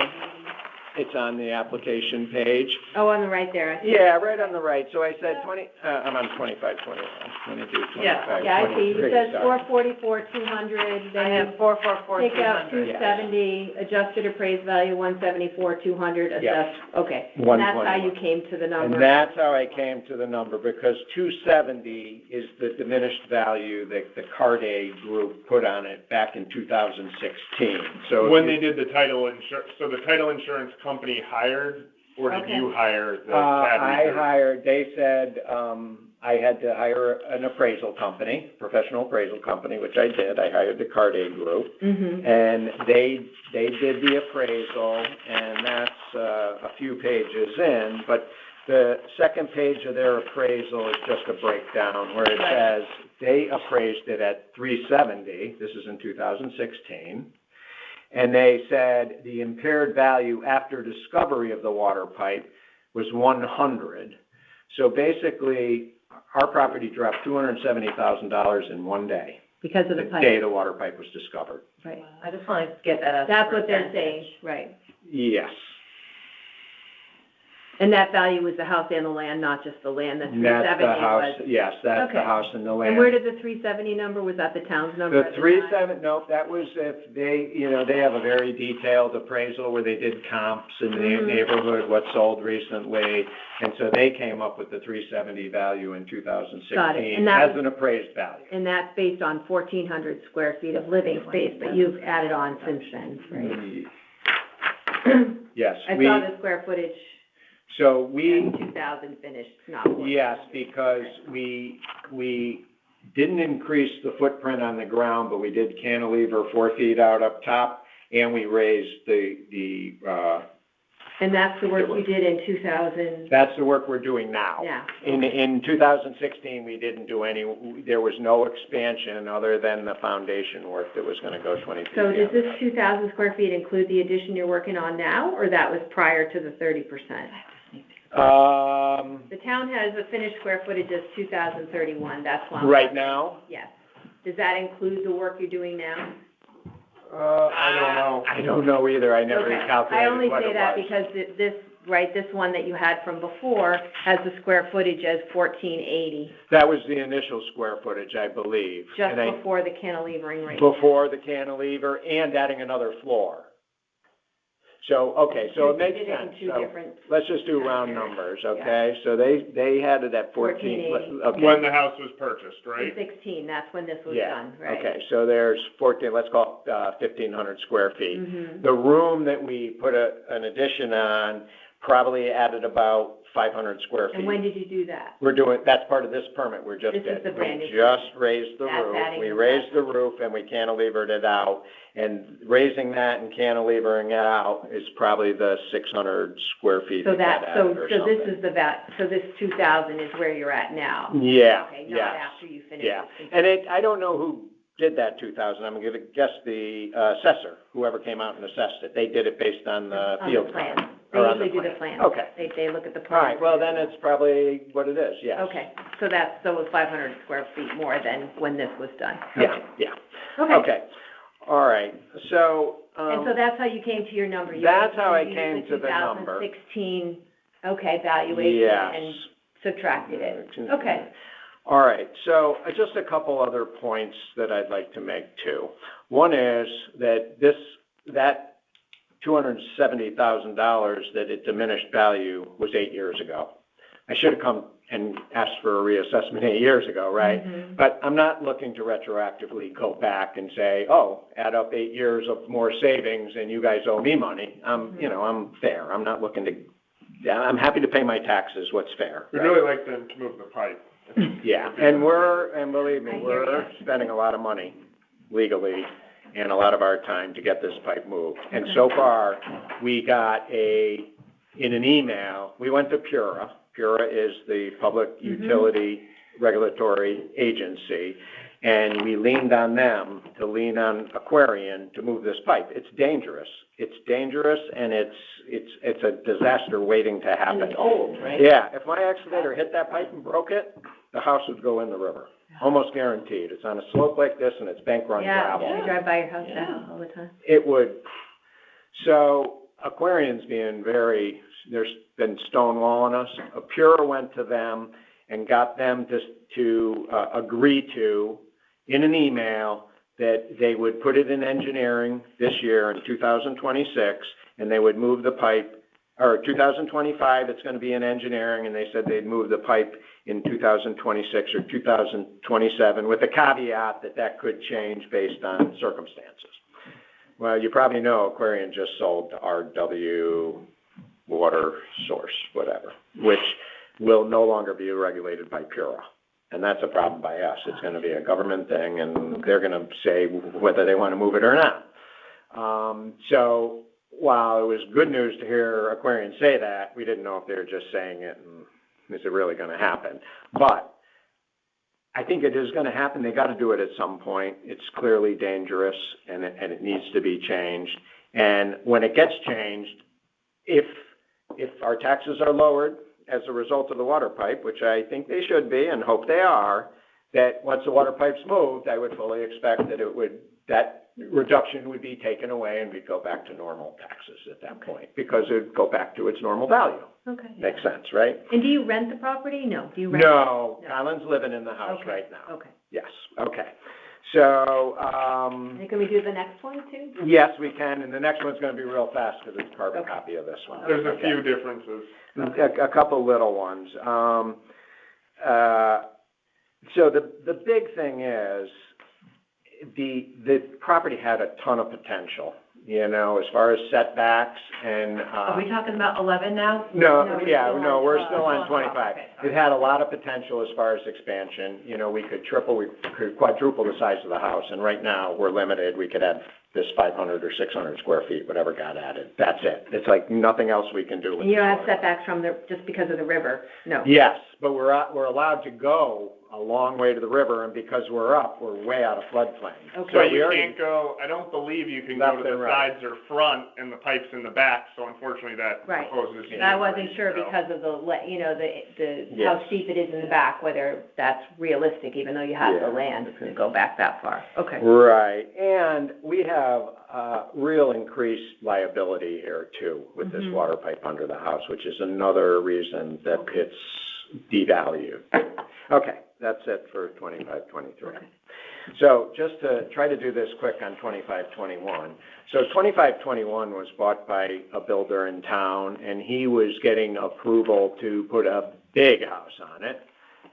It's on the application page. Oh, on the right there. Yeah, right on the right. So I said I'm on 2521. Let me do 25. Yeah, I see. It says 444,200. I have 444,200. Take out 270, adjusted appraised value 174,200, assessed. Yep. Okay. And that's how you came to the number. And that's how I came to the number, because 270 is the diminished value that the Carday group put on it back in 2016. So when they did the title insurance, so the title insurance company hired, or did you hire the I hired, they said, I had to hire an appraisal company, professional appraisal company, which I did. I hired the Carday group, and they did the appraisal, and that's a few pages in, but the second page of their appraisal is just a breakdown where it says they appraised it at 370. This is in 2016. And they said the impaired value after discovery of the water pipe was 100. So basically, our property dropped $270,000 in one day. Because of the pipe. The day the water pipe was discovered. Right. I just want to get that out. That's what they're saying, right. Yes. And that value was the house and the land, not just the land, the 370 That's the house, was? yes, that's the Okay. house and the land. And where did the 370 number, was that the town's number The at the time? 37, nope, that was if they, they have a very detailed appraisal where they did comps in the Mhm. neighborhood, what sold recently, and so they came up with the 370 value in 2016 Got it. And that as was- an appraised value. And that's based on 1,400 square feet of living space, but you've added on since then, right? Yes, I saw the square footage so we. in 2000 finished, not 1,400. Yes, because we didn't increase the footprint on the ground, but we did cantilever 4 feet out up top, and we raised the And that's the work you did in 2000? that's the work we're doing now. Yeah. In 2016, we didn't do there was no expansion other than the foundation work that was gonna go 20 feet So does down. this 2,000 square feet include the addition you're working on now, or that was prior to the 30%? The town has a finished square footage of 2,031, that's why. Right now? Yes. Does that include the work you're doing now? I don't know. I don't know either. I never Okay. calculated I only what say it that was. because this one that you had from before has the square footage as 1,480, That was the initial square footage, I believe. just And I- before the cantilevering rate. Before the cantilever and adding another floor. So, okay, so it makes You did it sense. in two So different let's just do round time numbers, periods. okay? So they had it at 14. 1480. Okay. When the house was purchased, right? 2016, that's when this was Yeah, done, right? okay, so there's 14, let's call it 1,500 square feet. Mhm. The room that we put an addition on probably added about 500 square feet. And when did you do that? That's part of this permit we just This did. is the brand new We just permit. raised the That's roof. adding We the raised the roof and we cantilevered it out. And raising that and cantilevering it out is probably the 600 square feet So that got that, so, added or so this something. is so this 2,000 is where you're at now? Yeah, Okay, yes. not after you finish Yeah, this. and I don't know who did that 2,000. I'm gonna guess the assessor, whoever came out and assessed it. They did it based on the On the field plan. plan. They or on usually do the plan. plan. Okay. They look at the All plan. right, well, then it's probably what it is, yes. Okay, so that's, so 500 square feet more than when this was done? Yeah, yeah. Okay. Okay, all right, so, And so that's how you came to your number? You that's how I used came to the number. 2016, okay, valuation Yes. and subtracted it? Okay. All right, so just a couple other points that I'd like to make too. One is that that $270,000 that it diminished value was 8 years ago. I should have come and asked for a reassessment 8 years ago, right? Mhm. But I'm not looking to retroactively go back and say, oh, add up 8 years of more savings and you guys owe me money. I'm fair. I'm not looking to, I'm happy to pay my taxes, what's fair. We'd right? really like them to move the pipe. Yeah, and believe me, I hear we're ya. spending a lot of money legally and a lot of our time to get this pipe moved. And so far, we got in an email, we went to PURA. PURA is the Public Utility Regulatory Agency, and we leaned on them to lean on Aquarian to move this pipe. It's dangerous. It's dangerous, and it's a disaster waiting to happen. And it's old, right? Yeah, if my excavator hit that pipe and broke it, the house would go in the river, almost guaranteed. It's on a slope like this and it's bank run Yeah, gravel. I drive by your house now all the time. It would, so Aquarian's being there's been stonewalling us. Pura went to them and got them to agree to, in an email, that they would put it in engineering this year in 2026, and they would move the pipe, or 2025, it's going to be in engineering, and they said they'd move the pipe in 2026 or 2027, with the caveat that could change based on circumstances. Well, you probably know Aquarian just sold to RW Water Source, whatever, which will no longer be regulated by PURA. And that's a problem by us. It's going to be a government thing, and they're going to say whether they want to move it or not. So while it was good news to hear Aquarian say that, we didn't know if they were just saying it and is it really going to happen. But I think it is going to happen. They got to do it at some point. It's clearly dangerous, and it needs to be changed. And when it gets changed, if our taxes are lowered as a result of the water pipe, which I think they should be and hope they are, that once the water pipe's moved, I would fully expect that reduction would be taken away and we'd go back to normal taxes at that point, because it'd go back to its normal value. Okay. Makes sense, right? And do you rent the property? No, do you rent? No, Colin's living in the house Okay. right now. Okay. Yes, okay. So, And can we do the next one too? yes, we can, and the next one's gonna be real fast, because it's a carbon Okay. copy of this one. There's a Okay. few differences. A couple little ones. So the big thing is, the property had a ton of potential, you know, as far as setbacks and, Are we talking about 11 now? No, we're yeah, still no, on we're 12. still on Still on 25. 12, okay, It had a lot of potential as far as expansion. You know, we could quadruple the size of the house, and right now, we're limited. We could add this 500 or 600 square feet, whatever got added. That's it. It's like nothing else we can do with And you don't have this. setbacks from just because of the river? No. Yes, but we're allowed to go a long way to the river, and because we're up, we're way out of floodplain. Okay. So So you we already- can't go, I don't believe you can go Left to the and right. sides or front and the pipe's in the back, so unfortunately that Right. proposes. And I wasn't sure so. because of the, you know, the how Yes. steep it is in the back, whether that's realistic, even though you have Yeah. the land to go back that far. Okay. Right, and we have real increased liability here too with this Mhm. water pipe under the house, which is another reason that it's devalued. Okay, that's it for 25, 23. Okay. So just to try to do this quick on 25, 21. So 25, 21 was bought by a builder in town, and he was getting approval to put a big house on it.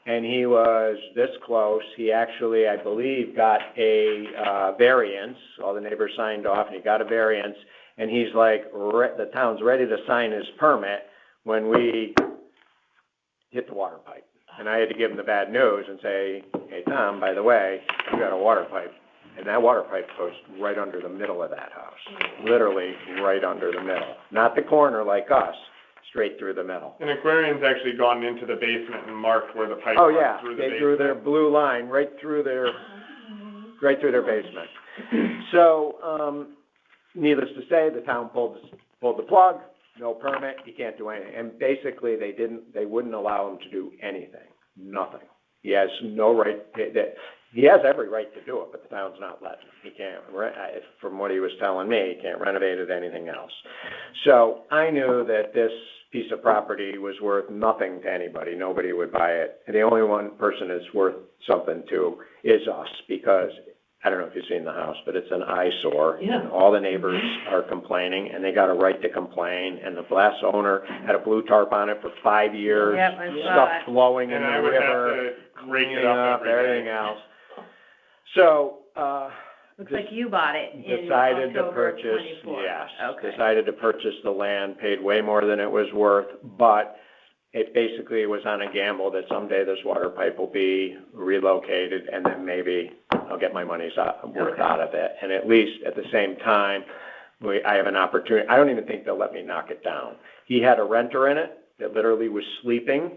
And he was this close. He actually, I believe, got a variance. All the neighbors signed off, and he got a variance. And he's like, the town's ready to sign his permit when we hit the water pipe. And I had to give him the bad news and say, hey, Tom, by the way, you got a water pipe. And that water pipe goes right under the middle of that house, literally right under the middle. Not the corner like us, straight through the middle. An aquarium's actually gone into the basement and marked where the pipe Oh, runs yeah, through the they basement. drew their blue line right through their basement. So, needless to say, the town pulled the plug, no permit, you can't do anything. And basically, they wouldn't allow him to do anything, nothing. He has no right, he has every right to do it, but the town's not letting him. He can't, from what he was telling me, he can't renovate it, anything else. So I knew that this piece of property was worth nothing to anybody. Nobody would buy it. And the only one person it's worth something to is us, because I don't know if you've seen the house, but it's an eyesore. Yeah. And all the neighbors are complaining, and they got a right to complain. And the last owner had a blue tarp on it for 5 years. Yep, I saw Stuff it. flowing in And the I would have river, to rake it cleaning up every day. everything else. So, Looks like you bought it in decided to October purchase, 24. yes, Okay. decided to purchase the land, paid way more than it was worth, but it basically was on a gamble that someday this water pipe will be relocated, and then maybe I'll get my money's worth out of it. And at least at the same time, I have an opportunity, I don't even think they'll let me knock it down. He had a renter in it that literally was sleeping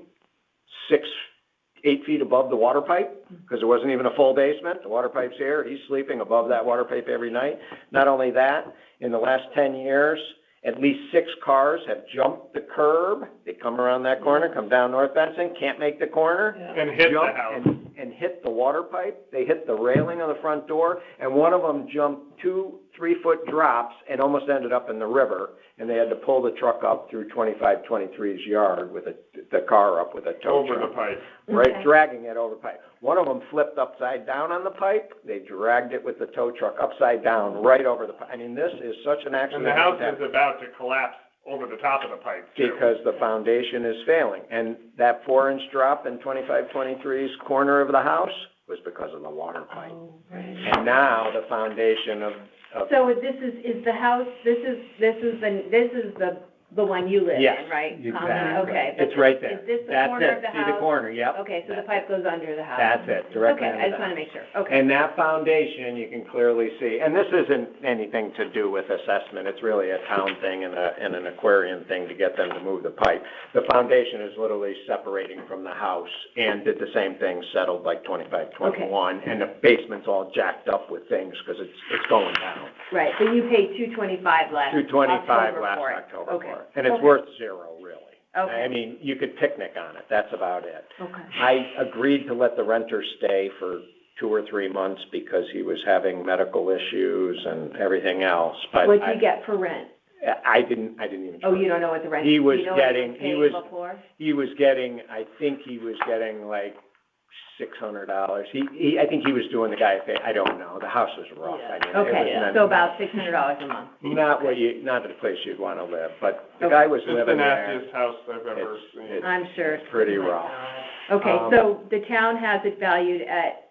8 feet above the water pipe, because it wasn't even a full basement. The water pipe's here, he's sleeping above that water pipe every night. Not only that, in the last 10 years, at least 6 cars have jumped the curb. They come around that corner, come down North Benson, can't make the corner. And hit the jump house. and hit the water pipe. They hit the railing of the front door, and one of them jumped 2-3 foot drops and almost ended up in the river. And they had to pull the truck up through 2523's yard with the car up with a tow Over truck. the pipe. Right, Okay. dragging it over the pipe. One of them flipped upside down on the pipe. They dragged it with the tow truck upside down right over the pipe. I mean, this is such an accident. And the house is about to collapse over the top of the pipe too. Because the foundation is failing. And that 4-inch drop in 2523's corner of the house was because of the water pipe. Oh, right. And now the foundation of So this is the house, this is the one you live Yes, in, right? exactly. Okay. but It's right there. Is this the That's corner it. of the See house? the corner, yep. Okay, so the pipe goes under the house? That's it, directly Okay, under I the just want to house. make sure, okay. And that foundation, you can clearly see, and this isn't anything to do with assessment, it's really a town thing and an aquarium thing to get them to move the pipe. The foundation is literally separating from the house and did the same thing, settled like 25, 21, and the basement's all jacked up with things because it's going down. Right, so you paid $225 last $225 October last for it. October Okay. for it. And it's Okay. worth zero, really. Okay. I mean, you could picnic on it, that's about it. Okay. I agreed to let the renter stay for 2 or 3 months because he was having medical issues and everything else, but What'd you get for rent? I didn't even. Oh, you don't know what the rent? He was you know what getting, paid he was, before? he was getting, I think he was getting like $600. I think he was doing the guy thing, I don't know, the house was rough, I mean, it was Okay, not- so about $600 a month. Not not the place you'd wanna live, but the guy was It's the living there. nastiest house I've ever seen. I'm sure. It's pretty rough. Okay, so the town has it valued at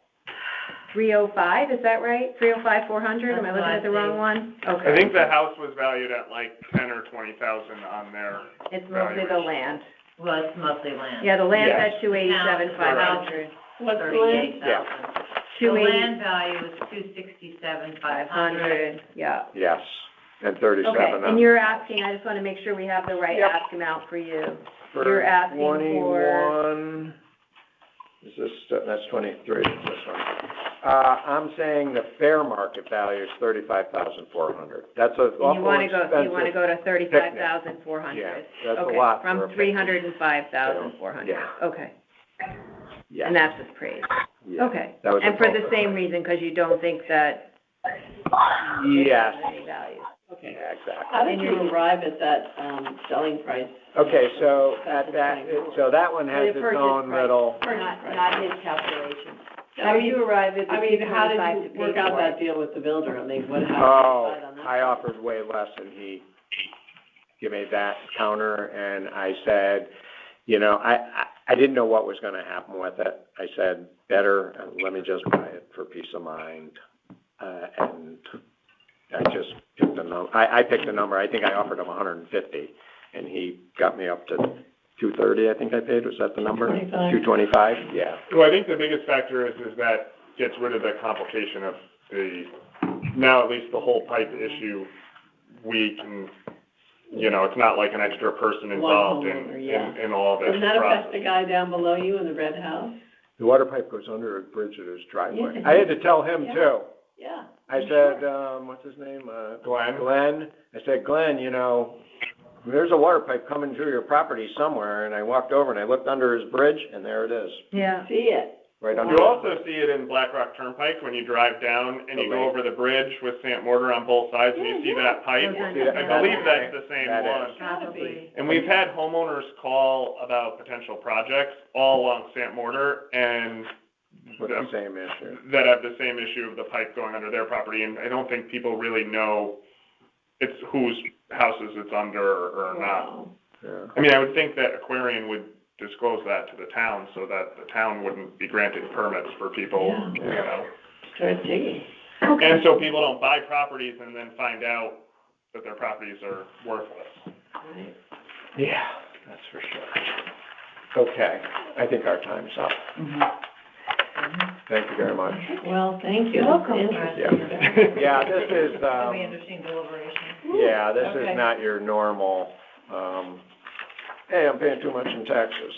305, is that right? 305, 400, am I looking at the wrong one? Okay. I think the house was valued at like 10 or 20,000 on their It's mostly the valuation. land. Well, it's mostly land. Yeah, the land's Yes. at 287, 500. What's the land? Yeah, The land value is 267, 500. Yeah. yes, and 37 Okay, on. and you're asking, I just wanna make sure we have the right Yep. ask amount for you. For You're asking for, 21, is this, that's 23, this one. I'm saying the fair market value is 35,400. That's an awful you wanna expensive. go to 35,400? Yeah, that's a lot for a Okay, from picnic. 305,400, Yeah. okay. Yeah. And that's just praise. Yeah. Okay, That was and a for the bulk. same reason, because you don't think that it Yes. has any value. Okay. Yeah, exactly. How did you arrive at that, selling price? Okay, so at that, so that one has The its purchase own price. little, Not his calculation. I How did mean- you arrive at the I mean, how 225 did to you pay work out for that it? deal with the builder? I mean, how did you oh, decide on that? I offered way less and he gave me that counter and I said, you know, I didn't know what was gonna happen with it. I said, better, let me just buy it for peace of mind. And I just picked a number, I picked a number, I think I offered him 150 and he got me up to 230, I think I paid, was that the number? 225. 225, yeah. Well, I think the biggest factor is that gets rid of the complication of now at least the whole pipe issue, we can, you know, it's not like an extra person involved in all this Doesn't that affect process. the guy down below you in the red house? The water pipe goes under a bridge at his driveway. Yeah. I had to tell him Yeah. too. Yeah. I said, what's his name? Glenn. I said, Glenn, you know, there's a water pipe coming through your property somewhere, and I walked over and I looked under his bridge, and there it is, Yeah. See it. right under. You it. also see it in Black Rock Turnpike when you drive down and The you go lake. over the bridge with Sant Mortar on both sides and you see that pipe. Those are- See that? I believe that's the same That is. one. Probably. And we've had homeowners call about potential projects all along Sant Mortar and With the same issue. that have the same issue of the pipe going under their property, and I don't think people really know it's whose houses it's under or not. Wow. Yeah. I mean, I would think that Aquarian would disclose that to the town so that the town wouldn't be granting permits for people, Yeah. you know. Start digging. And so people don't buy properties and then find out that their properties are worthless. Right. Yeah, that's for sure. Okay, I think our time's up. Thank you very much. Well, thank you. You're welcome. Interesting. Yeah, this is, It'll be interesting deliberation. yeah, this Okay. is not your normal, hey, I'm paying too much in taxes.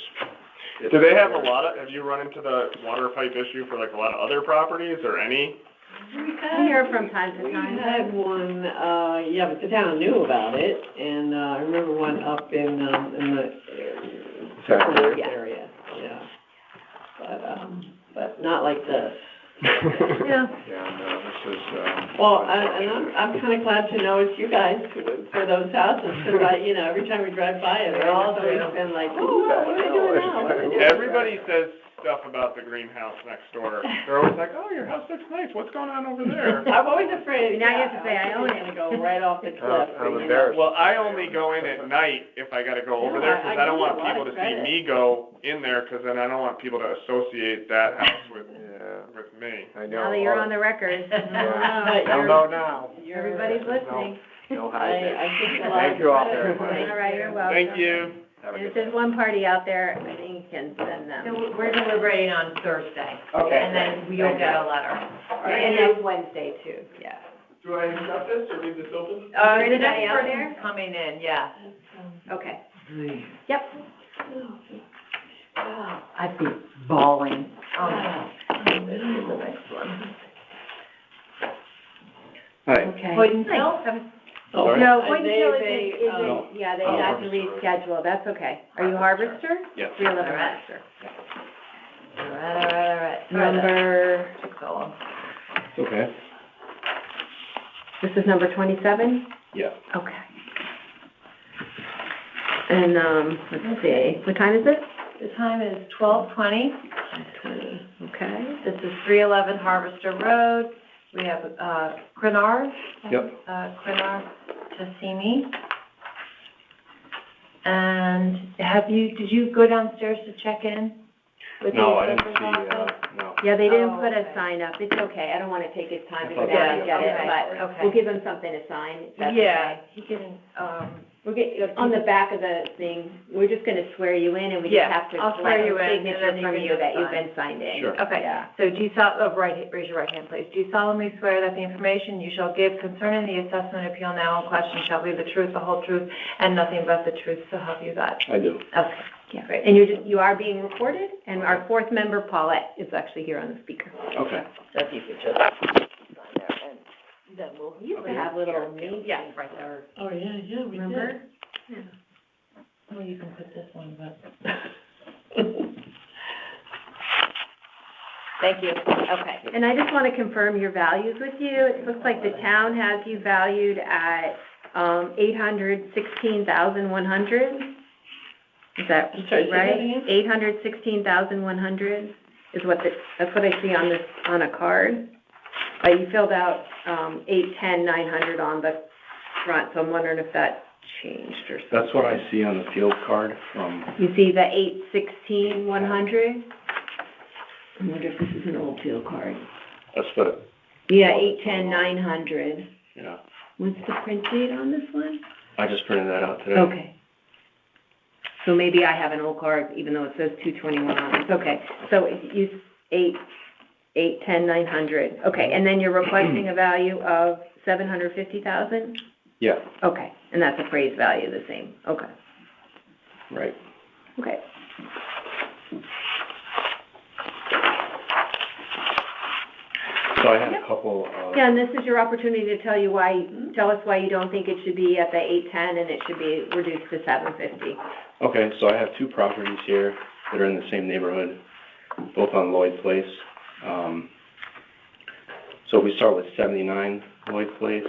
Do they have have you run into the water pipe issue for like a lot of other properties or any? I hear from time to We time. had one, yeah, but the town knew about it, and, I remember one up in the Secondary? Fort Worth area, yeah. But not like this. Yeah. Yeah, no, this is, Well, and I'm kinda glad to know it's you guys for those houses, because every time we drive by it, it's always been like, oh, what are they doing now? What are they doing? Everybody says stuff about the greenhouse next door. They're always like, oh, your house looks nice, what's going on over there? I'm always afraid. Now you have to say, I own it. I'm gonna go right off the cliff. I'm embarrassed. Well, I only go in at night if I gotta go over No, there, I because I don't give you want a lot people of to see credit. me go in there, because then I don't want people to associate that house with me. I know. Now that you're on the record. Yeah. They'll know now. Everybody's listening. No I hiding. think a lot Thank of you all credit. very much. All right, you're welcome. Thank you. Have a And good if there's one party out there, I think you can send them. So we're deliberating on Thursday. Okay, And then you'll get a letter. And next Wednesday too, yeah. Do I shut this or leave this open? Is there The anybody next out person's there? coming in, yeah. Okay. Yep. I'd be bawling. This is the next one. Hi. Okay. Hoyden Hill? Oh, No, and Point they- Hill they, isn't, yeah, they have to reschedule, that's okay. Are you Harvester? Yes. 311 All right. Harvester. All right. Number so long. Okay, This is number 27? yeah. Okay. And, let's see, what time is it? The time is 12:20. 20, okay. This is 311 Harvester Road. We have, Krenar. Yep. Krenar Tassimi. And did you go downstairs to check in? with the No, I didn't assessor's see, office? no. Yeah, they didn't Oh, put a okay. sign up. It's okay. I don't want to take his time to go I thought down and that- get it, okay, but okay. we'll give him something to sign, if that's okay. Yeah, he can, We'll get, on the back of the thing, we're just gonna swear you in, and we just Yeah, have to I'll swear collect you a in, and signature then from you you can that you've sign. been signed in. Sure. okay. Yeah. So raise your right hand, please. Do you solemnly swear that the information you shall give concerning the assessment appeal now in question shall be the truth, the whole truth, and nothing but the truth, so help you God? I do. Okay, Yeah, great. and you are being recorded, and our fourth member, Paulette, is actually here on the speaker. Okay. So if you could just sign there, and then we'll. We used to have little names. Yeah, right there. Oh, yeah, we Remember? Well, you can put this one, but. Thank you. Okay. And I just want to confirm your values with you. It looks like the town has you valued at, 816,100. Is that I'm sorry, say that right? again? 816,100 is that's what I see on a card. You filled out, 810,900 on the front, so I'm wondering if that changed or something. That's what I see on the field card from, You see the 816,100? I wonder if this is an old field card. that's the, Yeah, 810,900. yeah. What's the print date on this one? I just printed that out today. Okay. So maybe I have an old card, even though it says 221 on it. It's okay. So you, 810,900. Okay, and then you're requesting a value of 750,000? Yeah, Okay, and that's appraised value, the same. Okay, right. okay. So I had a couple of, Yeah, and this is your opportunity to tell us why you don't think it should be at the 810 and it should be reduced to 750. okay, so I have two properties here that are in the same neighborhood, both on Lloyd Place. So we start with 79 Lloyd Place.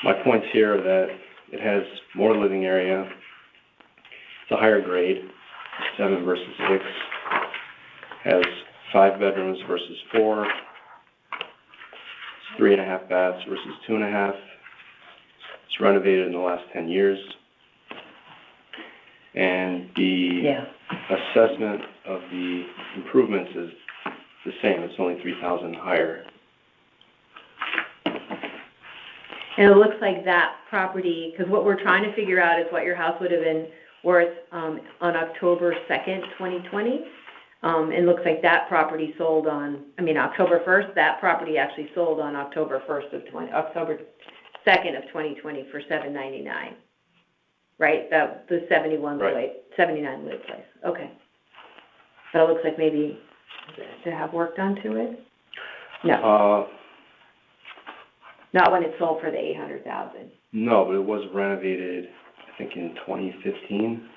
My points here are that it has more living area, it's a higher grade, 7 versus 6, has 5 bedrooms versus 4, it's 3.5 baths versus 2.5. It's renovated in the last 10 years. And the assessment of the improvements is the same, it's only 3,000 higher. And it looks like that property, because what we're trying to figure out is what your house would have been worth on October 2nd, 2020. It looks like that property sold October 1st, that property actually sold on October 2nd of 2020 for $799. Right, the 79 Lloyd Place, okay. But it looks like maybe to have work done to it? No, not when it sold for the 800,000. No, but it was renovated, I think in 2015.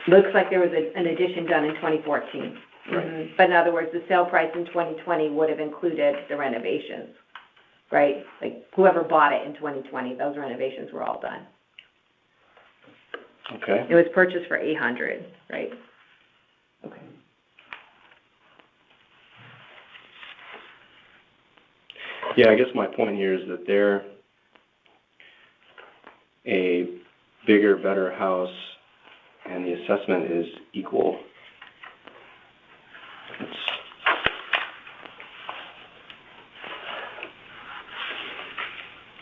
Looks like there was an addition done in 2014. Right. Mhm. But in other words, the sale price in 2020 would have included the renovations, right? Like whoever bought it in 2020, those renovations were all done. Okay. It was purchased for 800, right? Okay. Yeah, I guess my point here is that they're a bigger, better house, and the assessment is equal.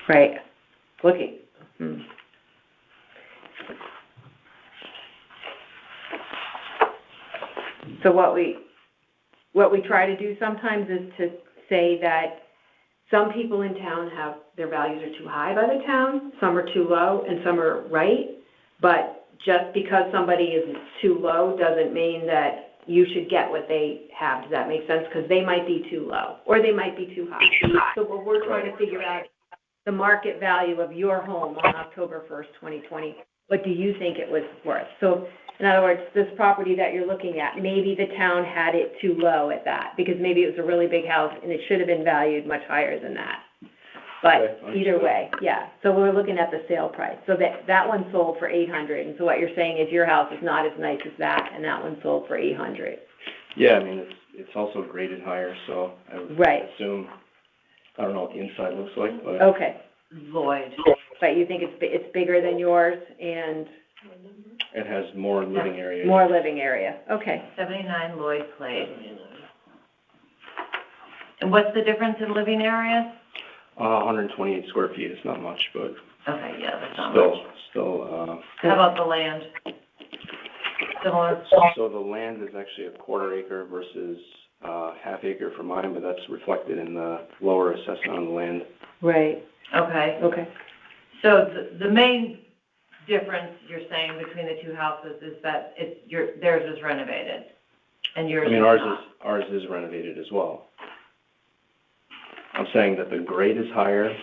Right. Looking. So what we try to do sometimes is to say that some people in town have, their values are too high by the town, some are too low, and some are right. But just because somebody is too low doesn't mean that you should get what they have. Does that make sense? Because they might be too low, or they might be too high. So what we're trying to figure out the market value of your home on October 1st, 2020. What do you think it was worth? So In other words, this property that you're looking at, maybe the town had it too low at that, because maybe it was a really big house and it should have been valued much higher than that. But Okay, either way, yeah, so we're looking at the sale price. So that one sold for 800, and so what you're saying is your house is not as nice as that, and that one sold for 800. Yeah, I mean, it's also graded higher, so I would Right. assume, I don't know what the inside looks like, but. Okay, Lloyd. but you think it's bigger than yours and It has more living area. more living area? Okay. 79 Lloyd Place. And what's the difference in living areas? 128 square feet, it's not much, but Okay, yeah, that's not much. still, How about the land? Similar? so the land is actually a quarter acre versus, half acre for mine, but that's reflected in the lower assessment on the land. Right, Okay. okay. So the main difference you're saying between the two houses is that theirs is renovated and yours I mean, is not. ours is renovated as well. I'm saying that the grade is higher. It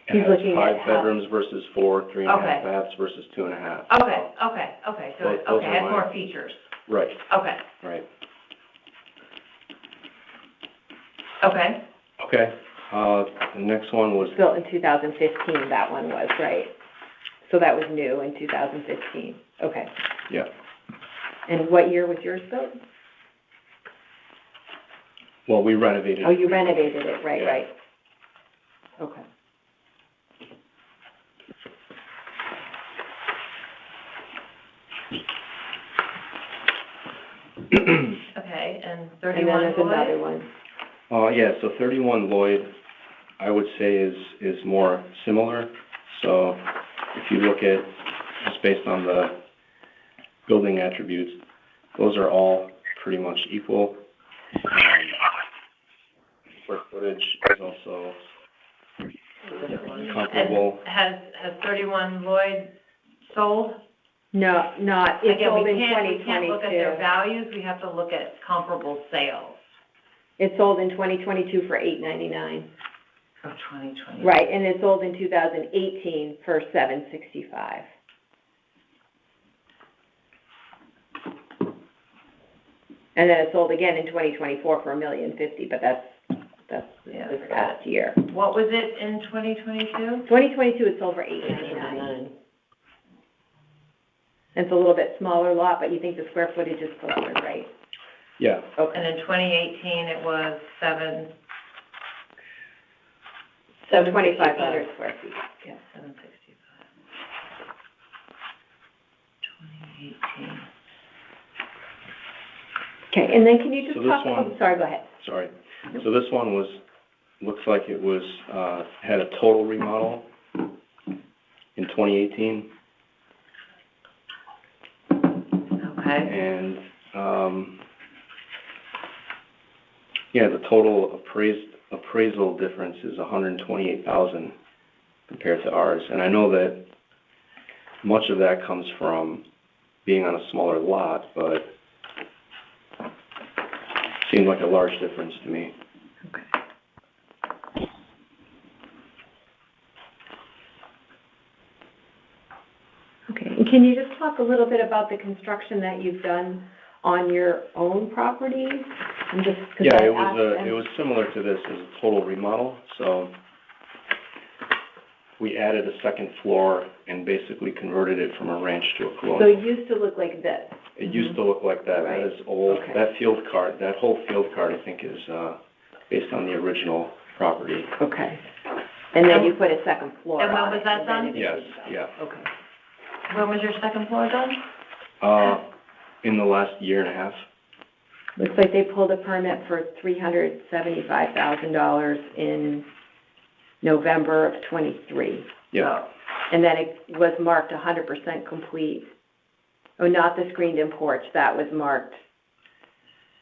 He's has looking at 5 how- bedrooms versus 4, 3.5 Okay. baths versus 2.5. Okay, so, Those okay, are has mine. more features. Right, Okay, right. okay. Okay, the next one was, Built in 2015, that one was, right? So that was new in 2015, okay. yeah, And what year was yours built? well, we renovated. Oh, you renovated it, right, Yeah. right. Okay. Okay, and And then 31 there's another Lloyd? one. Yeah, so 31 Lloyd, I would say is more similar. So if you look at, just based on the building attributes, those are all pretty much equal. Square footage is also comparable. And has 31 Lloyd sold? No, not, it Again, sold in we can't look at 2022. their values, we have to look at comparable sales It sold in 2022 for $899. of 2020. Right, and it sold in 2018 for $765. And then it sold again in 2024 for $1,050,000, but that's Yeah, this I got past year. What was it in 2022? 2022, it sold for $899. It's a little bit smaller lot, but you think the square footage is closer, right? Yeah, Okay. And in 2018, it was 2,500 square feet, yeah. 765. 2018. Okay, and then can you just So this talk, one- oh, sorry, go ahead. sorry. So this one looks like it was, had a total remodel in 2018. Okay, And, yeah, the total appraisal difference is 128,000 compared to ours. And I know that much of that comes from being on a smaller lot, but seemed like a large difference to me. Okay, and can you just talk a little bit about the construction that you've done on your own property? I'm just, 'cause Yeah, I it asked them- was similar to this as a total remodel, so we added a second floor and basically converted it from a ranch to a So colonial. it used to look like this. It used to look like that, Right. that is old, Okay. that field card, that whole field card, I think, is, based on the original property. Okay. And then you put a second floor And when on was it, that and then done? it Yes, became- yeah. Okay. when was your second floor done? In the last year and a half. Looks like they pulled a permit for $375,000 in November of '23. Yeah, And then it was marked 100% complete. Oh, not the screened-in porch, that was marked.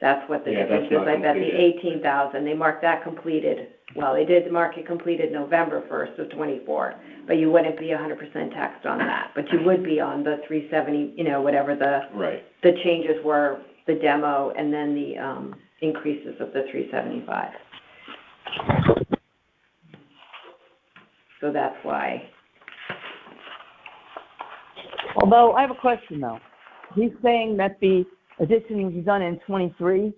That's what the Yeah, difference that's is. not I bet the completed. 18,000, they marked that completed. Well, they did mark it completed November 1st of '24, but you wouldn't be 100% taxed on that. But you would be on the 370, whatever the right. changes were, the demo, and then the increases of the 375. So that's why. Although, I have a question though. he's saying that the addition was done in 23,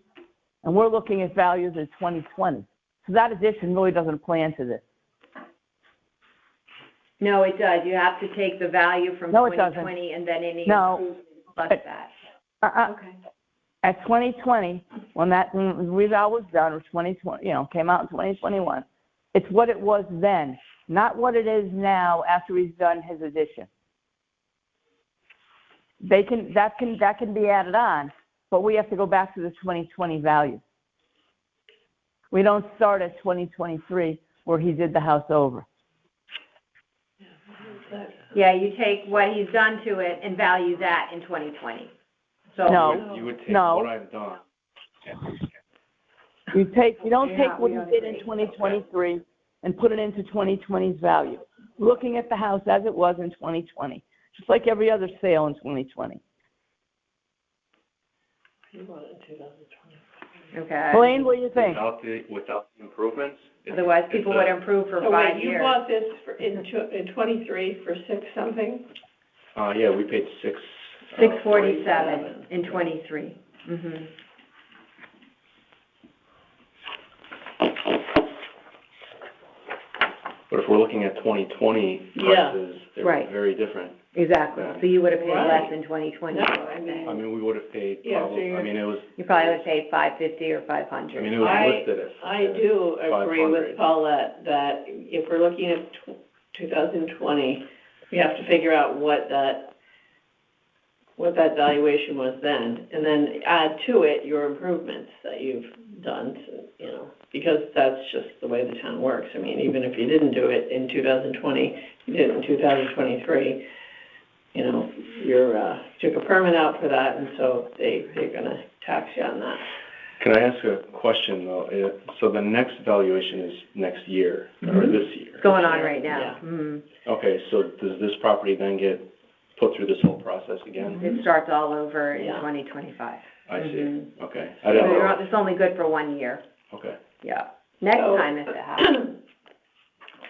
and we're looking at values in 2020. So that addition really doesn't play into this. No, it does. You have to take the value from No, it doesn't. 2020 and then any No. improvements plus that. Okay. At 2020, when the reval was done, or 2020, came out in 2021, it's what it was then, not what it is now after he's done his addition. That can be added on, but we have to go back to the 2020 value. We don't start at 2023 where he did the house over. Yeah, you take what he's done to it and value that in 2020. So No. You would take No. what I've done. You don't take what he did in 2023 and put it into 2020's value. Looking at the house as it was in 2020, just like every other sale in 2020. Okay. Blaine, what do you think? Without the improvements? Otherwise, people would improve for So 5 wait, years. you bought this in 23 for 6 something? Yeah, we paid $647. 647 in 23. Mm-hmm. But if we're looking at 2020 Yeah. prices, they Right. were very different. Exactly. Yeah. So you would have paid Right. less in 2020. No, I mean- I mean, we would have paid Yeah, so probably, you're- I mean, it was, You probably would have paid 550 or 500. I mean, it was listed as. I do agree 500. with Paulette that if we're looking at 2020, we have to figure out what that valuation was then, and then add to it your improvements that you've done, because that's just the way the town works. I mean, even if you didn't do it in 2020, you did it in 2023, you took a permit out for that, and so they're gonna tax you on that. Can I ask a question, though? So the next valuation is next year, or this year? It's going on right now. Yeah. Mm-hmm. Okay, so does this property then get put through this whole process again? It starts all over in Yeah. 2025. I see, Mhm. okay. So I didn't know. it's only good for 1 year. Okay. Yeah. Next So- time if it happens.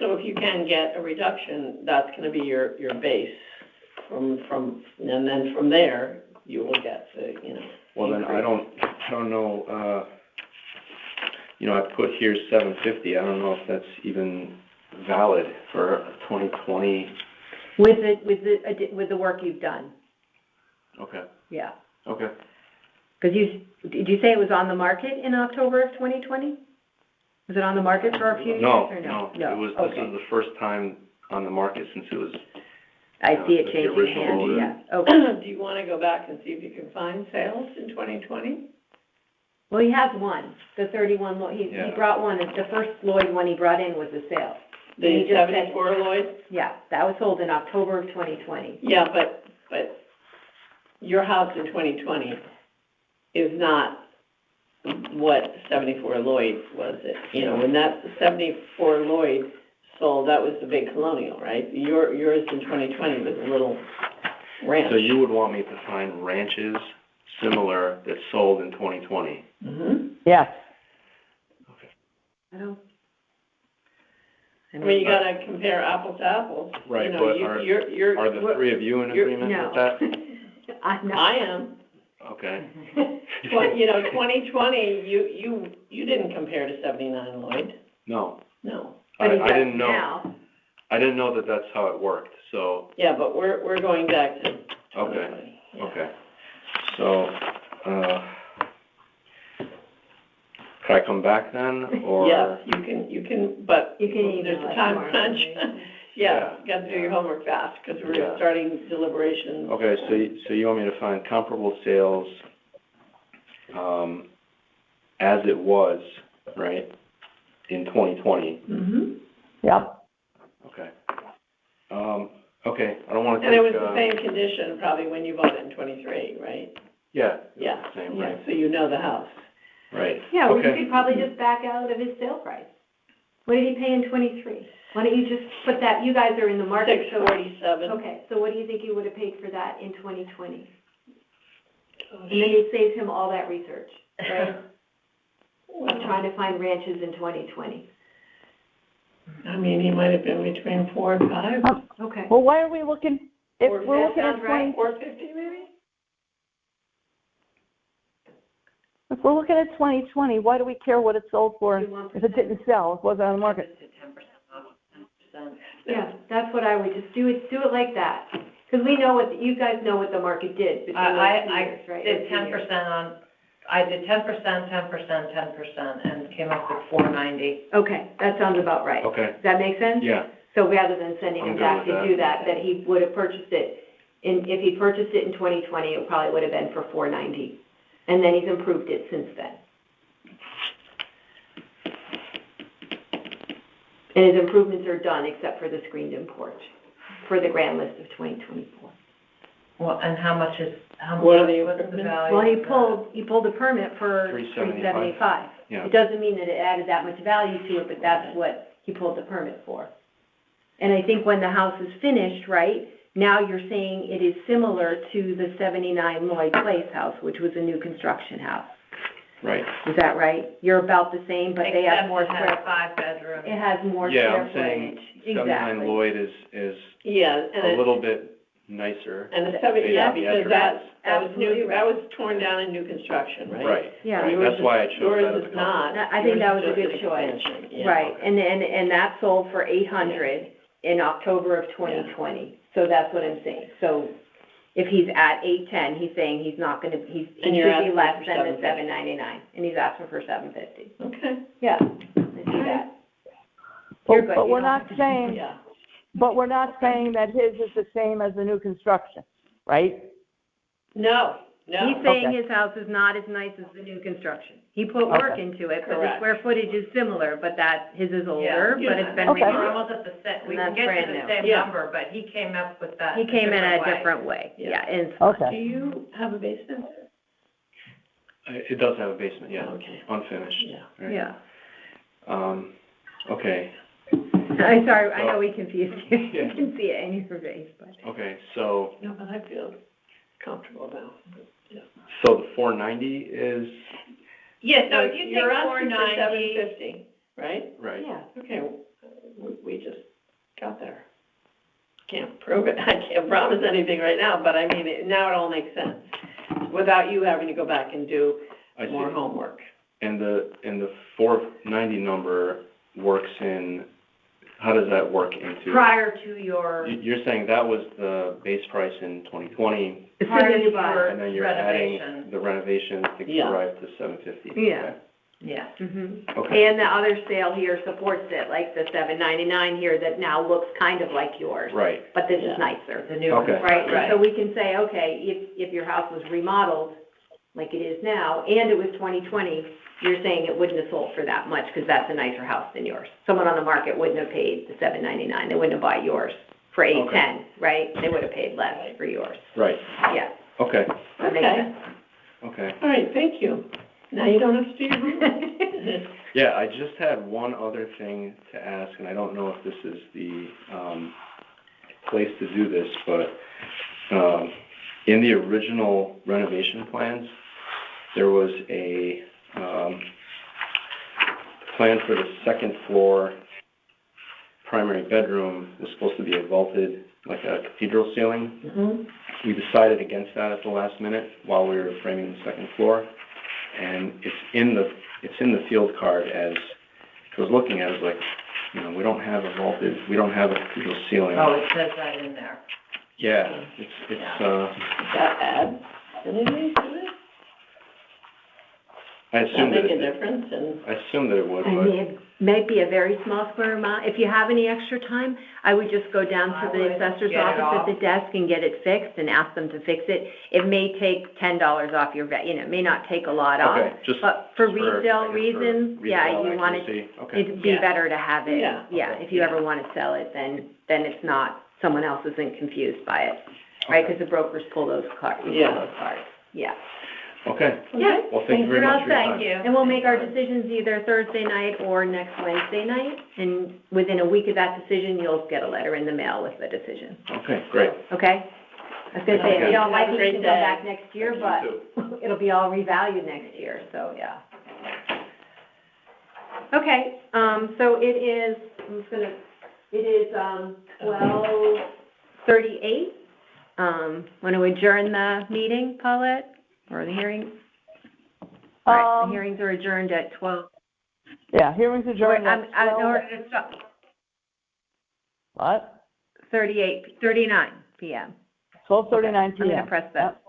So if you can get a reduction, that's gonna be your base and then from there, you will get the, Well, then I don't know, I put here 750, I don't know if that's even valid for 2020. With the work you've done, Okay, yeah. okay. Because did you say it was on the market in October of 2020? Was it on the market for a few years No, or no, no? it was, this Okay. is the first time on the market since it was, I see it the changing original hands, owner. yeah, okay. Do you wanna go back and see if you can find sales in 2020? Well, he has one, the 31, he Yeah. brought one, the first Lloyd one he brought in was a sale. And he The just said- 74 Lloyd? Yeah, that was sold in October of 2020. Yeah, but your house in 2020 is not what 74 Lloyd was. When that 74 Lloyd sold, that was the big colonial, right? Yours in 2020 was a little ranch. so you would want me to find ranches similar that sold in 2020? Mm-hmm. Yes. I don't. I mean, you gotta compare apples to apples. Right, but you're- are the three of you in agreement No. with that? I'm not. I am. Okay. Well, 2020, you didn't compare to 79 Lloyd. No, No. But he I does didn't know. now. I didn't know that that's how it worked, so, Yeah, but we're going back to 2020. okay, Yeah. okay. So, can I come back then, or? Yes, you can, but You can email there's a us time more crunch. information. Yeah, you got to do your homework fast, because we're Yeah. starting deliberations. Okay, so you want me to find comparable sales, as it was, right, in 2020? Mm-hmm. Yep. Okay. Okay, I don't wanna take, And it was the same condition probably when you bought it in 23, right? Yeah, it was Yeah. the same, Yeah, right, so you know the house. right. Yeah, well, you Okay. could probably just back out of his sale price. What did he pay in 23? Why don't you just put that, you guys are in the market, so. 647. Okay, so what do you think you would have paid for that in 2020? And then you saved him all that research, right? Of trying to find ranches in 2020. I mean, he might have been between 4 and 5. Okay. Well, why are we looking, if Or we're looking at sounds right. 20, 450 maybe? If we're looking at 2020, why do we care what it sold for if it didn't sell, it wasn't on the market? Yeah, that's what I would just do it like that. Because we know you guys know what the market did between those 2 years, right? I did 10% I did 10%, 10%, and came up with 490. Okay, that sounds about right. Okay. Does that make sense? Yeah. So rather than sending I'm him good back with to that. do that, that he would have purchased it, if he purchased it in 2020, it probably would have been for 490. And then he's improved it since then. And his improvements are done except for the screened-in porch for the grand list of 2024. Well, and how much What are the what's the improvements? value? Well, he pulled a permit for $375. $375. Yeah. It doesn't mean that it added that much value to it, but that's what he pulled the permit for. And I think when the house is finished, right, now you're saying it is similar to the 79 Lloyd Place house, which was a new construction house. Right. Is that right? You're about the same, but they have more Except it square, has 5 bedrooms. it has more Yeah, square I'm saying footage. 79 Exactly. Lloyd is Yeah, and a little bit nicer. And the seven, yeah, based because on the that was absolutely new, right. that was torn down in new construction, right? Right. Yeah. Right. Yours That's why I chose yours that as a is not. I think that was a Yours is good just choice. expansion, yeah. Right, and that sold for 800 in October of 2020. So that's what I'm saying. So if he's at 810, he's saying he's not gonna, he should And you're be asking less for than the 750. 799, and he's asking for 750. Okay, Yeah, let's do that. But, You're good. but You we're don't not have to- saying, yeah. but we're not saying that his is the same as the new construction, right? No, no. He's saying Okay. his house is not as nice as the new construction. He put work Okay. into it, but the Correct. sure footage is similar, but his is older, Yeah. but it's been Okay. We're remodeled. almost at the same, we And can that's get brand to the new. same Yeah. number, but he came up with that He came in a way. different way, Yeah. yeah, and it's Okay. Do you have a basement? It does have a basement, yeah. Okay. Unfinished. Yeah. Right. yeah. Okay, I'm sorry, I know we confused you. Yeah. You can see it in your face, but. okay, so, No, but I feel comfortable now. so the 490 is, Yeah, so if you take You're asking for 490, 750, right? right. Yeah. Okay, we just got there. Can't prove it, I can't promise anything right now, but I mean, now it all makes sense, without you having to go back and do I more see. homework. And the 490 number works in, how does that work into? prior to your, You're saying that was the base price in 2020, It's prior the to new buy. your and then you're renovation. adding the renovation to Yeah. arrive to 750? Yeah. Yeah. Okay. And the other sale here supports it, like the 799 here that now looks kind of like yours. Right. But this Yeah. is nicer. The new Okay. one. Right, and so we can say, okay, if your house was remodeled like it is now, and it was 2020, you're saying it wouldn't have sold for that much, because that's a nicer house than yours. Someone on the market wouldn't have paid the $799, they wouldn't have bought yours for $810, right? They would have paid less for yours, Right, yeah, okay, that makes Okay. sense. okay. All right, thank you. Now you don't have to do your homework. Yeah, I just had one other thing to ask, and I don't know if this is the, place to do this, but, in the original renovation plans, there was a, plan for the second floor primary bedroom was supposed to be a vaulted, like a cathedral ceiling. Mhm. We decided against that at the last minute while we were framing the second floor. And it's in the field card as, I was looking at it, like, we don't have a cathedral ceiling. Oh, it says that in there. Yeah, it's, Does that add anything to it? I Does that assumed that make a it, difference? And I assumed that it would, I but, mean, it might be a very small square amount. If you have any extra time, I would just go down to I the would assessor's get it office off. at the desk and get it fixed and ask them to fix it. It may take $10 off your it may not take a lot off. okay, just But for just for, resale I guess, for reasons, yeah, resale you want it, accuracy. Okay, it'd be Yeah. better to have it. Yeah. If you ever want to sell it, then it's not, someone else isn't confused by it, right? Okay. Because the brokers pull those cards, Yeah. yeah. okay. Yeah. Well, thank you very much for your time. Thank you. And we'll make our decisions either Thursday night or next Wednesday night, and within a week of that decision, you'll get a letter in the mail with the decision, Okay, great. okay? I was gonna say, Okay. you don't Have a like it, you great can come day. back next year, but it'll be all revalued next year, so, yeah. Okay, so it is, it is, 12:38. Want to adjourn the meeting, Paulette, or the hearing? All right, the Um, hearings are adjourned at 12. Yeah, hearings adjourned at In 12. order to stop, What? 39 PM. 12:39 I'm gonna PM. press that.